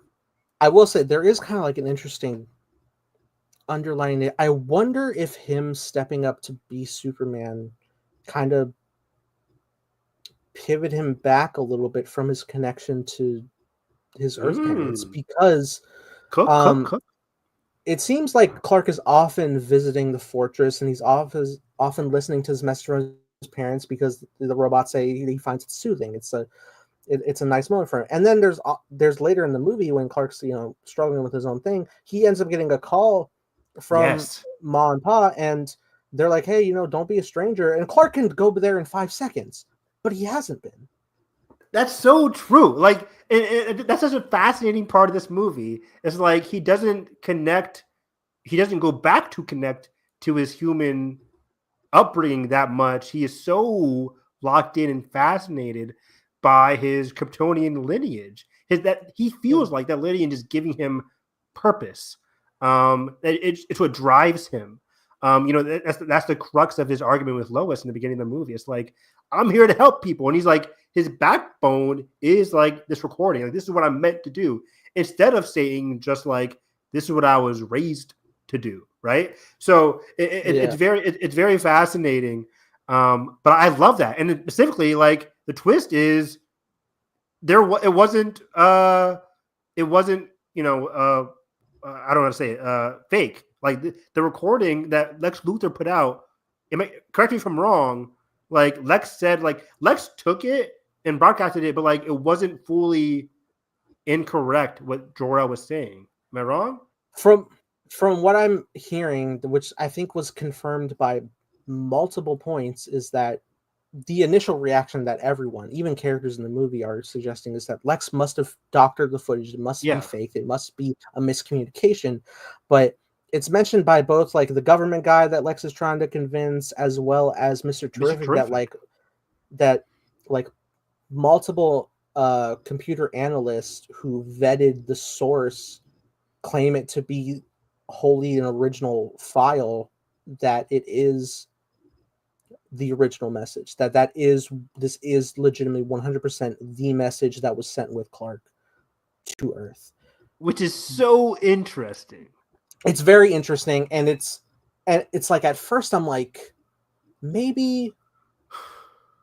I will say there is kind of like an interesting underlying it. I wonder if him stepping up to be Superman kind of pivot him back a little bit from his connection to his Earth parents, because it seems like Clark is often visiting the fortress and he's often listening to his message from his parents because the robots say he finds it soothing. It's a nice moment for him. And then there's later in the movie when Clark's struggling with his own thing, he ends up getting a call from Ma and Pa, and they're like, hey, don't be a stranger. And Clark can go there in 5 seconds, but he hasn't been. That's so true. Like, that's such a fascinating part of this movie. It's like he doesn't connect. He doesn't go back to connect to his human upbringing that much. He is so locked in and fascinated by his Kryptonian lineage. That he feels like that lineage is giving him purpose. It's what drives him. That's the crux of his argument with Lois in the beginning of the movie. It's like, I'm here to help people, and he's like, his backbone is like this recording. Like, this is what I'm meant to do, instead of saying just like, this is what I was raised to do. Right. So it's very fascinating. But I love that, and specifically, like, the twist is it wasn't I don't want to say it, fake. Like the recording that Lex Luthor put out, correct me if I'm wrong, like Lex said, like Lex took it and broadcasted it, but like it wasn't fully incorrect what Jor-El was saying. Am I wrong? From what I'm hearing, which I think was confirmed by multiple points, is that the initial reaction that everyone, even characters in the movie, are suggesting is that Lex must have doctored the footage. It must be fake. It must be a miscommunication. But it's mentioned by both like the government guy that Lex is trying to convince, as well as Mr. Terrific, that multiple computer analysts who vetted the source claim it to be wholly an original file, that it is the original message, this is legitimately 100% the message that was sent with Clark to Earth, which is so interesting. It's very interesting, and it's like at first I'm like, maybe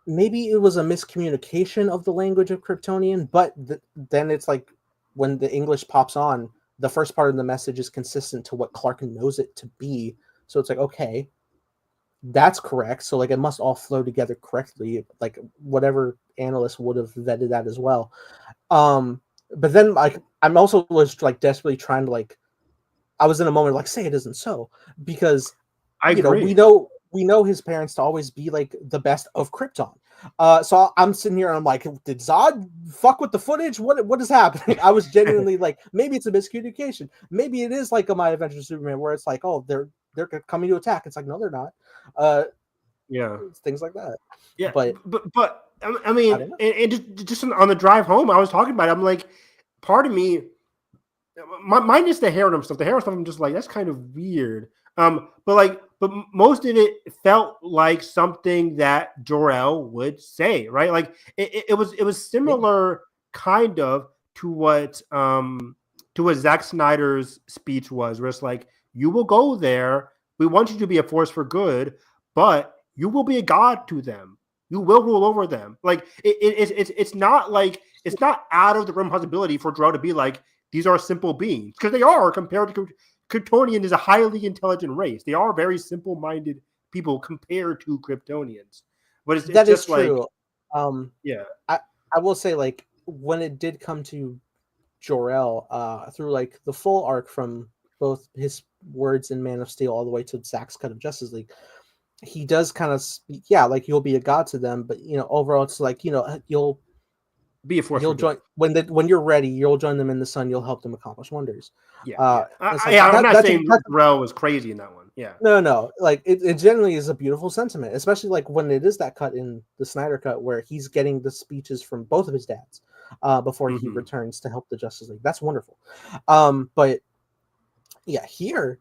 it was a miscommunication of the language of Kryptonian, but then it's like when the English pops on, the first part of the message is consistent to what Clark knows it to be. So it's like, okay, that's correct. So like it must all flow together correctly. Like whatever analyst would have vetted that as well. But then like I'm also was like desperately trying to like, I was in a moment like, say it isn't so, because we know his parents to always be like the best of Krypton. So I'm sitting here and I'm like, did Zod fuck with the footage? What is happening? I was genuinely like, maybe it's a miscommunication. Maybe it is like a My Adventures of Superman where it's like, oh, they're coming to attack. It's like, no, they're not. Things like that. Yeah, but I mean, and just on the drive home, I was talking about it. I'm like, part of me, mine is the harem stuff. The harem stuff, I'm just like, that's kind of weird. But most of it felt like something that Jor-El would say, right? Like it was similar kind of to what Zack Snyder's speech was, where it's like, you will go there. We want you to be a force for good, but you will be a god to them. You will rule over them. Like it's not out of the realm of possibility for Jor-El to be like, these are simple beings, because they are compared to Kryptonian is a highly intelligent race. They are very simple-minded people compared to Kryptonians. But it's That is just like, true. yeah. I will say, like, when it did come to Jor-El, through like the full arc from both his words in Man of Steel all the way to Zack's cut of Justice League, he does kind of speak, yeah, like you'll be a god to them, but overall it's like you'll Be a force for join good. when you're ready, you'll join them in the sun, you'll help them accomplish wonders. Yeah. It's like Yeah, I'm not that's saying Rel was crazy in that one. Yeah. no, like it generally is a beautiful sentiment, especially like when it is that cut in the Snyder cut where he's getting the speeches from both of his dads before he returns to help the Justice League. That's wonderful. But yeah, here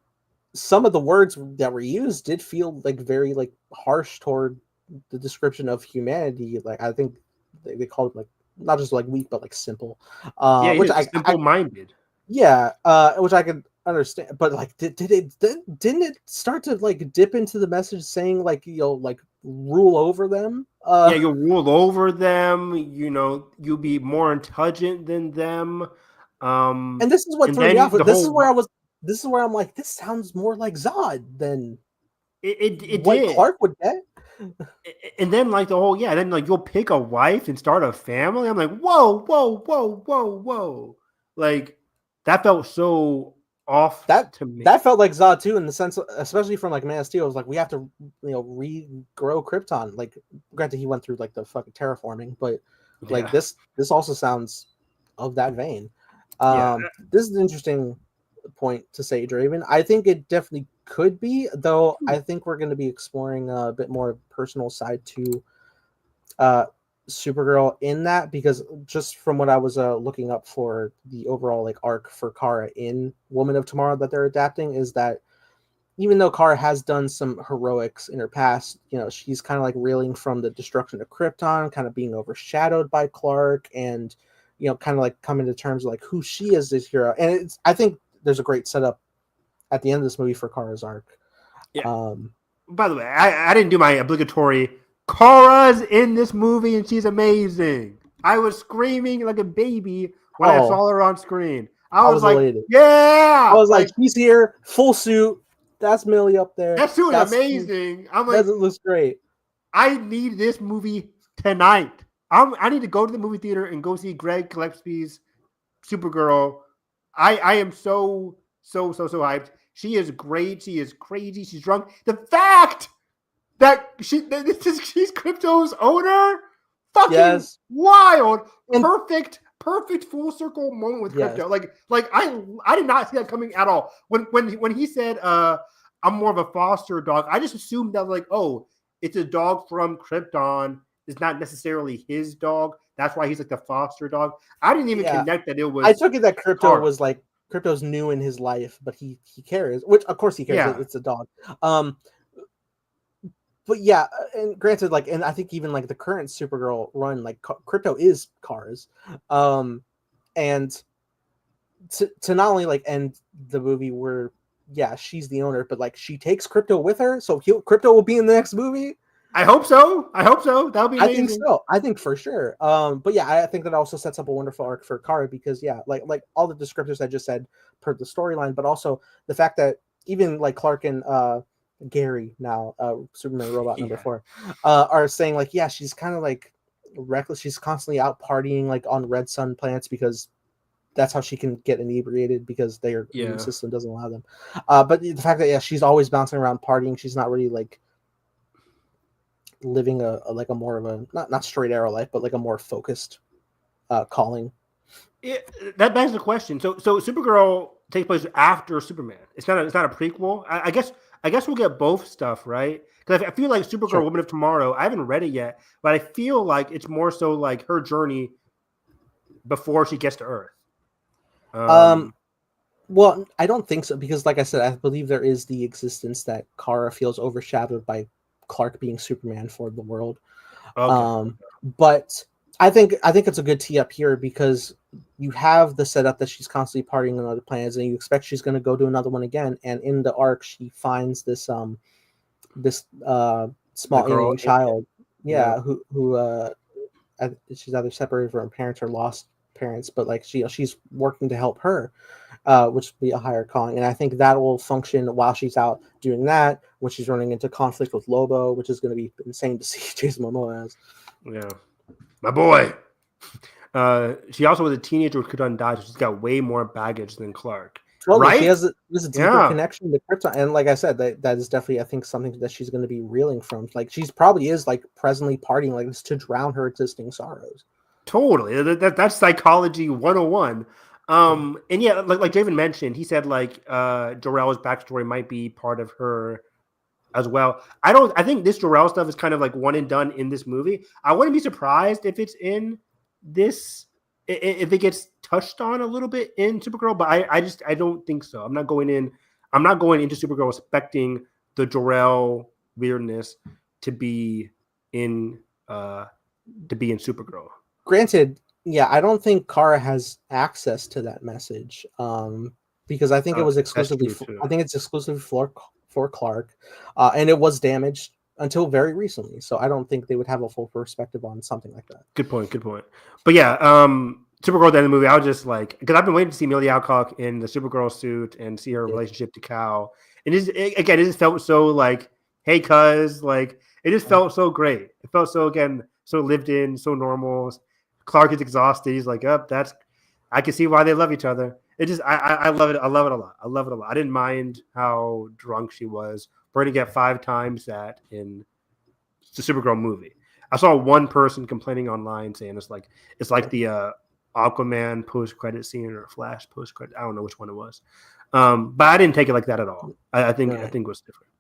some of the words that were used did feel like very like harsh toward the description of humanity. Like I think they called it like not just like weak but like simple. Which I simple-minded. Which I could understand, but like didn't it start to like dip into the message saying like like rule over them? Yeah, you'll rule over them. You'll be more intelligent than them. And this is what threw me off. This is where I'm like, this sounds more like Zod than what did. Clark would get. And then like the whole then like you'll pick a wife and start a family. I'm like, whoa. Like that felt so off to me. That felt like Zod too, in the sense, especially from like Man of Steel. It was like we have to regrow Krypton. Like granted, he went through like the fucking terraforming, but like this also sounds of that vein. This is an interesting point to say, Draven. I think it definitely could be, though. I think we're going to be exploring a bit more personal side to Supergirl in that, because just from what I was looking up for the overall like arc for Kara in Woman of Tomorrow that they're adapting, is that even though Kara has done some heroics in her past, she's kind of like reeling from the destruction of Krypton, kind of being overshadowed by Clark, and kind of like coming to terms with like who she is as hero. And I think there's a great setup at the end of this movie for Kara's arc. Yeah. By the way, I didn't do my obligatory. Kara's in this movie and she's amazing. I was screaming like a baby when I saw her on screen. I was like, elated. Yeah. I was like, she's here, full suit. That's Millie up there. That suit is amazing. I'm like, that looks great. I need this movie tonight. I need to go to the movie theater and go see Greg Gillespie's Supergirl. I am so hyped. She is great. She is crazy. She's drunk. The fact that she's Crypto's owner, fucking wild. And perfect full circle moment with Crypto. Like I did not see that coming at all. When he said I'm more of a foster dog, I just assumed that like, oh, it's a dog from Krypton. It's not necessarily his dog. That's why he's like the foster dog. I didn't even connect that it was. I took it that Crypto was like Crypto's new in his life, but he cares, which of course he cares. Yeah. It's a dog. But yeah, and granted, like, and I think even like the current Supergirl run, like Crypto is Cars, and to not only like end the movie where she's the owner, but like she takes Crypto with her, so Crypto will be in the next movie. I hope so. That'll be amazing. I think so. I think for sure. But yeah, I think that also sets up a wonderful arc for Kara, because like all the descriptors I just said per the storyline, but also the fact that even like Clark and Gary now, Superman Robot number 4, are saying like, she's kind of like reckless. She's constantly out partying like on red sun planets because that's how she can get inebriated, because their immune system doesn't allow them. But the fact that she's always bouncing around partying, she's not really like living a more of a not straight arrow life, but like a more focused calling. That begs the question. So Supergirl takes place after Superman. It's not a prequel. I guess we'll get both stuff, right? Because I feel like Supergirl, Woman of Tomorrow, I haven't read it yet, but I feel like it's more so like her journey before she gets to Earth. Well, I don't think so, because like I said, I believe there is the existence that Kara feels overshadowed by Clark being Superman for the world. Okay. But I think it's a good tee up here, because you have the setup that she's constantly partying on other planets, and you expect she's going to go do another one again. And in the arc, she finds this small alien child, who she's either separated from her parents or lost parents, but like she's working to help her, which would be a higher calling. And I think that will function while she's out doing that, when she's running into conflict with Lobo, which is going to be insane to see Jason Momoa as. Yeah, my boy. She also was a teenager with Krypton died, so she's got way more baggage than Clark. Totally, right? she has a deeper connection to Krypton, and like I said, that is definitely, I think, something that she's going to be reeling from. Like, she's probably is like presently partying like this to drown her existing sorrows. Totally, that's psychology 101. And yeah, like Draven mentioned, he said like Jor-El's backstory might be part of her as well. I think this Jor-El stuff is kind of like one and done in this movie. I wouldn't be surprised if it's in this, if it gets touched on a little bit in Supergirl, but I don't think so. I'm not going into Supergirl expecting the Jor-El weirdness to be in Supergirl. Granted, yeah, I don't think Kara has access to that message, because I think it was exclusively. I think it's exclusively for Clark, and it was damaged until very recently. So I don't think they would have a full perspective on something like that. Good point. But yeah, Supergirl at the end of the movie, I was just like, because I've been waiting to see Amelia Alcock in the Supergirl suit and see her relationship to Cal. And it just felt so like, hey, cuz, like, it just felt so great. It felt so, again, so lived in, so normal. Clark is exhausted. He's like, I can see why they love each other. It just, I love it. I love it a lot. I didn't mind how drunk she was. We're going to get 5 times that in the Supergirl movie. I saw one person complaining online saying it's like the Aquaman post-credit scene or Flash post-credit. I don't know which one it was. But I didn't take it like that at all. I think it was different.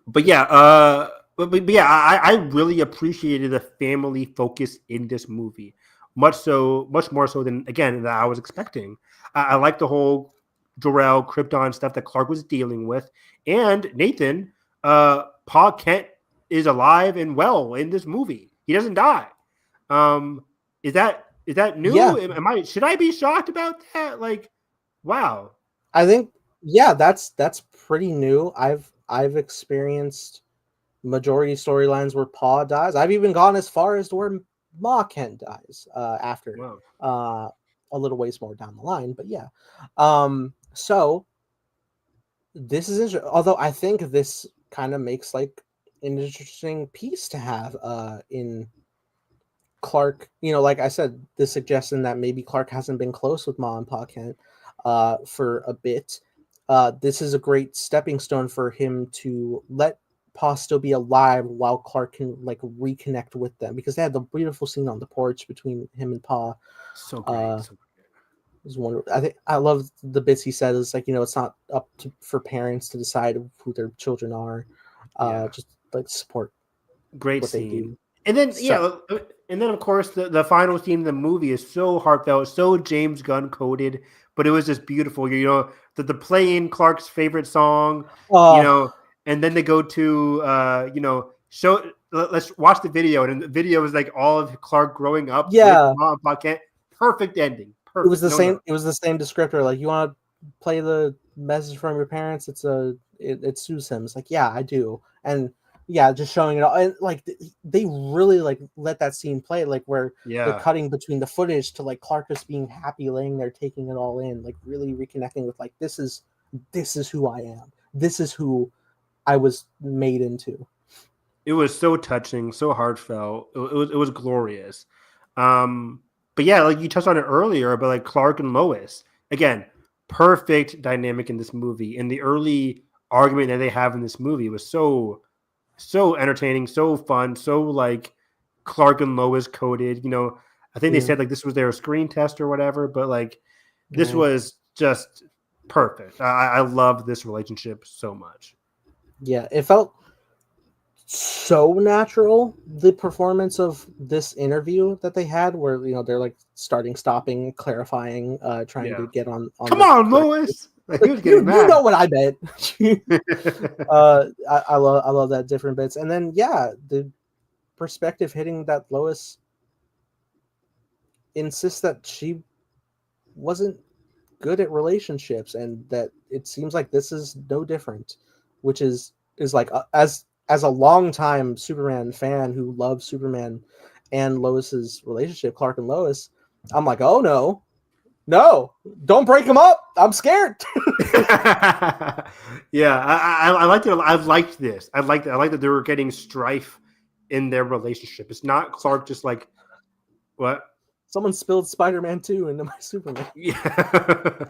But yeah, I really appreciated the family focus in this movie, much more so than, again, that I was expecting. I like the whole Jor-El Krypton stuff that Clark was dealing with, and Nathan, Pa Kent is alive and well in this movie. He doesn't die. Is that new? Yeah. Should I be shocked about that? Like, wow. I think, yeah, that's pretty new. I've experienced majority storylines where Pa dies. I've even gone as far as to where Ma Kent dies after a little ways more down the line. But yeah, so this is interesting. Although I think this kind of makes like an interesting piece to have in Clark. You know, like I said, the suggestion that maybe Clark hasn't been close with Ma and Pa Kent for a bit. This is a great stepping stone for him to let Pa still be alive while Clark can like reconnect with them, because they had the beautiful scene on the porch between him and Pa. So great. It was wonderful. I think I love the bits he said. It's like, you know, it's not up for parents to decide who their children are. Just like support. Great scene. And then of course the final scene in the movie is so heartfelt, so James Gunn coded, but it was just beautiful. You know, the playing Clark's favorite song, you know. And then they go to, let's watch the video. And the video is like all of Clark growing up. Yeah. With Mom and Pa Kent. Perfect ending. Perfect. It was the same. It was the same descriptor. Like, you want to play the message from your parents? It suits him. It's like, yeah, I do. And yeah, just showing it all. And like, they really like let that scene play. Like, where they're cutting between the footage to like Clark just being happy, laying there, taking it all in, like really reconnecting with like, this is who I am. This is who I was made into. It was so touching, so heartfelt. It was glorious. But yeah, like you touched on it earlier, but like Clark and Lois, again, perfect dynamic in this movie. And the early argument that they have in this movie was so entertaining, so fun, so like Clark and Lois coded. You know, I think they said like this was their screen test or whatever, but like this was just perfect. I loved this relationship so much. Yeah, it felt so natural, the performance of this interview that they had, where, you know, they're like starting, stopping, clarifying, trying to get on Come on, Lois. Like, you know what I meant. I love that different bits. And then the perspective hitting that Lois insists that she wasn't good at relationships, and that it seems like this is no different, which is like, as a longtime Superman fan who loves Superman and Lois's relationship, Clark and Lois, I'm like, oh no, No, don't break him up. I'm scared. Yeah, I liked it. I liked this. I like that they were getting strife in their relationship. It's not Clark just like what. Someone spilled Spider-Man 2 into my Superman. Yeah,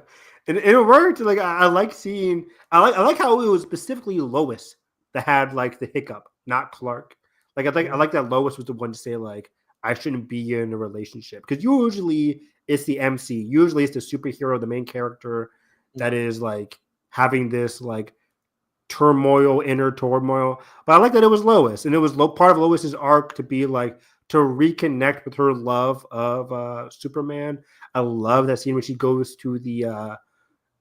and it worked. Like I like seeing. I like how it was specifically Lois that had like the hiccup, not Clark. Like I like that Lois was the one to say like I shouldn't be in a relationship because usually it's the MC. Usually it's the superhero, the main character that is like having this like turmoil, inner turmoil. But I like that it was Lois, and it was part of Lois's arc to be like to reconnect with her love of Superman. I love that scene when she goes to the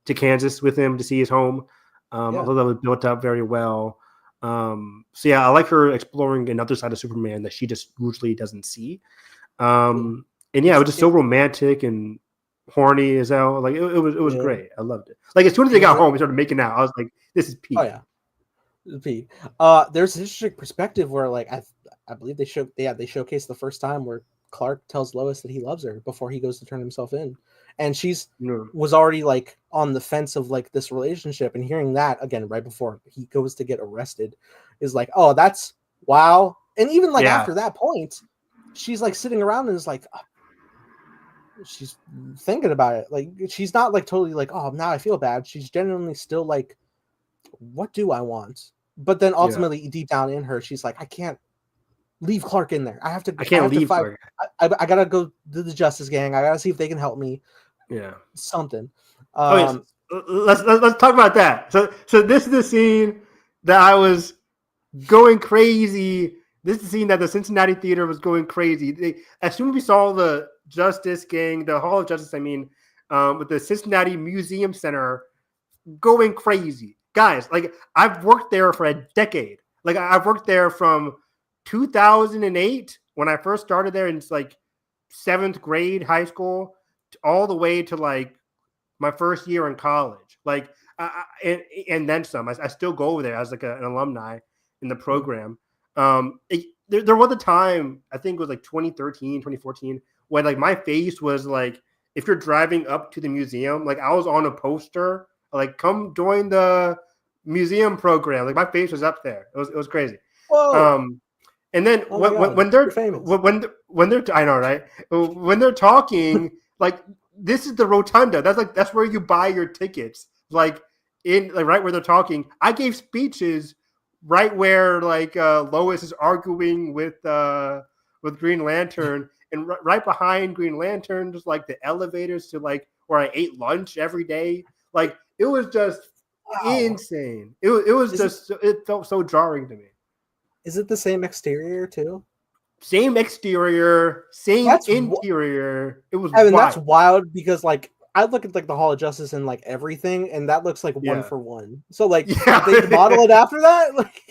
to Kansas with him to see his home. I thought that was built up very well. So yeah, I like her exploring another side of Superman that she just usually doesn't see. And yeah, it was just so romantic and horny as hell. Like it was great. I loved it. Like as soon as they got home, we started making out. I was like, this is peak. Oh yeah. Pete. There's an interesting perspective where like I believe they showcased the first time where Clark tells Lois that he loves her before he goes to turn himself in. And she's was already like on the fence of like this relationship, and hearing that again right before he goes to get arrested is like, oh, that's wow. And even like after that point, she's like sitting around and is like she's thinking about it. Like she's not like totally like, oh, now I feel bad. She's genuinely still like, what do I want? But then ultimately deep down in her, she's like, I can't leave Clark in there. I have to leave Clark. I gotta go to the Justice Gang. I gotta see if they can help me. Yeah. Something. Let's talk about that. So this is the scene that I was going crazy. This is the scene that the Cincinnati theater was going crazy. As soon as we saw the Justice Gang, the Hall of Justice, I mean, with the Cincinnati Museum Center going crazy. Guys, like I've worked there for a decade. Like I've worked there from 2008 when I first started there in like 7th grade high school all the way to like my first year in college. Like and then some. I still go over there as like an alumni in the program. There was a time, I think it was like 2013, 2014, when like my face was like, if you're driving up to the museum, like I was on a poster, like come join the museum program. Like my face was up there. It was crazy. Whoa. And then when they're I know, right? When they're talking, like this is the rotunda. That's where you buy your tickets. Like right where they're talking. I gave speeches right where like Lois is arguing with Green Lantern, and right behind Green Lantern, just like the elevators to like where I ate lunch every day. Like it was just insane. It felt so jarring to me. Is it the same exterior too? Same exterior, same interior. It was wild. That's wild because like I look at like the Hall of Justice and like everything, and that looks like one for one. So like they model it after that. Like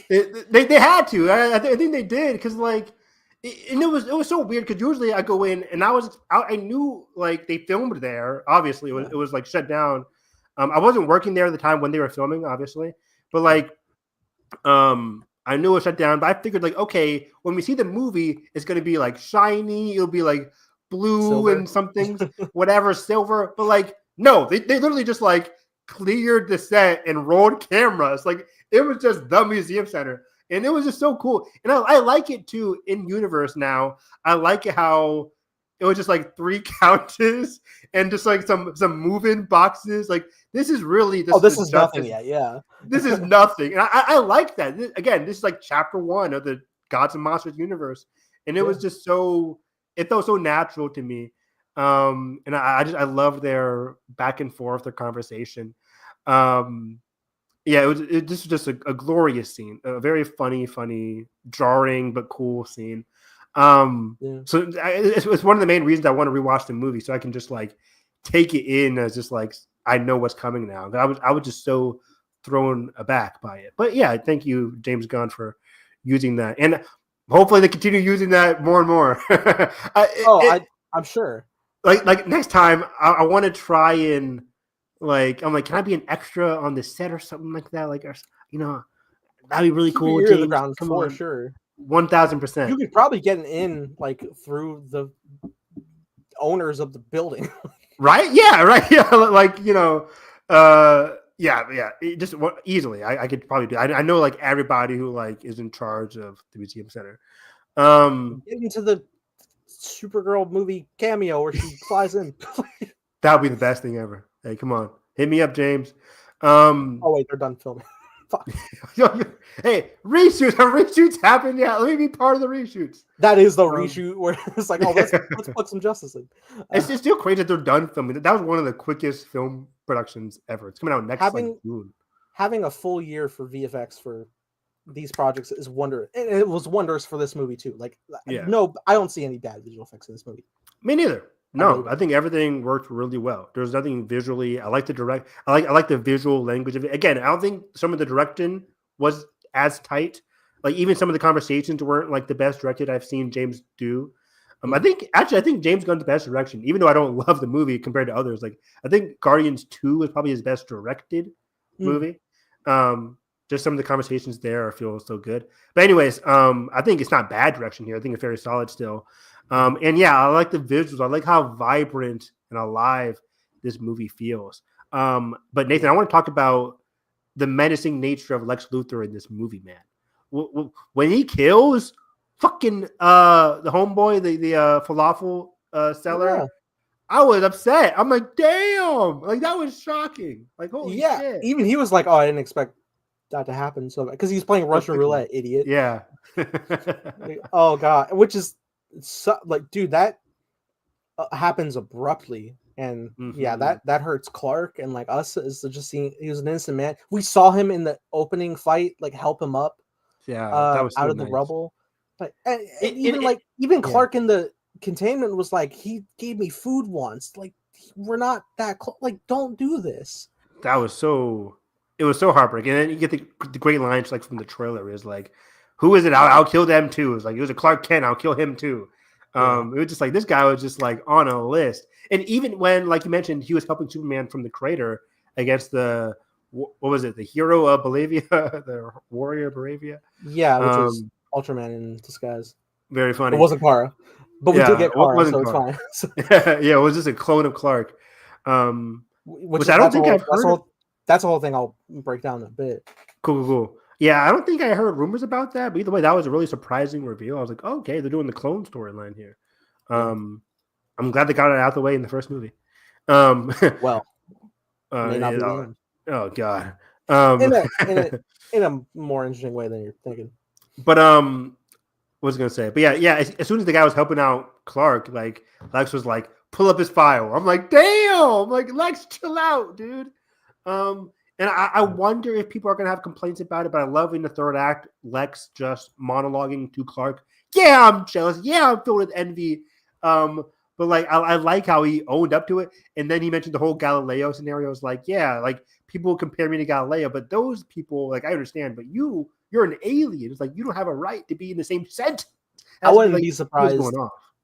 they had to. I think they did because like, and it was so weird because usually I go in and I knew like they filmed there. Obviously, it was like shut down. I wasn't working there at the time when they were filming, obviously, but like, I knew it was shut down. But I figured like, okay, when we see the movie, it's gonna be like shiny. It'll be like blue silver. And some things, whatever, silver. But like, no, they literally just like cleared the set and rolled cameras. Like it was just the museum center, and it was just so cool. And I like it too in universe now. I like it how it was just like 3 couches and just like some moving boxes. Like this is really this is nothing yet. Yeah, this is nothing. And I like that. Again, this is like chapter 1 of the Gods and Monsters universe, and it was just so. It felt so natural to me, and I love their back and forth, their conversation. This was just a glorious scene, a very funny, jarring but cool scene. So it's one of the main reasons I want to rewatch the movie, so I can just like take it in as just like I know what's coming now. I was just so thrown aback by it. But yeah, thank you, James Gunn, for using that, and hopefully they continue using that more and more. I'm sure. Like next time, I want to try and like I'm like, can I be an extra on the set or something like that? Like, that'd be really cool. James, come for sure. 1000%. You could probably get in like through the owners of the building. Right? Yeah, right. Yeah, like yeah. Just easily, I could probably do. I know like everybody who like is in charge of the museum center. Get into the Supergirl movie cameo where she flies in. That would be the best thing ever. Hey, come on, hit me up, James. Oh wait, they're done filming. Fuck. Hey, reshoots. Have reshoots happened yet? Let me be part of the reshoots. That is the reshoot where it's like, oh, let's put some Justice League. It's still crazy that they're done filming. That was one of the quickest film productions ever. It's coming out next June. Having a full year for VFX for these projects is wonder. It was wonders for this movie too. Like, no, I don't see any bad visual effects in this movie. Me neither. No, I think everything worked really well. There's nothing visually. I like the visual language of it. Again, I don't think some of the direction was as tight. Like even some of the conversations weren't like the best directed I've seen James do. I think James Gunn's the best direction, even though I don't love the movie compared to others. Like I think Guardians 2 was probably his best directed movie. Just some of the conversations there I feel so good. But anyways, I think it's not bad direction here. I think it's very solid still. And yeah, I like the visuals. I like how vibrant and alive this movie feels. But Nathan, I want to talk about the menacing nature of Lex Luthor in this movie, man. When he kills fucking the homeboy, the falafel seller, I was upset. I'm like, damn, like that was shocking. Like, holy shit. Even he was like, oh, I didn't expect that to happen. So because he's playing Russian roulette, idiot. Yeah. Like, oh god, which is like, dude, that happens abruptly, and that hurts Clark and like us is just seeing he was an innocent man. We saw him in the opening fight, like help him up. Yeah, that was so out of the rubble. But even Clark in the containment was like, he gave me food once. Like, we're not that close. Like, don't do this. It was so heartbreaking. And then you get the great lines like from the trailer is like, who is it? I'll kill them too. It's like, it was a Clark Kent. I'll kill him too. It was just like, this guy was just like on a list. And even when, like you mentioned, he was helping Superman from the crater against the, what was it? The hero of Bolivia, the warrior of Bolivia. Yeah, which was Ultraman in disguise. Very funny. It wasn't Kara, but we did get Kara, so Kara. It's fine. Yeah, it was just a clone of Clark. Which I don't think I've heard. That's the whole thing. I'll break down a bit. Cool. Yeah, I don't think I heard rumors about that, but either way, that was a really surprising reveal. I was like, oh, okay, they're doing the clone storyline here. I'm glad they got it out of the way in the first movie. Well, may not be oh god. In a more interesting way than you're thinking. But what was I gonna say? But yeah. As soon as the guy was helping out Clark, like Lex was like, pull up his file. I'm like, damn, like Lex, chill out, dude. And I wonder if people are gonna have complaints about it, but I love in the third act, Lex just monologuing to Clark. Yeah, I'm jealous. Yeah, I'm filled with envy. But like I like how he owned up to it. And then he mentioned the whole Galileo scenario. It's like, yeah, like people compare me to Galileo, but those people, like I understand, but you're an alien. It's like you don't have a right to be in the same set. I wouldn't be surprised.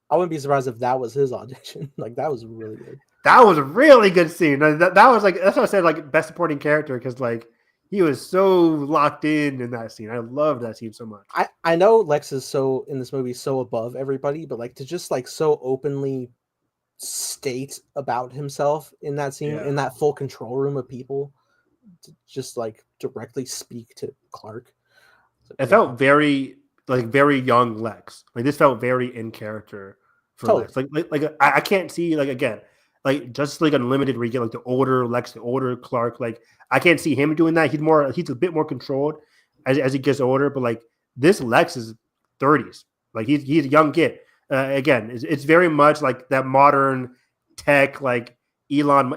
I wouldn't be surprised if that was his audition. Like that was really good. That was a really good scene. That was like, that's what I said, like best supporting character, because like he was so locked in that scene. I loved that scene so much. I know Lex is so in this movie so above everybody, but like to just like so openly state about himself in that scene, in that full control room of people, to just like directly speak to Clark. It felt very young Lex. Like this felt very in character for Lex. Like I can't see, like again, like Justice League Unlimited where you get like the older Lex, the older Clark. Like I can't see him doing that. He's a bit more controlled as he gets older. But like this Lex is 30s. Like he's a young kid. Again, it's very much like that modern tech, like Elon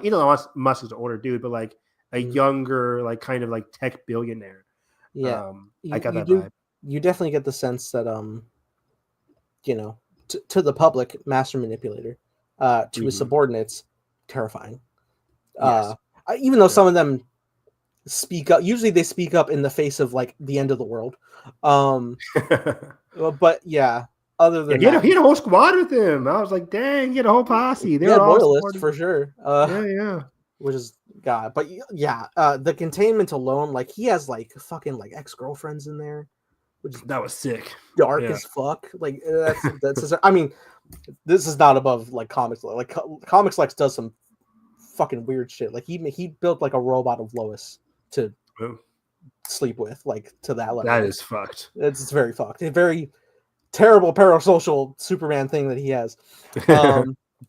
Musk is an older dude, but like a younger, like kind of like tech billionaire. Yeah, I got that vibe. You definitely get the sense that to the public, master manipulator, to his subordinates, terrifying. Yes. Even though some of them speak up, usually they speak up in the face of like the end of the world. But yeah, other than that, he had a whole squad with him. I was like, dang, he had a whole posse. They're all loyalists for sure. Yeah. Which is God, but yeah, the containment alone, like he has like fucking like ex-girlfriends in there. That was sick. Dark as fuck. Like that's I mean, this is not above like comics. Like comics Lex does some fucking weird shit. Like he built like a robot of Lois to sleep with, like to that level. That is fucked. It's very fucked. A very terrible parasocial Superman thing that he has.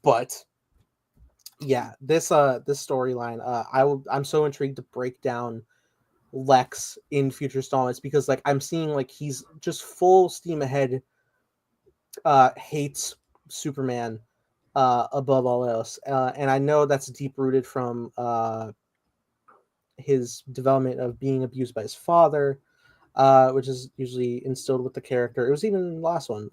But yeah, this storyline, I'm so intrigued to break down Lex in future installments, because like I'm seeing like he's just full steam ahead, hates Superman above all else, and I know that's deep rooted from his development of being abused by his father, which is usually instilled with the character. It was even in the last one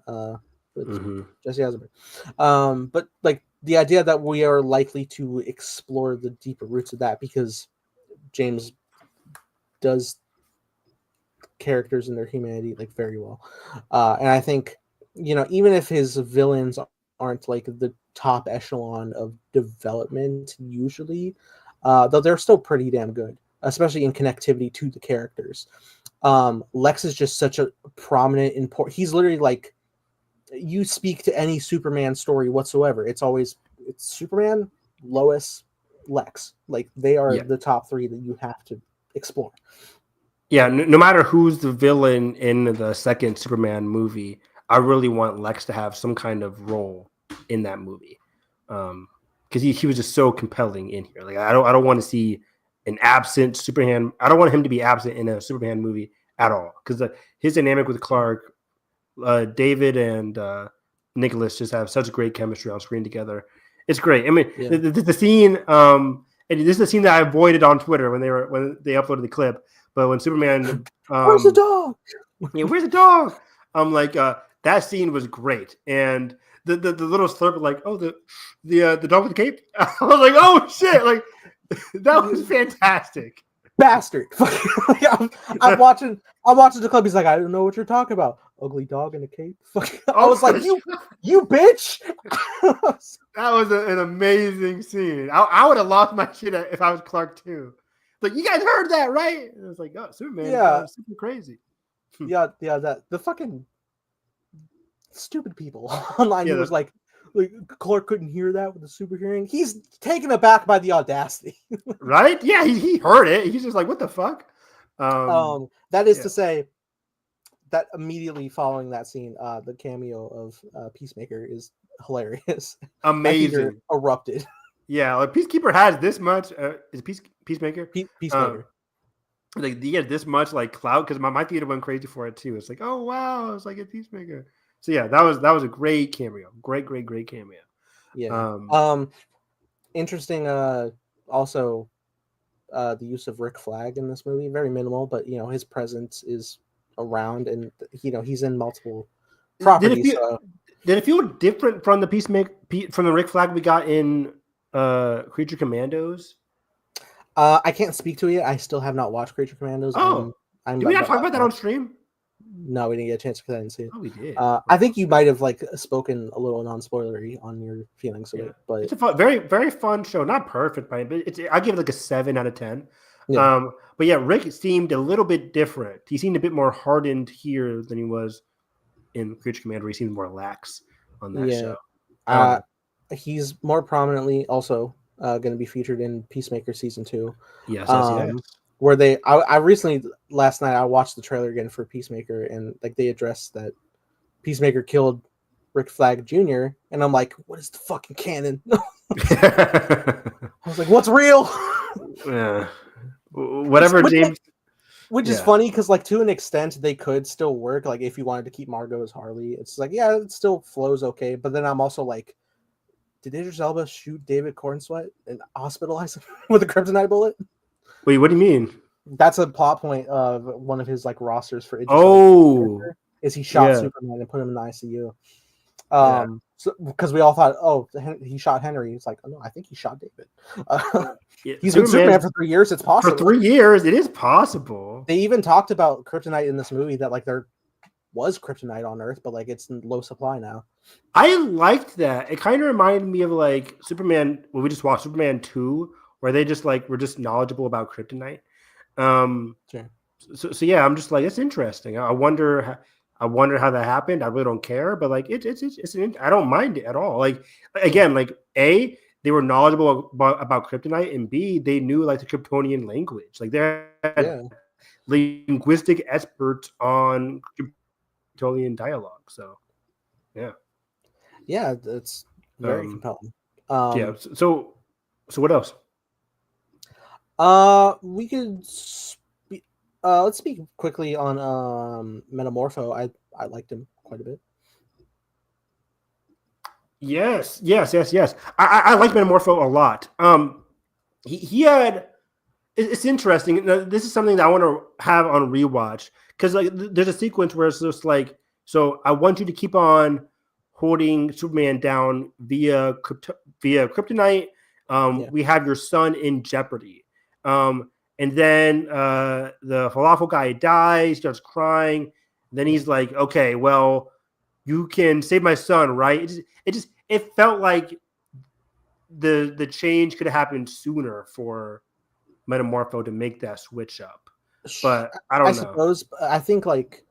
with Jesse Eisenberg. But like the idea that we are likely to explore the deeper roots of that, because James does characters and their humanity like very well. And I think, even if his villains aren't like the top echelon of development usually, though they're still pretty damn good, especially in connectivity to the characters. Lex is just such a prominent, important. He's literally like, you speak to any Superman story whatsoever, it's Superman, Lois, Lex. Like they are the top three that you have to explore. Yeah, no matter who's the villain in the second Superman movie, I really want Lex to have some kind of role in that movie, because he was just so compelling in here. Like I don't want to see an absent Superman. I don't want him to be absent in a Superman movie at all, because his dynamic with Clark, David and Nicholas just have such great chemistry on screen together. It's great. I mean, the scene, and this is a scene that I avoided on Twitter when they uploaded the clip. But when Superman, where's the dog? Yeah, where's the dog? I'm like, that scene was great, and the little slurp, like, oh, the dog with the cape. I was like, oh shit, like that was fantastic. Bastard. I'm watching the clip. He's like, I don't know what you're talking about. Ugly dog in a cape. I was like, you bitch. That was an amazing scene. I would have lost my shit if I was Clark too. Like, you guys heard that, right? And it was like, oh, Superman. Yeah, super crazy. Yeah. That the fucking stupid people online. He was like Clark couldn't hear that with the super hearing. He's taken aback by the audacity. Right? Yeah, he heard it. He's just like, what the fuck? That is to say that immediately following that scene, the cameo of Peacemaker is hilarious. Amazing. Erupted. Yeah, like Peacekeeper has this much. Is Peacemaker? Peacemaker. Like he had this much like clout, because my theater went crazy for it too. It's like, oh wow, it's like a Peacemaker. So yeah, that was a great cameo. Great cameo. Yeah. Interesting. Also, the use of Rick Flag in this movie, very minimal, but his presence is around, and he's in multiple properties. Did it feel different from the Peacemaker, from the Rick Flag we got in Creature Commandos? I can't speak to it. I still have not watched Creature Commandos. Oh, did we not talk about that on stream? No, we didn't get a chance because I didn't see it. Oh, we did. I think you might have spoken a little non-spoilery on your feelings of it, but it's a very, very fun show. Not perfect, but I give it like a 7 out of 10. Yeah. But yeah, Rick seemed a little bit different. He seemed a bit more hardened here than he was in Creature Commander. He seemed more lax on that show. He's more prominently also going to be featured in Peacemaker season 2. Yes. Where I recently, last night, I watched the trailer again for Peacemaker, and like they addressed that Peacemaker killed Rick Flag Jr., and I'm like, what is the fucking canon? I was like, what's real? Yeah. Whatever, James. Which is funny, because like to an extent they could still work. Like if you wanted to keep Margot as Harley, it's like, yeah, it still flows okay. But then I'm also like, did Idris Elba shoot David Cornsweet and hospitalize him with a kryptonite bullet? Wait, what do you mean? That's a plot point of one of his like rosters for Idris Elba. Is he shot Superman and put him in the ICU? So because we all thought, oh, he shot Henry. It's like, oh, no, I think he shot David. He's been Superman for 3 years. It's possible. For 3 years, it is possible. They even talked about kryptonite in this movie, that like there was kryptonite on Earth, but like it's in low supply now. I liked that. It kind of reminded me of like Superman. Well, we just watched Superman 2, where they just like were just knowledgeable about kryptonite. Sure. So yeah, I'm just like, it's interesting. I wonder how that happened. I really don't care, but like it's I don't mind it at all. Like again, like they they were knowledgeable about kryptonite, and B, they knew like the Kryptonian language. Like they had linguistic experts on Kryptonian dialogue. So yeah, that's very compelling. So what else? We could let's speak quickly on Metamorpho. I liked him quite a bit. Yes. I like Metamorpho a lot. He had. It's interesting. This is something that I want to have on rewatch because like there's a sequence where it's just like, so I want you to keep on holding Superman down via kryptonite. We have your son in jeopardy. And then the falafel guy dies, starts crying. Then he's like, okay, well, you can save my son, right? It felt like the change could have happened sooner for Metamorpho to make that switch up. But I don't know. Suppose I think like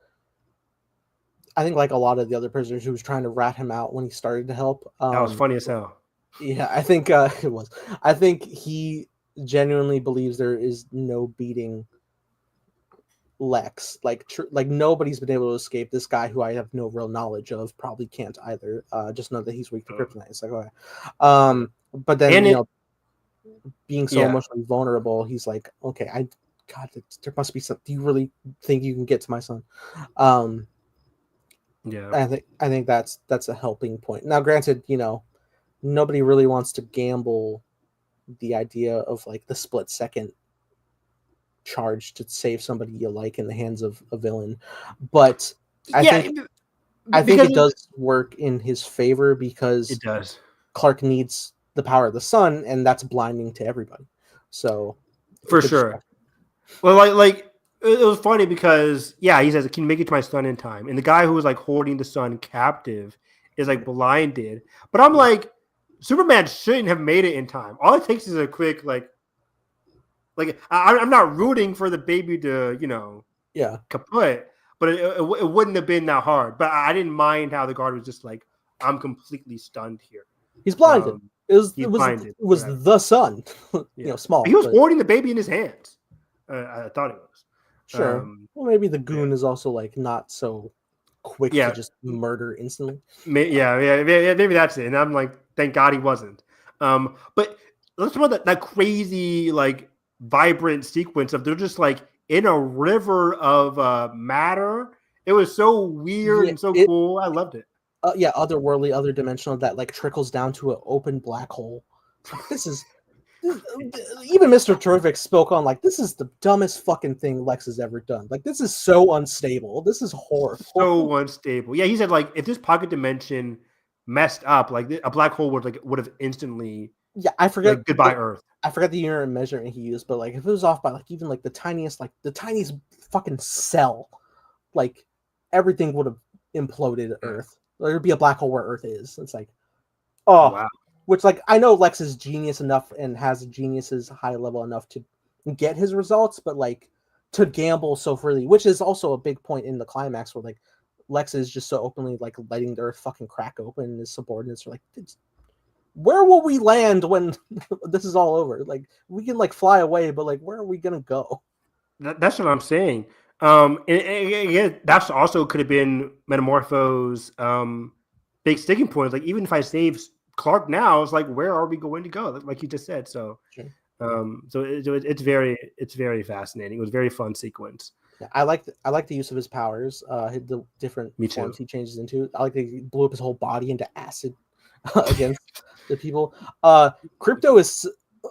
a lot of the other prisoners who was trying to rat him out when he started to help. That was funny as hell. Yeah, I think it was. I think he genuinely believes there is no beating Lex. Like nobody's been able to escape this guy who I have no real knowledge of. Probably can't either. Just know that he's weak to kryptonite. It's like, okay. But then being so emotionally vulnerable, he's like, okay, there must be something. Do you really think you can get to my son? I think that's a helping point. Now, granted, nobody really wants to gamble the idea of like the split second charge to save somebody you like in the hands of a villain, but I think it does work in his favor because it does. Clark needs the power of the sun, and that's blinding to everybody. So for sure. Well, like it was funny because he says, "Can you make it to my son in time?" And the guy who was like holding the son captive is like blinded. But I'm like, Superman shouldn't have made it in time. All it takes is a quick like I'm not rooting for the baby to kaput, but it wouldn't have been that hard. But I didn't mind how the guard was just like, I'm completely stunned here. He's blinded. It was the sun. Small. He was holding the baby in his hands. I thought it was. Sure. Well, maybe the goon is also like not so quick to just murder instantly. Maybe that's it. And I'm like, thank God he wasn't. But let's talk about that crazy like vibrant sequence of they're just like in a river of matter. It was so weird and so cool. I loved it. Otherworldly, other dimensional that like trickles down to an open black hole. This is even Mr. Terrific spoke on like, this is the dumbest fucking thing Lex has ever done. Like, this is so unstable. This is horrible. So unstable. Yeah, he said like if this pocket dimension messed up, like a black hole would have instantly. Yeah, I forget. Like, goodbye, Earth. I forgot the unit of measurement he used, but like if it was off by like even like the tiniest fucking cell, like everything would have imploded Earth. There'd be a black hole where Earth is. It's like, wow. Which like I know Lex is genius enough and has genius's high level enough to get his results, but like to gamble so freely, which is also a big point in the climax where like Lex is just so openly like letting the Earth fucking crack open, and his subordinates are like, where will we land when this is all over? Like we can like fly away, but like where are we gonna go? That's what I'm saying. And that's also could have been Metamorpho's big sticking point. Like even if I save Clark now, it's like where are we going to go? Like you just said. So, it's very fascinating. It was a very fun sequence. Yeah, I like the use of his powers. The different forms he changes into. I like that he blew up his whole body into acid against the people. Crypto is.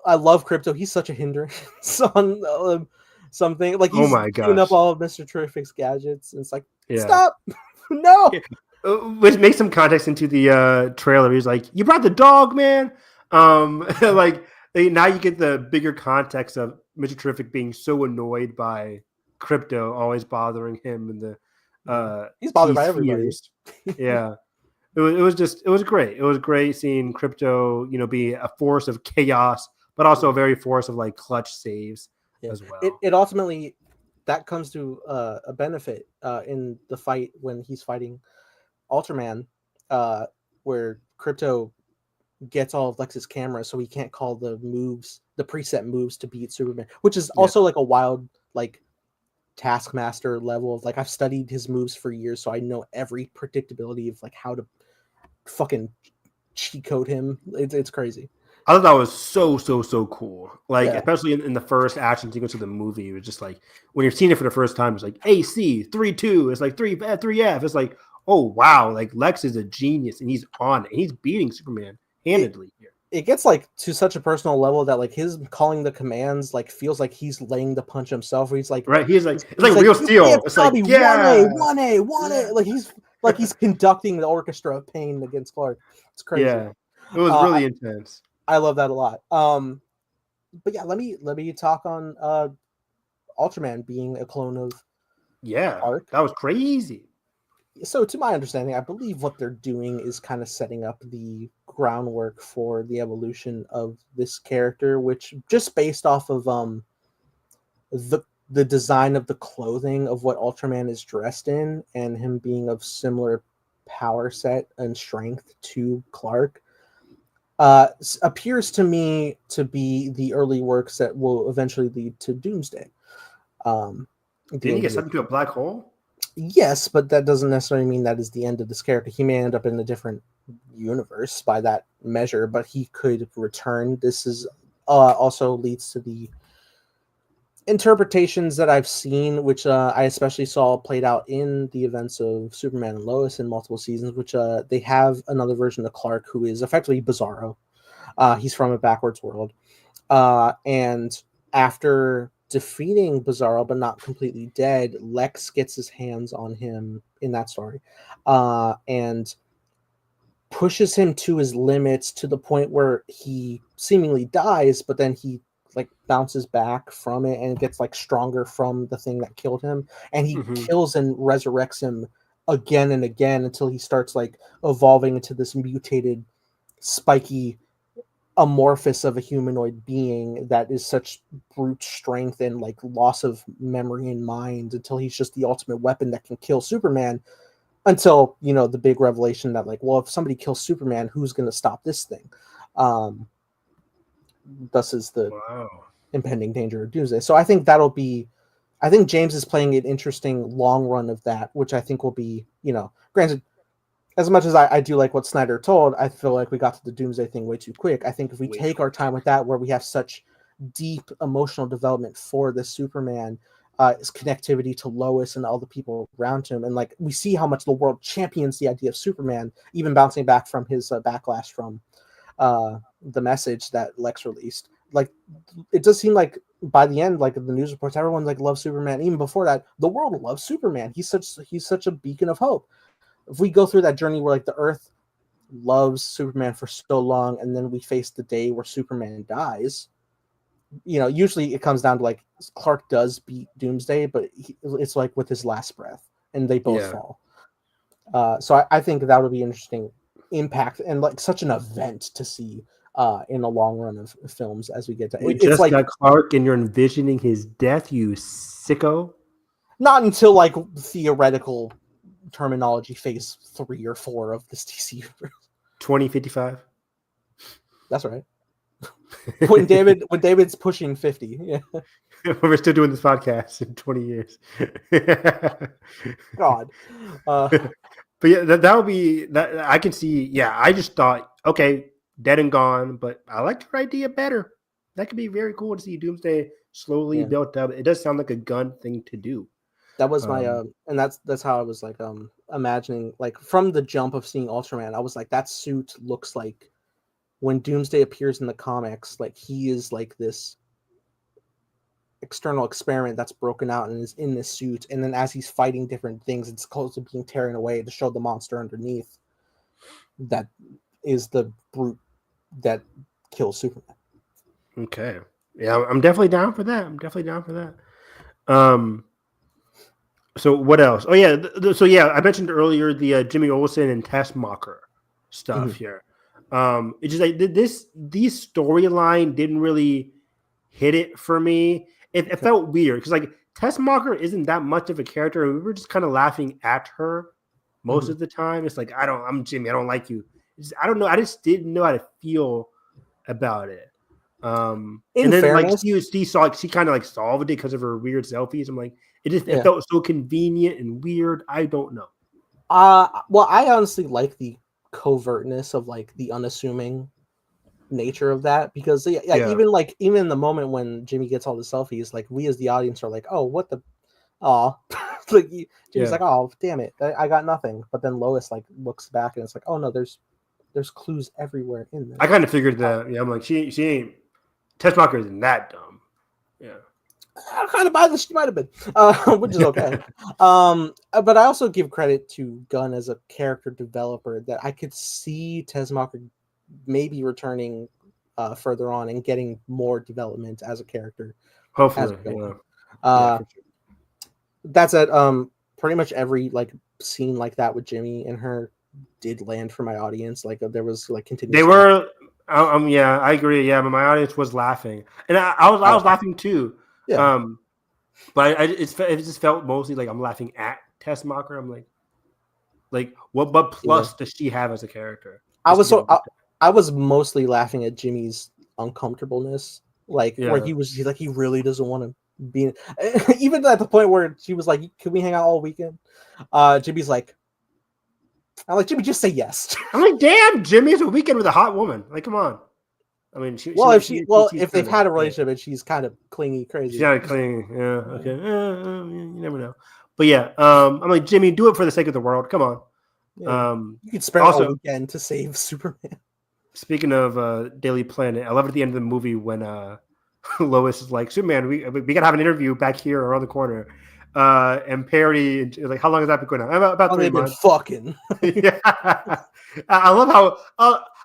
I love Crypto. He's such a hindrance on something. Like he's giving up all of Mr. Terrific's gadgets, and it's like stop, no. Which makes some context into the trailer. He's like, "You brought the dog, man." Like now you get the bigger context of Mr. Terrific being so annoyed by Crypto always bothering him, and the he's bothered by everybody. Yeah, it was great. It was great seeing Crypto, be a force of chaos, but also a very force of like clutch saves as well. It ultimately that comes to a benefit in the fight when he's fighting Ultraman, where Crypto gets all of Lex's cameras, so he can't call the preset moves to beat Superman, which is also like a wild like Taskmaster level of like I've studied his moves for years, so I know every predictability of like how to fucking cheat code him. It's crazy. I thought that was so cool. Like, Yeah. especially in the first action sequence of the movie, it was just like when you're seeing it for the first time, it's like AC 3-2, it's like 3F. It's like, oh wow, like Lex is a genius and he's on it. He's beating Superman handedly here. It gets like to such a personal level that like his calling the commands like feels like he's laying the punch himself. Where he's like, right? He's like, it's like real steel. It's like, yeah, 1A. Like he's conducting the orchestra of pain against Clark. It's crazy. Yeah, it was really intense. I love that a lot. But yeah, let me talk on Ultraman being a clone of Clark. That was crazy. So to my understanding, I believe what they're doing is kind of setting up the groundwork for the evolution of this character, which just based off of the design of the clothing of what Ultraman is dressed in and him being of similar power set and strength to Clark, appears to me to be the early works that will eventually lead to Doomsday. Didn't he get sucked into a black hole? Yes, but that doesn't necessarily mean that is the end of this character. He may end up in a different universe by that measure, but he could return. This is also leads to the interpretations that I've seen, which I especially saw played out in the events of Superman and Lois in multiple seasons, which they have another version of Clark who is effectively Bizarro. He's from a backwards world. And after defeating Bizarro, but not completely dead, Lex gets his hands on him in that story and pushes him to his limits to the point where he seemingly dies, but then he like bounces back from it and gets like stronger from the thing that killed him, and he kills and resurrects him again and again until he starts like evolving into this mutated spiky amorphous of a humanoid being that is such brute strength and like loss of memory and mind until he's just the ultimate weapon that can kill Superman, until the big revelation that like, well, if somebody kills Superman, who's going to stop this thing? Thus is the impending danger of Doomsday. So I think James is playing an interesting long run of that, which I think will be, granted, as much as I do like what Snyder told, I feel like we got to the Doomsday thing way too quick. I think if we take our time with that, where we have such deep emotional development for the Superman, his connectivity to Lois and all the people around him, and like we see how much the world champions the idea of Superman, even bouncing back from his backlash from the message that Lex released. Like it does seem like by the end, like the news reports, everyone like loves Superman. Even before that, the world loves Superman. He's such a beacon of hope. If we go through that journey where like the Earth loves Superman for so long, and then we face the day where Superman dies, usually it comes down to like Clark does beat Doomsday, but it's like with his last breath, and they both fall. So I think that would be interesting impact and like such an event to see in a long run of films as we get to. It's like got Clark, and you're envisioning his death, you sicko. Not until like theoretical terminology phase 3 or 4 of this DC universe. 2055. That's right. when David's pushing 50. Yeah. We're still doing this podcast in 20 years. God. But yeah, that would be that. I can see. Yeah, I just thought, okay, dead and gone, but I liked your idea better. That could be very cool to see Doomsday slowly built up. It does sound like a gun thing to do. That was my and that's how I was like imagining, like from the jump of seeing Ultraman, I was like, that suit looks like when Doomsday appears in the comics, like he is like this external experiment that's broken out and is in this suit, and then as he's fighting different things, it's close to being tearing away to show the monster underneath that is the brute that kills Superman. Okay. Yeah, I'm definitely down for that. So what else? Oh yeah, I mentioned earlier the Jimmy Olsen and Tessmacher stuff here. It's just like these storyline didn't really hit it for me. It felt weird because like Tessmacher isn't that much of a character, and we were just kind of laughing at her most of the time. It's like I'm Jimmy, I don't like you, I don't know. I just didn't know how to feel about it. In and then fairness, like she saw like she kind of like solved it because of her weird selfies. I'm like, it felt so convenient and weird. I don't know. Well, I honestly like the covertness of like the unassuming nature of that, because even in the moment when Jimmy gets all the selfies, like we as the audience are like, oh, what the like Jimmy's like, oh damn it, I got nothing. But then Lois like looks back and it's like, oh no, there's clues everywhere in there. I kind of figured that. Yeah, I'm like, she ain't Tessmacher isn't that dumb. Yeah. I kind of buy this. She might have been, which is okay. But I also give credit to Gunn as a character developer, that I could see Tessmacher maybe returning further on and getting more development as a character. Hopefully, sure. That's at pretty much every like scene like that with Jimmy and her did land for my audience. Like there was like continuous. They were. Yeah, I agree. Yeah, but my audience was laughing, and I was laughing too. Yeah. But it just felt mostly like I'm laughing at Tessmacher. I'm like what plus does she have as a character? I was mostly laughing at Jimmy's uncomfortableness, like where he's like he really doesn't want to be, even at the point where she was like, "Can we hang out all weekend?" Jimmy's like, I'm like, Jimmy, just say yes. I'm like, damn, Jimmy, it's a weekend with a hot woman. Like, come on. I mean, if they've had a relationship and she's kind of clingy, crazy. She's kind of clingy, yeah. Okay, you never know. But yeah, I'm like, Jimmy, do it for the sake of the world. Come on. Yeah, you could spare a weekend to save Superman. Speaking of Daily Planet, I love it at the end of the movie when Lois is like, Superman, we gotta have an interview back here around the corner. And Perry is like, how long has that been going on? About 3 months. Fucking. Yeah. I love how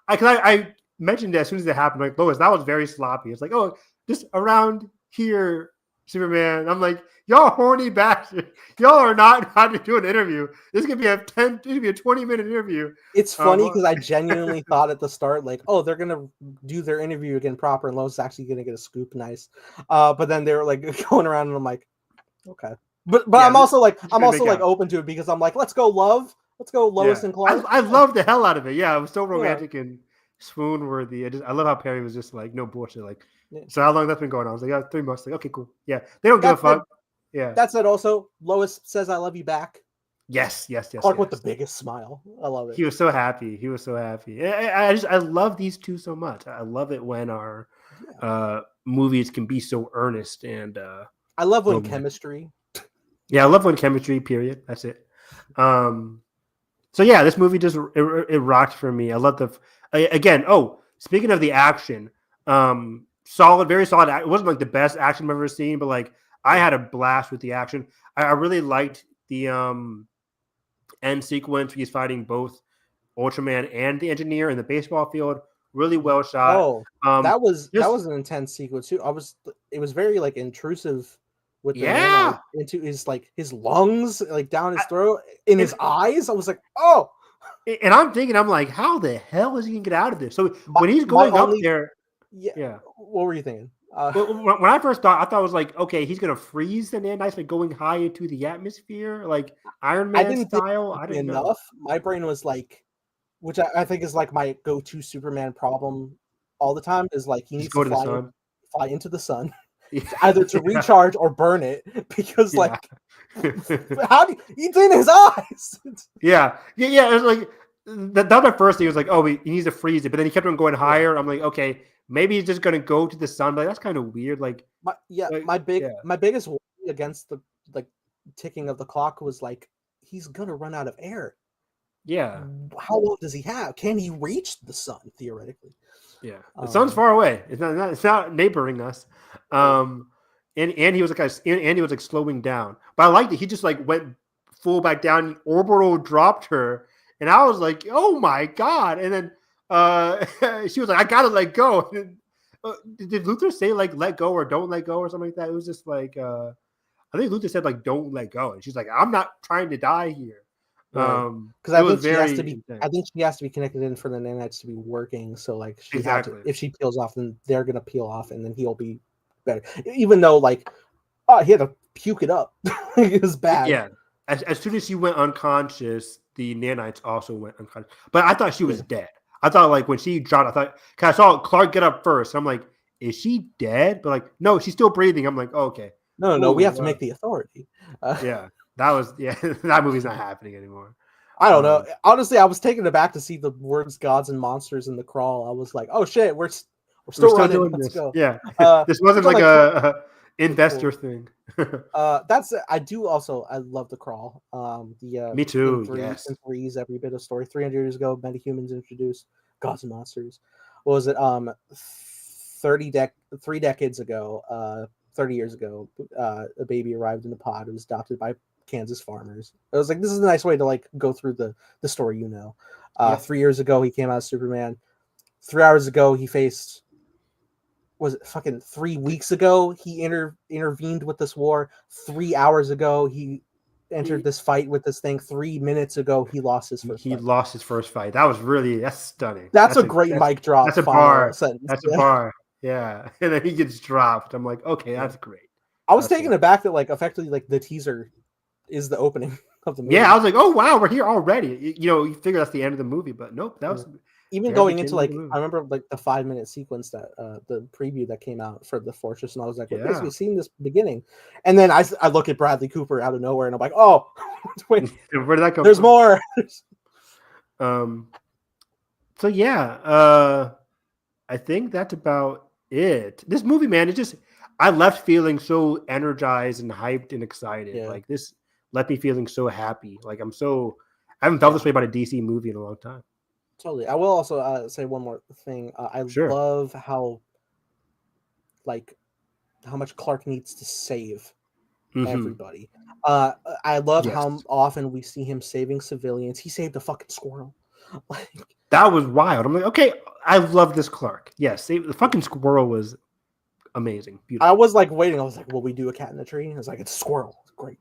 I mentioned it as soon as it happened. Like, Lois, that was very sloppy. It's like, oh, just around here, Superman. I'm like, y'all horny bastard. Y'all are not about to do an interview. This could be a 20-minute interview. It's funny because I genuinely thought at the start, like, oh, they're gonna do their interview again proper, and Lois is actually gonna get a scoop, nice. But then they were like going around, and I'm like, okay. But yeah, I'm also like open to it because I'm like, let's go Lois and Clark. I love the hell out of it. Yeah, it was so romantic and swoon worthy. I love how Perry was just like, no bullshit. Like, so how long that's been going on? I was like, yeah, 3 months. Like, okay, cool. Yeah, they don't give a fuck. Yeah, that's it. Also, Lois says, "I love you" back. Yes. Clark with the biggest smile. I love it. He was so happy. I love these two so much. I love it when our movies can be so earnest and. I love when chemistry. Yeah, I love when chemistry. Period. That's it. So yeah, this movie just it rocked for me. I love again. Oh, speaking of the action, solid, very solid. It wasn't like the best action I've ever seen, but like I had a blast with the action. I really liked the end sequence where he's fighting both Ultraman and the engineer in the baseball field. Really well shot. Oh, that was an intense sequence too. It was very like intrusive with the into his lungs, like down his throat, in his eyes. I was like, oh. And I'm thinking, I'm like, how the hell is he gonna get out of this? So when he's going up there, yeah. What were you thinking? When I first thought, I thought it was like, okay, he's gonna freeze the nanites by going high into the atmosphere, like Iron Man style. I didn't know. My brain was like, which I think is like my go-to Superman problem all the time, is like he needs to fly into the sun, either to recharge or burn it, because like how do he's in his eyes? Yeah. It was like the other first thing was like, oh, he needs to freeze it, but then he kept on going higher. I'm like, okay, maybe he's just gonna go to the sun, but that's kind of weird. Like, my biggest worry against the like ticking of the clock was like he's gonna run out of air. Yeah. How long does he have? Can he reach the sun theoretically? Yeah, the sun's far away. It's not neighboring us. And he was like slowing down. But I liked it. He just like went full back down. Orbital dropped her, and I was like, oh my god! And then she was like, I gotta let go. And then, did Luther say like let go or don't let go or something like that? It was just like I think Luther said like don't let go, and she's like, I'm not trying to die here. Because I think she has to be connected in for the nanites to be working. So like if she peels off, then they're gonna peel off, and then he'll be better. Even though like he had to puke it up. It was bad. Yeah. As soon as she went unconscious, the nanites also went unconscious. But I thought she was dead. I thought like when she dropped, cause I saw Clark get up first. I'm like, is she dead? But like, no, she's still breathing. I'm like, oh, okay. No, we have to make the authority. Yeah, that movie's not happening anymore. I don't know. Honestly, I was taken aback to see the words "gods and monsters" in the crawl. I was like, oh shit, we're still running. Doing Let's this. go. Yeah, this wasn't like a investor thing. I do also. I love the crawl. Me too. In threes, every bit of story. 300 years ago, metahumans introduced gods and monsters. What was it? 3 decades ago. 30 years ago, a baby arrived in the pod. It was adopted by Kansas farmers. I was like, this is a nice way to like go through the story, 3 years ago he came out as Superman. 3 hours ago he faced, was it fucking 3 weeks ago he intervened with this war. 3 hours ago he entered this fight with this thing. 3 minutes ago he lost his first fight. Lost his first fight. That's stunning. That's a great mic drop. That's a bar. That's a bar. Yeah. And then he gets dropped. I'm like, okay, that's great. I was taken aback that like effectively like the teaser is the opening of the movie. Yeah, I was like, oh wow, we're here already. You figure that's the end of the movie, but nope, that was even going into like I remember like the 5-minute sequence that the preview that came out for the Fortress, and I was like, okay, so we've seen this beginning, and then I look at Bradley Cooper out of nowhere, and I'm like, oh, wait, where did that go? There's more. So yeah, I think that's about it. This movie, man, I left feeling so energized and hyped and excited. Yeah. Like this left me feeling so happy. Like I haven't felt this way about a DC movie in a long time. Totally. I will also say one more thing. I love how much Clark needs to save everybody. I love how often we see him saving civilians. He saved a fucking squirrel. That was wild. I'm like, okay, I love this Clark. Yes, the fucking squirrel was amazing. Beautiful. I was like waiting. I was like, will we do a cat in the tree? And I was like, it's a squirrel. It's great.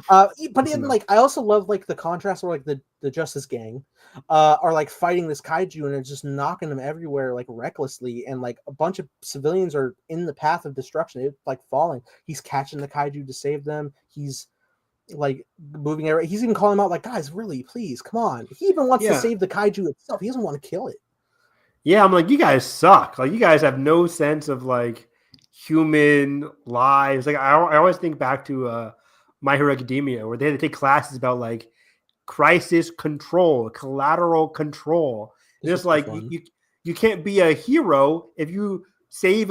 But then like I also love like the contrast where like the Justice Gang are like fighting this kaiju and it's just knocking them everywhere like recklessly, and like a bunch of civilians are in the path of destruction. It's like falling. He's catching the kaiju to save them. He's like moving everywhere. He's even calling them out like, guys, really, please, come on. He even wants to save the kaiju itself. He doesn't want to kill it. Yeah, I'm like, you guys suck. Like, you guys have no sense of like human lives. Like, I always think back to My Hero Academia, where they had to take classes about like crisis control, collateral control. Just like you can't be a hero if you saves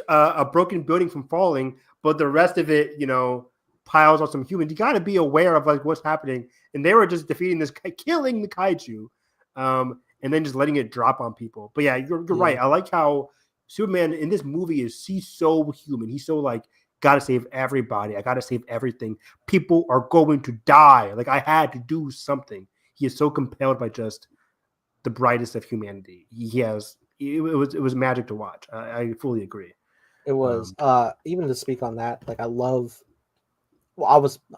a broken building from falling, but the rest of it, piles on some humans. You got to be aware of like what's happening. And they were just defeating this, killing the kaiju. And then just letting it drop on people. But yeah, you're right. I like how Superman in this movie he's so human. He's so like, gotta save everybody. I gotta save everything. People are going to die. Like I had to do something. He is so compelled by just the brightest of humanity. It was magic to watch. I fully agree. It was. Even to speak on that, like I was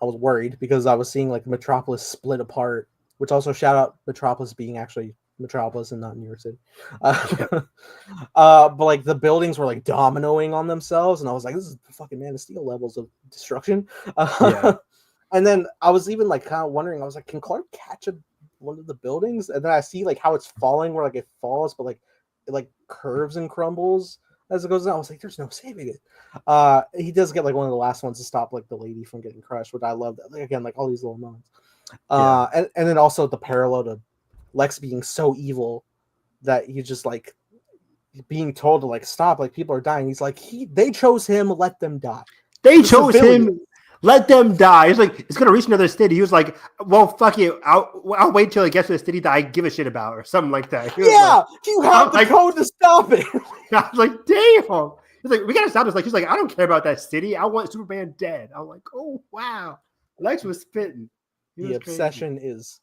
worried because I was seeing like Metropolis split apart, which also shout out Metropolis being actually Metropolis and not New York City. But like the buildings were like dominoing on themselves, and I was like, this is fucking Man of Steel levels of destruction. And then I was even like kind of wondering, I was like, can Clark catch one of the buildings? And then I see like how it's falling, where like it falls, but like it like curves and crumbles as it goes down. I was like, there's no saving it. He does get like one of the last ones to stop like the lady from getting crushed, which I love. That. Like, again, like all these little moments. And then also the parallel to Lex being so evil that he's just like being told to like stop, like people are dying. He's like, they chose him, let them die. They chose him, let them die. He's like, it's gonna reach another city. He was like, well, fuck you. I'll wait till it gets to a city that I give a shit about, or something like that. You have the code to stop it. I was like, damn. He's like, we gotta stop this. Like, he's like, I don't care about that city. I want Superman dead. I'm like, oh wow. Lex was spitting. The obsession is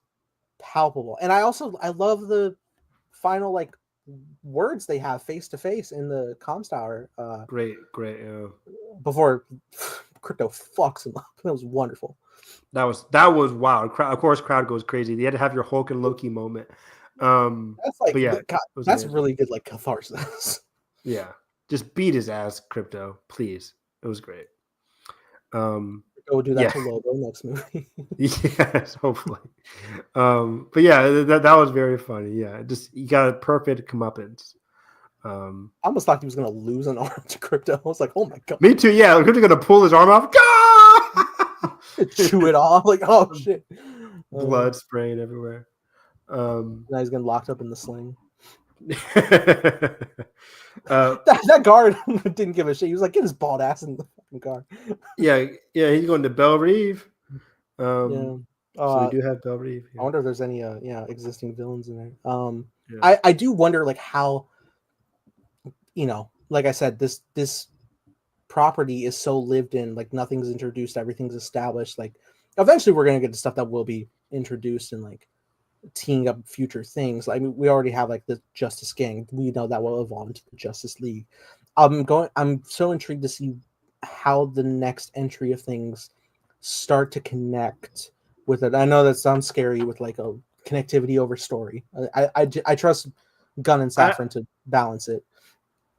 palpable, and I love the final like words they have face to face in the comms tower. Great, yeah. Before Crypto fucks him up, that was wonderful. That was wild. Of course, crowd goes crazy. You had to have your Hulk and Loki moment. That's like, that's amazing. Really good, like catharsis. Yeah, just beat his ass, Crypto, please. It was great. Go do that Yeah. to Lobo next movie. Yes, hopefully. But yeah, that was very funny. Yeah, just you got a perfect comeuppance. I almost thought he was gonna lose an arm to Crypto. I was like, oh my god. Me too. Yeah, Crypto gonna pull his arm off. Chew it off. Like, oh shit. Blood spraying everywhere. Now he's getting locked up in the sling. uh, that guard didn't give a shit. He was like, get his bald ass in the fucking car. yeah, he's going to Belle Reve. Yeah. So we do have Belle Reve. I wonder if there's any existing villains in there. Yeah. I do wonder like how, like I said, this property is so lived in, like nothing's introduced, everything's established. Like eventually we're gonna get to stuff that will be introduced and like teeing up future things. I mean, we already have like the Justice Gang. We know that will evolve into the Justice League. I'm so intrigued to see how the next entry of things start to connect with it. I know that sounds scary with like a connectivity over story. I trust Gunn and Safran to balance it.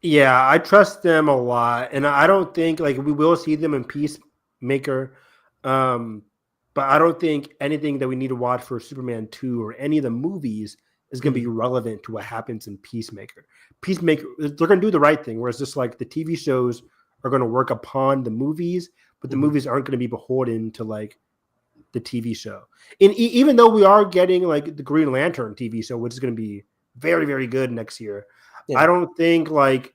Yeah, I trust them a lot, and I don't think like we will see them in Peacemaker, but I don't think anything that we need to watch for Superman 2 or any of the movies is going to be relevant to what happens in Peacemaker. Peacemaker, they're going to do the right thing, whereas just like the TV shows are going to work upon the movies, but the movies aren't going to be beholden to like the TV show. And even though we are getting like the Green Lantern TV show, which is going to be very, very good next year, I don't think like,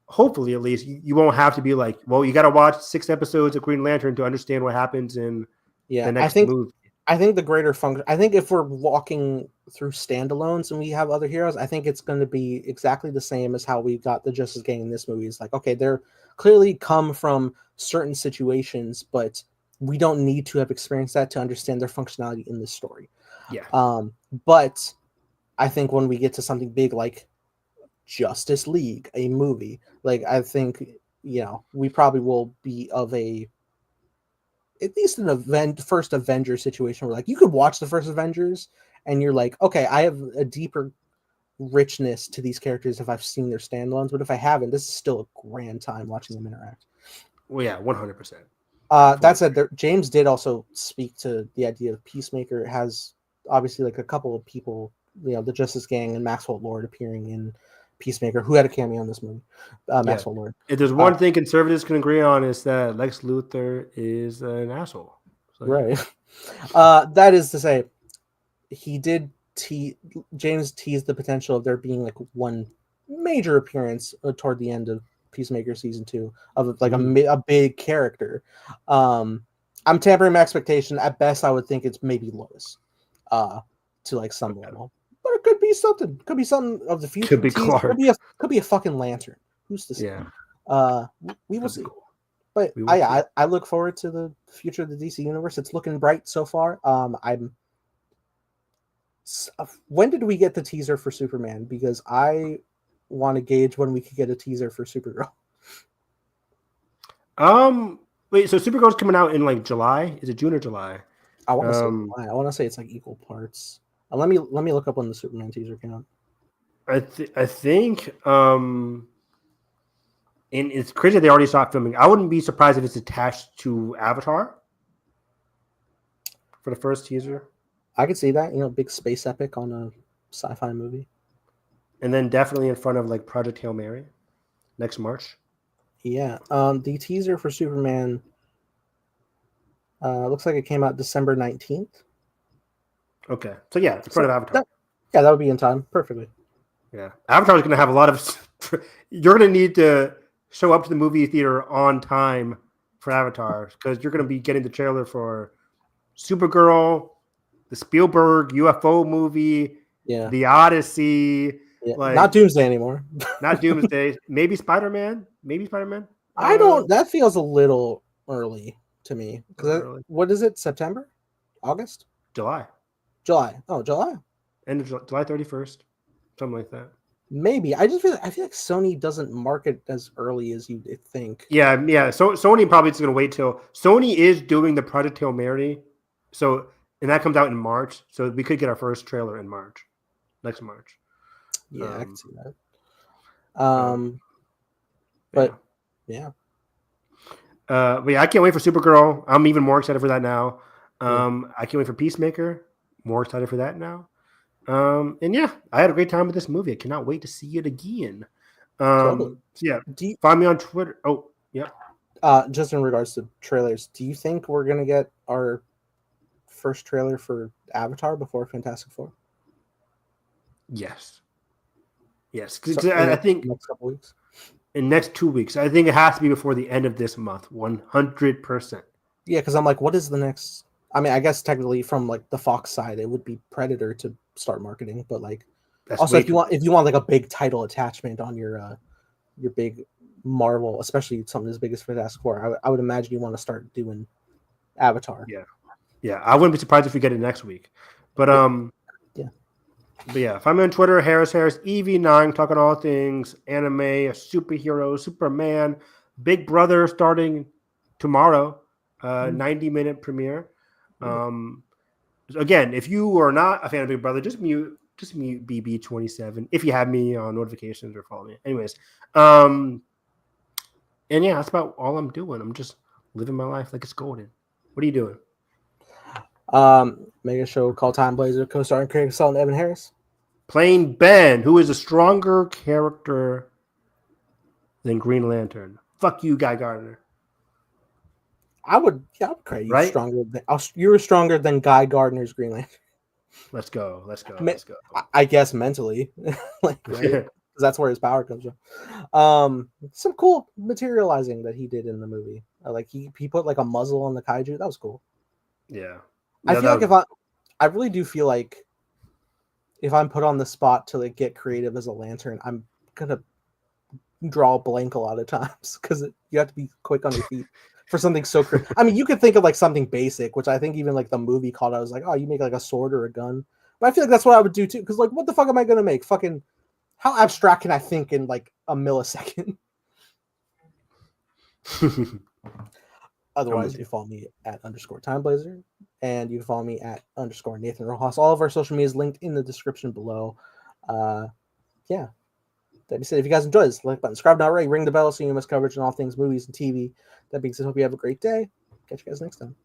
hopefully at least, you won't have to be like, well, you got to watch 6 episodes of Green Lantern to understand what happens in the next movie. I think the greater function, I think if we're walking through standalones and we have other heroes, I think it's going to be exactly the same as how we got the Justice Gang in this movie. It's like, okay, they're clearly come from certain situations, but we don't need to have experienced that to understand their functionality in this story. Yeah. But I think when we get to something big like Justice League, a movie, like I think we probably will be of at least an first Avenger situation where like you could watch the first Avengers and you're like, okay, I have a deeper richness to these characters if I've seen their standalones, but if I haven't, this is still a grand time watching them interact. Well, yeah, 100%. That said, James did also speak to the idea of Peacemaker. It has obviously like a couple of people, the Justice Gang and Maxwell Lord appearing in Peacemaker, who had a cameo in this movie. Maxwell Lord. If there's one thing conservatives can agree on, is that Lex Luthor is an asshole. So, right. That is to say, he did James teased the potential of there being like one major appearance toward the end of Peacemaker season 2 of like a big character. I'm tempering my expectation. At best, I would think it's maybe Lois, to like some level. But it could be something. Could be something of the future. Could be Clark. Could be a fucking lantern. Who's to say? Yeah. We will see. Cool. But I look forward to the future of the DC universe. It's looking bright so far. When did we get the teaser for Superman? Because I want to gauge when we could get a teaser for Supergirl. Wait, so Supergirl's coming out in like July? Is it June or July? I want to say July. I want to say it's like equal parts. Let me look up when the Superman teaser came out. I think and it's crazy they already stopped filming. I wouldn't be surprised if it's attached to Avatar for the first teaser. I could see that, big space epic on a sci-fi movie. And then definitely in front of like Project Hail Mary next March. Yeah. The teaser for Superman looks like it came out December 19th. Okay. So yeah, in front of Avatar. That would be in time. Perfectly. Yeah. Avatar is going to have a lot of you're going to need to show up to the movie theater on time for Avatar because you're going to be getting the trailer for Supergirl, the Spielberg UFO movie, the Odyssey. Yeah. Like, not Doomsday anymore. Not Doomsday. Maybe Spider-Man. I don't. That feels a little early to me. What is it? September? August? July. Oh, July. End of July 31st. Something like that. Maybe. I feel like Sony doesn't market as early as you think. Yeah. So Sony probably is going to wait till Sony is doing the Project Hail Mary. So, and that comes out in March. So we could get our first trailer in March. Next March. Yeah, I can see that. But yeah. But yeah, I can't wait for Supergirl. I'm even more excited for that now. Yeah. I can't wait for Peacemaker. More excited for that now. And yeah, I had a great time with this movie. I cannot wait to see it again. Totally. So yeah, Do you, find me on Twitter. Oh, yeah. just in regards to trailers, do you think we're gonna get our first trailer for Avatar before Fantastic Four? Yes. Yes. So I think next couple weeks. in next 2 weeks, I think it has to be before the end of this month. 100%. Yeah, because I'm like, what is the next? I mean, I guess technically from like the Fox side, it would be Predator to start marketing, but like That's also way if you want like a big title attachment on your big Marvel, especially something as big as Fantastic Four, I would imagine you want to start doing Avatar. Yeah. Yeah. I wouldn't be surprised if we get it next week. But Yeah. But yeah, find me on Twitter, Harris EV9, talking all things anime, superhero, Superman, Big Brother starting tomorrow, 90-minute premiere. Again, if you are not a fan of Big Brother, just mute BB27 if you have me on notifications or follow me. Anyways, and yeah, that's about all I'm doing. I'm just living my life like it's golden. What are you doing? Mega show called Time Blazer, co-starring Craig Salt and Evan Harris. Playing Ben, who is a stronger character than Green Lantern. Fuck you, Guy Gardner. I would credit you Right? stronger. You're stronger than Guy Gardner's Green Lantern. Let's go. Let's go. I guess mentally, like right, because that's where his power comes from. Some cool materializing that he did in the movie. Like he put like a muzzle on the kaiju. That was cool. Yeah. I feel like I really do feel like if I'm put on the spot to like get creative as a lantern, I'm gonna draw a blank a lot of times because you have to be quick on your feet for something so crazy. I mean, you could think of like something basic, which I think even like the movie called. I was like, oh, you make like a sword or a gun. But I feel like that's what I would do too. Because like, what the fuck am I gonna make? Fucking, how abstract can I think in like a millisecond? Otherwise, you can follow me at _TimeBlazer, and you can follow me at _Nathan Rojas. All of our social media is linked in the description below. Yeah. That being said, if you guys enjoyed this, like button, subscribe not already, ring the bell so you miss coverage on all things movies and TV. That being said, hope you have a great day. Catch you guys next time.